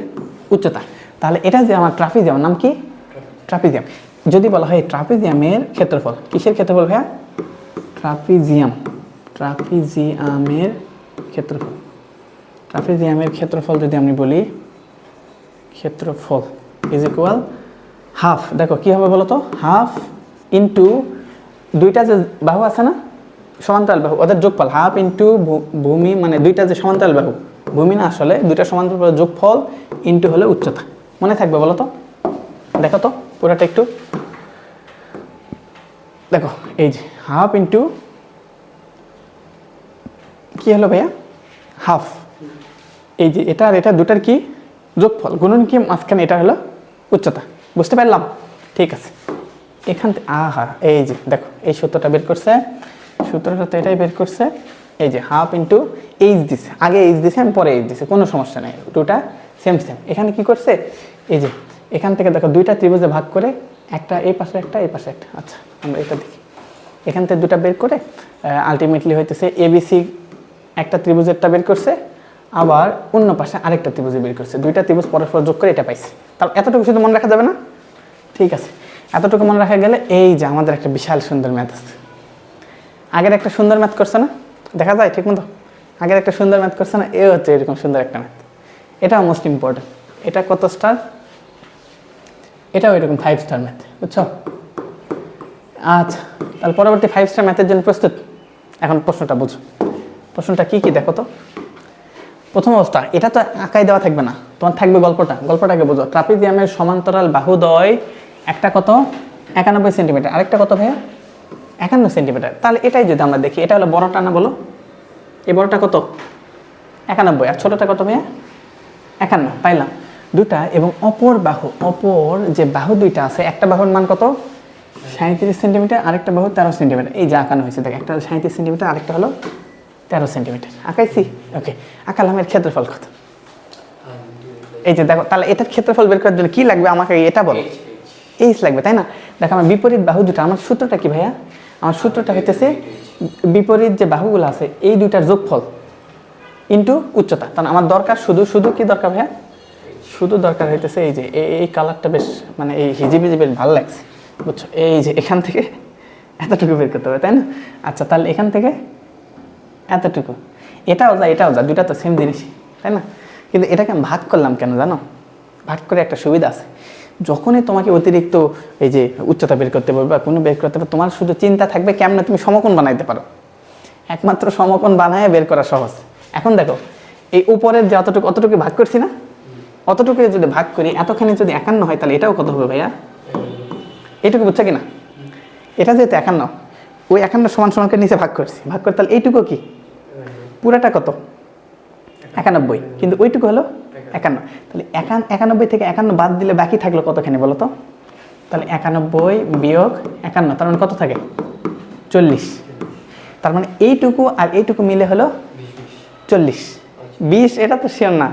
উচ্চতা। তাহলে এটা যে আমার ট্রাপিজিয়াম, নাম কি? ট্রাপিজিয়াম। যদি বলা হয় ট্রাপিজিয়ামের ক্ষেত্রফল, কিসের ক্ষেত্রফল ভাইয়া? ট্রাপিজিয়ামের ক্ষেত্রফল। ট্রাপিজিয়ামের ক্ষেত্রফল যদি আমি বলি, ক্ষেত্রফল ইজ ইকুয়াল হাফ। দেখো কি হবে বলো তো? হাফ ইন্টু দুইটা যে বাহু আছে না সমান্তরাল বাহু, ওদের যোগফল, হাফ ইন্টু ভূমি, মানে দুইটা যে সমান্তরাল বাহু, ভূমি না আসলে দুইটা সমান্তরাল বাহুর যোগফল ইন্টু হলে উচ্চতা। মনে থাকবে বলো তো? দেখো তো পুরোটা একটু দেখো, এই যে হাফ ইন্টু কি হলো ভাইয়া? হাফ। এই যে এটা আর এটা দুটার কি যোগফল, গুণন কি মাঝখানে, এটা হলো উচ্চতা। বুঝতে পারলাম? ঠিক আছে। এখান থেকে এই যে দেখো এই সূত্রটা বের করছে, সূত্রটা তো এটাই বের করছে। এই যে হাফ ইন্টু এইচ দিছে, আগে এইচ দিছে আমি পরে এইচ দিছে, কোনো সমস্যা নেই, দুটা সেম সেম। এখানে কি করছে? এই যে এখান থেকে দেখো দুইটা ত্রিভুজে ভাগ করে, একটা এই পাশে একটা এই পাশে একটা। আচ্ছা আমরা এটা দেখি, এখান থেকে দুটা বের করে আলটিমেটলি হইতেছে এবিসি একটা ত্রিভুজেরটা বের করছে, আবার অন্য পাশে আরেকটা ত্রিভুজে বের করছে, দুইটা ত্রিভুজ পরস্পর যোগ করে এটা পাইছে। তাহলে এতটুকু শুধু মনে রাখা যাবে না? ঠিক আছে, এতটুকু মনে রাখা গেলে এই যে আমাদের একটা বিশাল সুন্দর ম্যাথ আছে। আগের একটা সুন্দর ম্যাথ করছে না, দেখা যায় ঠিক মতো? আগের একটা সুন্দর ম্যাথ করছে না, এ হচ্ছে এরকম সুন্দর একটা ম্যাথ। এটাও মোস্ট ইম্পর্টেন্ট। এটা কত স্টার? এটাও এরকম 5 স্টার ম্যাথ, বুঝছো? আচ্ছা, তাহলে পরবর্তী 5 স্টার ম্যাথের জন্য প্রস্তুত? এখন প্রশ্নটা বুঝো। প্রশ্নটা কি কি দেখো তো। প্রথম অবস্থা, এটা তো আঁকাই দেওয়া থাকবে না, তোমার থাকবে গল্পটা। গল্পটাকে বোঝো। ট্রাপিজিয়ামের সমান্তরাল বাহুদ্বয়, একটা কত 91 সেন্টিমিটার, আরেকটা কত ভাইয়া 51 সেন্টিমিটার। তাহলে এটাই যদি আমরা দেখি, এটা হলো বড়টা না বলো? এই বড়টা কত 91, আর ছোটটা কত ভাইয়া 51, পাইলাম দুটা। এবং অপর বাহু, অপর যে বাহু দুইটা আছে, একটা বাহুর মান কত 37 সেন্টিমিটার, আরেকটা বাহু 13 সেন্টিমিটার। এই যে আঁকানো হয়েছে দেখ, একটা হলো 37 সেন্টিমিটার, আরেকটা হলো 13 সেন্টিমিটার। আঁকাইছি? ওকে, আঁকালাম। এর ক্ষেত্রফল কত? এই যে দেখো, তাহলে এটার ক্ষেত্রফল বের করার জন্য কি লাগবে আমাকে এটা বলো? এইচ লাগবে, তাই না? দেখো আমার বিপরীত বাহু দুটো, আমার সূত্রটা কি ভাইয়া? আমার সূত্রটা হইতেছে বিপরীত যে বাহুগুলো আছে এই দুইটার যোগফল ইন্টু উচ্চতা। তাহলে আমার দরকার শুধু শুধু কি দরকার ভাইয়া? শুধু দরকার হইতেছে এই যে এই কালারটা বেশ, মানে এই হিজিবিজি বেশ ভালো লাগছে, বুঝছো? এই যে এখান থেকে এতটুকু বের করতে হবে, তাই না? আচ্ছা, তাহলে এখান থেকে এতটুকু, এটাও যা এটাও যা, দুটা তো সেম জিনিসই, তাই না? কিন্তু এটাকে আমি ভাগ করলাম কেন জানো? ভাগ করে একটা সুবিধা আছে। যখনই তোমাকে অতিরিক্ত এই যে উচ্চতা বের করতে পারবে বা কোনো বের করতে পারবে, তোমার শুধু চিন্তা থাকবে কেমনে তুমি সমকোণ বানাইতে পারো। একমাত্র সমকোণ বানায় বের করা সহজ। এখন দেখো এই উপরের যে অতটুকু, অতটুকু ভাগ করছি না, অতটুকু যদি ভাগ করি, এতখানি যদি 51 হয়, তাহলে এটাও কত হবে ভাইয়া? এইটুকু, বুঝছো কিনা? এটা যেহেতু 51, ওই 51 সমান সমানকে নিচে ভাগ করছি, ভাগ করে তাহলে এইটুকু কি পুরাটা কত 91, কিন্তু ওইটুকু হলো 51। তাহলে 91 থেকে 51 বাদ দিলে বাকি থাকলো কতখানি বলো তো? তাহলে 91 বিয়োগ 51, তার মানে কত থাকে 40। তার মানে এইটুকু আর এইটুকু মিলে হলো 40। 20 এটা তো শিওর না,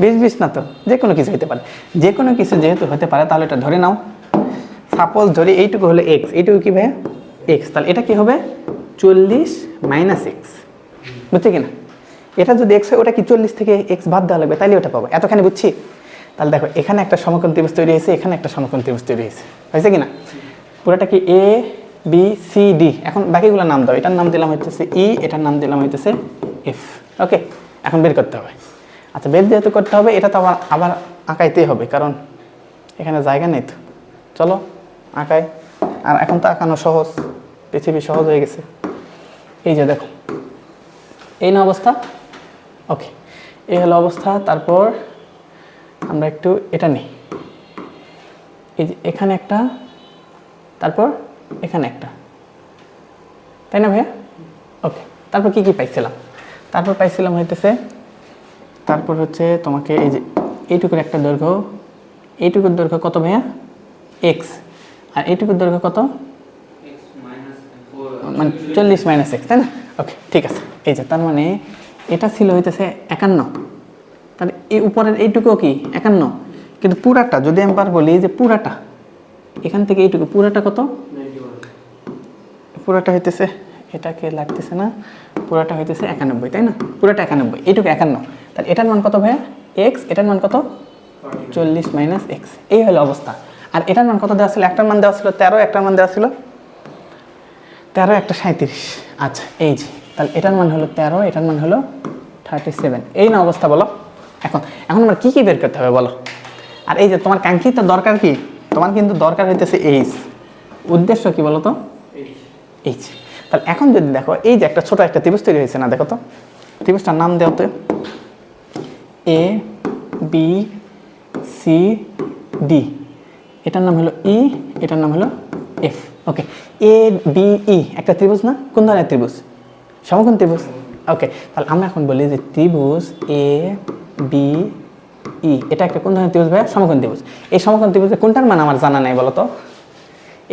20 না তো, যে কোনো কিছু হতে পারে। যে কোনো কিছু যেহেতু হতে পারে, তাহলে এটা ধরে নাও। সাপোজ ধরি এইটুকু হলো এক্স, এইটুকু কি ভাইয়া এক্স, তাহলে এটা কি হবে 40 মাইনাস এক্স, বুঝছে কিনা? এটা যদি এক্স হয়, ওটা কি 40 থেকে এক্স বাদ দেওয়া লাগবে, তাইলে ওটা পাবো। এতখানি বুঝছি? তাহলে দেখো এখানে একটা সমকোণ ত্রিভুজ তৈরি হয়েছে, এখানে একটা সমকোণ ত্রিভুজ তৈরি হয়েছে, হয়েছে কিনা? পুরোটা কি এ বি সি ডি। এখন বাকিগুলোর নাম দাও। এটার নাম দিলাম হইতেছে ই, এটার নাম দিলাম হইতেছে এফ। ওকে, এখন বের করতে হবে। আচ্ছা, বের যেহেতু করতে হবে, এটা তো আবার আঁকাইতেই হবে, কারণ এখানে জায়গা নেই তো। চলো আঁকাই। আর এখন তো আঁকানো সহজ, পৃথিবী সহজ হয়ে গেছে। এই যে দেখো, এই না অবস্থা। ওকে, এই হলো অবস্থা। তারপর আমরা একটু এটা নিই, এই যে এখানে একটা, তারপর এখানে একটা, তাই না ভাইয়া? ওকে, তারপর কি কি পাইছিলাম? তারপর পাইছিলাম হইতেছে, তারপর হচ্ছে তোমাকে এই যে এইটুকুর একটা দৈর্ঘ্য, এইটুকুর দৈর্ঘ্য কত ভাইয়া এক্স, আর এইটুকুর দৈর্ঘ্য কত মানে 40 মাইনাস এক্স, তাই না? ওকে, ঠিক আছে। এই যে তার মানে এটা ছিল হইতেছে 51, তাহলে এই উপরের এইটুকু কি 51, কিন্তু পুরাটা যদি আমি বার বলি যে পুরাটা এখান থেকে এইটুকু পুরাটা কত, পুরাটা হইতেছে, এটাকে লাগতেছে না, পুরাটা হইতেছে 91, তাই না? পুরাটা 91, এইটুকু 51, তাহলে এটার মান কত ভাইয়া এক্স, এটার মান কত 40 মাইনাস এক্স, এই হলো অবস্থা। আর এটার মান কত দেওয়া ছিল, একটার মান দেওয়া ছিল 13, একটার মান দেওয়া ছিল 13, একটা 37। আচ্ছা এই যে তাহলে এটার মান হলো 13, এটার মান হলো 37, এই না অবস্থা বলো। এখন এখন আমার কী কী বের করতে হবে বলো। আর এই যে তোমার কাঙ্ক্ষিত দরকার কি, তোমার কিন্তু দরকার হইতেছে এইচ, উদ্দেশ্য কি বলো তো এইচ। তাহলে এখন যদি দেখো এই যে একটা ছোট একটা ত্রিভুজ তৈরি হয়েছে না, দেখো তো ত্রিভুজটার নাম দেও তো, এ বি সি ডি, এটার নাম হলো ই, এটার নাম হলো F. Okay, A B E একটা ত্রিভুজ না, কোন ধরনের ত্রিভুজ, সমকোণ ত্রিভুজ। ওকে, তাহলে আমরা এখন বলি যে ত্রিভুজ এ বি ই এটা একটা কোন ধরনের ত্রিভুজ ভাইয়া, সমকোণ ত্রিভুজ। এই সমকোণ ত্রিভুজের কোনটার মান আমার জানা নাই বলো তো,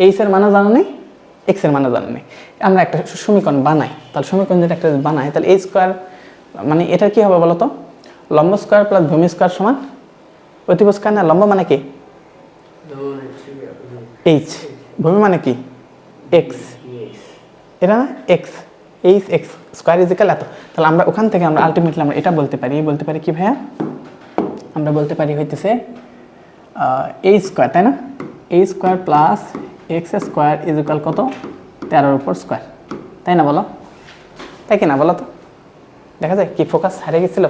এইচ এর মানও জানা নেই, এক্স এর মানও জানা নেই। আমরা একটা সমীকরণ বানাই, তাহলে সমীকরণ যেটা একটা বানাই, তাহলে এই স্কোয়ার মানে এটার কি হবে বলো তো, লম্ব স্কোয়ার প্লাস ভূমি স্কোয়ার সমান অতিভুজ স্কোয়ার না, লম্ব মানে কি এইচ, ভূমি মানে কি এক্স, এটা না x, H x square is equal এত। তাহলে আমরা ওখান থেকে আমরা আলটিমেটলি আমরা এটা বলতে পারি কি ভাইয়া, আমরা বলতে পারি হইতেছে এই স্কোয়ার, তাই না, এই square plus x square is equal কত 13 উপর স্কোয়ার, তাই না বলো, তাই কি না বলো তো। দেখা যায় কি ফোকাস হারিয়ে গেছিলো,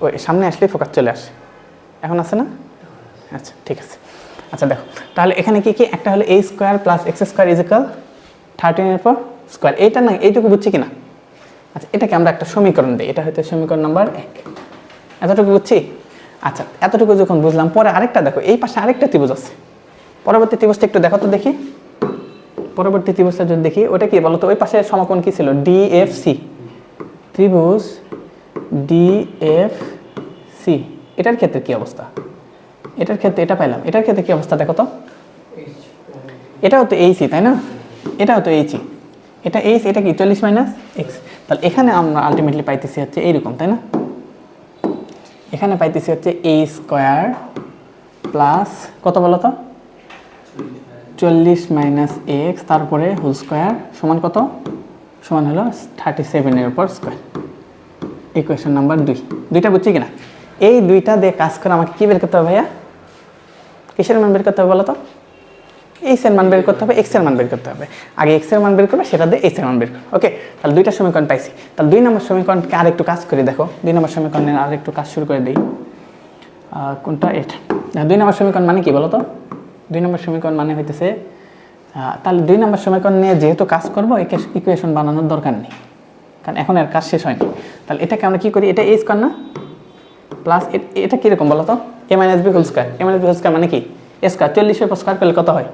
ওই সামনে আসলেই ফোকাস চলে আসে, এখন আছে না। আচ্ছা ঠিক আছে, আচ্ছা দেখো তাহলে এখানে কি কি, একটা হলো এই square plus x square is equal 13 এর পর স্কোয়ার, এইটা না এইটুকু বুঝছি কিনা। আচ্ছা এটাকে আমরা একটা সমীকরণ দিই, এটা হয়তো সমীকরণ নাম্বার 1, এতটুকু বুঝছি। আচ্ছা এতটুকু যখন বুঝলাম, পরে আরেকটা দেখো, এই পাশে আরেকটা ত্রিভুজ আছে, পরবর্তী ত্রিভুজটা একটু দেখো তো দেখি, পরবর্তী ত্রিভুজটা যদি দেখি ওটা কি বলো তো, ওই পাশে সমকোণ কি ছিল ডিএফসি, ত্রিভুজ ডিএফসি, এটার ক্ষেত্রে কি অবস্থা, এটার ক্ষেত্রে এটা পাইলাম, এটার ক্ষেত্রে কি অবস্থা দেখো তো, এটাও তো এইচই তাই না, এটাও তো এইচই, এটা এইচ, এটা কি 40 মাইনাস এক্স। তাহলে এখানে আমরা আলটিমেটলি পাইতেছি হচ্ছে এইরকম, তাই না, এখানে পাইতেছি হচ্ছে এ স্কোয়ার প্লাস কত বলো তো 40 মাইনাস এক্স, তারপরে হোল স্কোয়ার সমান কত, সমান হলো 37 এর উপর স্কোয়ার। ইকুয়েশন নাম্বার 2, দুইটা বুঝছি কিনা। এই দুইটা দিয়ে কাজ করে আমাকে কি বের করতে হবে ভাইয়া, কিসের মান বের করতে হবে বলো তো, এইচ এর মান বের করতে হবে, এক্স এর মান বের করতে হবে। আগে এক্স এর মান বের করবে, সেটা দিয়ে এইচ এর মান বের করবে। ওকে, তাহলে দুইটা সমীকরণ পাইছি। তাহলে 2 নম্বর সমীকরণকে আরেকটু কাজ করে দেখো, 2 নম্বর সমীকরণের আরেকটু কাজ শুরু করে দিই। কোনটা, এটা 2 নম্বর সমীকরণ মানে কি বলো তো, 2 নম্বর সমীকরণ মানে হইতেছে, তাহলে 2 নম্বর সমীকরণ নিয়ে যেহেতু কাজ করবো, ইকুয়েশন বানানোর দরকার নেই, কারণ এখন এর কাজ শেষ হয়নি। তাহলে এটাকে আমরা কি করি, এটা এ স্কোয়ার না, প্লাস এটা কীরকম বলো তো, এ মাইনাস বি হোল স্কোয়ার, এ মাইনাস বি হোল স্কোয়ার মানে কি এ স্কোয়ার, 40 উপর স্কোয়ার করলে কত হয়,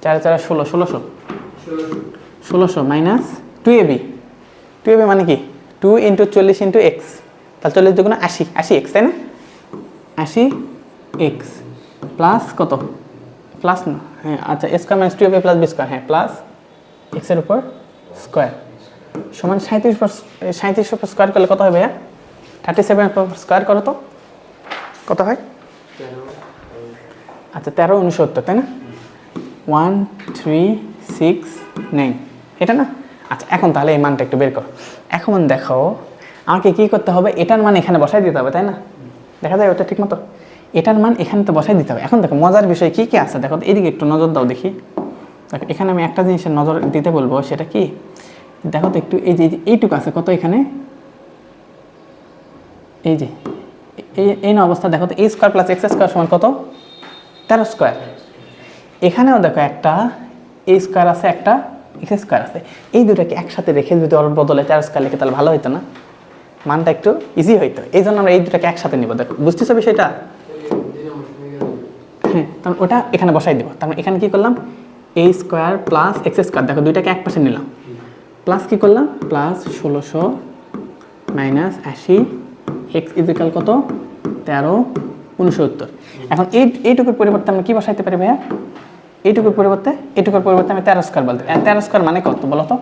4 4 16 মাইনাস 2ab, 2ab মানে কি 2 ইন্টু 40 ইন্টু এক্স, তাহলে 40 দুগুণ 80, 80 এক্স তাই না, 80 এক্স প্লাস কত, প্লাস না হ্যাঁ আচ্ছা square minus 2ab plus B square, হ্যাঁ প্লাস এক্সের উপর স্কোয়ার সমান 37 উপর স্কোয়ার করলে কত হয় ভাইয়া, 37 উপর স্কোয়ার করো তো কত হয়, আচ্ছা 13 69 তাই না, 1 3 6 9 এটা না। আচ্ছা এখন তাহলে এই মানটা একটু বের করো। এখন দেখো আমাকে কি করতে হবে, এটার মান এখানে বসাই দিতে হবে তাই না, দেখা যায় ওটা ঠিক মতো, এটার মান এখানে তো বসাই দিতে হবে। এখন দেখো মজার বিষয় কি কি আছে দেখো, এদিকে একটু নজর দাও দেখি। দেখো এখানে আমি একটা জিনিসের নজর দিতে বলবো, সেটা কি দেখো তো একটু, এই যে এইটুকু আছে কত এখানে, এই যে এই না অবস্থা দেখো তো, এ স্কোয়ার প্লাস এক্স স্কোয়ার সমান কত 13 স্কোয়ার। এখানেও দেখো একটা এ স্কোয়ার আছে, একটা এক্স স্কোয়ার আছে, এই দুটাকে একসাথে রেখে যদি ওর বদলে 4 স্কোয়ার লিখে তাহলে ভালো হতো না, মানটা একটু ইজি হইতো। এই জন্য আমরা এই দুটাকে একসাথে নিব। দেখো বুঝতেছো বিষয়টা, হ্যাঁ তাহলে ওটা এখানে বসাই দিব। তার মানে এখানে কি করলাম, এ স্কোয়ার প্লাস এক্স স্কোয়ার, দেখো দুইটাকে এক পাশে নিলাম, প্লাস কি করলাম প্লাস 16 মাইনাস 80 এক্স ইজিক্যাল কত 13 69। এখন এইটুকুর পরিবর্তে আমরা কি বসাইতে পারি ভাইয়া, এইটুকুর পরিবর্তে আমি 13 স্কোয়ার বলতে, 13 স্কোয়ার মানে কত বলো তো,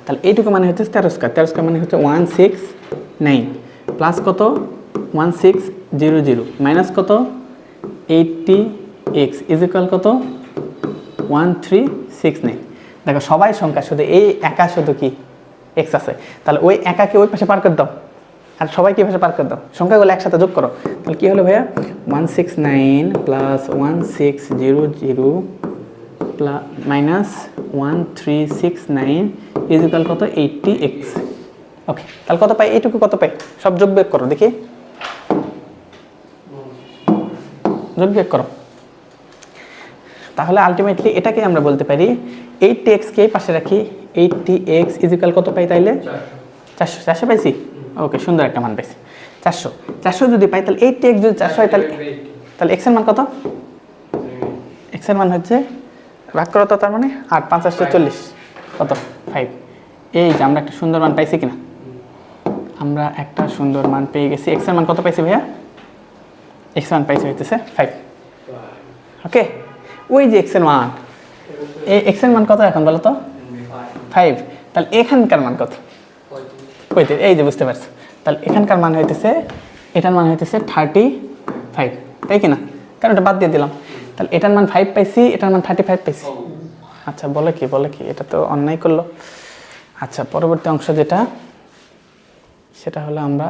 তাহলে এইটুকু মানে হচ্ছে 13 স্কোয়ার মানে হচ্ছে 169 প্লাস কত 1600 মাইনাস কত 80x ইজ ইকুয়াল কত 1369। দেখো সবাই সংখ্যা, শুধু এই একা শুধু কি এক্স আছে, তাহলে ওই একাকে ওই পাশে পার করে দাও আর সবাইকে এই পাশে পার করে দাও, সংখ্যাগুলো একসাথে যোগ করো। তাহলে কী হলো ভাইয়া 169 plus 1600 plus minus 1369 is equal কত 80x। ওকে, তাহলে কত পাই, এইটুকু কত পাই, সব যোগ বিয়োগ করো দেখি, যোগ বিয়োগ করো। তাহলে আলটিমেটলি এটাকে আমরা বলতে পারি 80x কে পাশে রাখি, 80x ইজ ইকুয়াল কত পাই তাইলে 400 পাইছি। ওকে, সুন্দর একটা মান পাইছি 400 যদি পাই তাহলে 80x যদি 400 হয় তাহলে x এর মান কত, x এর মান হচ্ছে ভাগ করো তো, তার মানে 8 5 8 40 কত 5। এই যে আমরা একটা সুন্দর মান পাইছি কিনা, আমরা একটা সুন্দর মান পেয়ে গেছি। x এর মান কত পাইছি ভাইয়া, x এর মান পাইছি হইতেছে 5। ওকে, ওই যে x এর মান, এই x এর মান কত এখন বলো তো 5, তাহলে এখানকার মান কত 35। এই যে বুঝতে পারছো, তাহলে এখানকার মান হইতেছে, এটার মান হইতেছে 35, তাই কিনা, কারণ এটা বাদ দিয়ে দিলাম। তাহলে এটার মান 5 পাইছি, এটার মান 35 পাইছি। আচ্ছা বলে কি এটা তো অন্যায় করলো। আচ্ছা পরবর্তী অংশ যেটা, সেটা হলো আমরা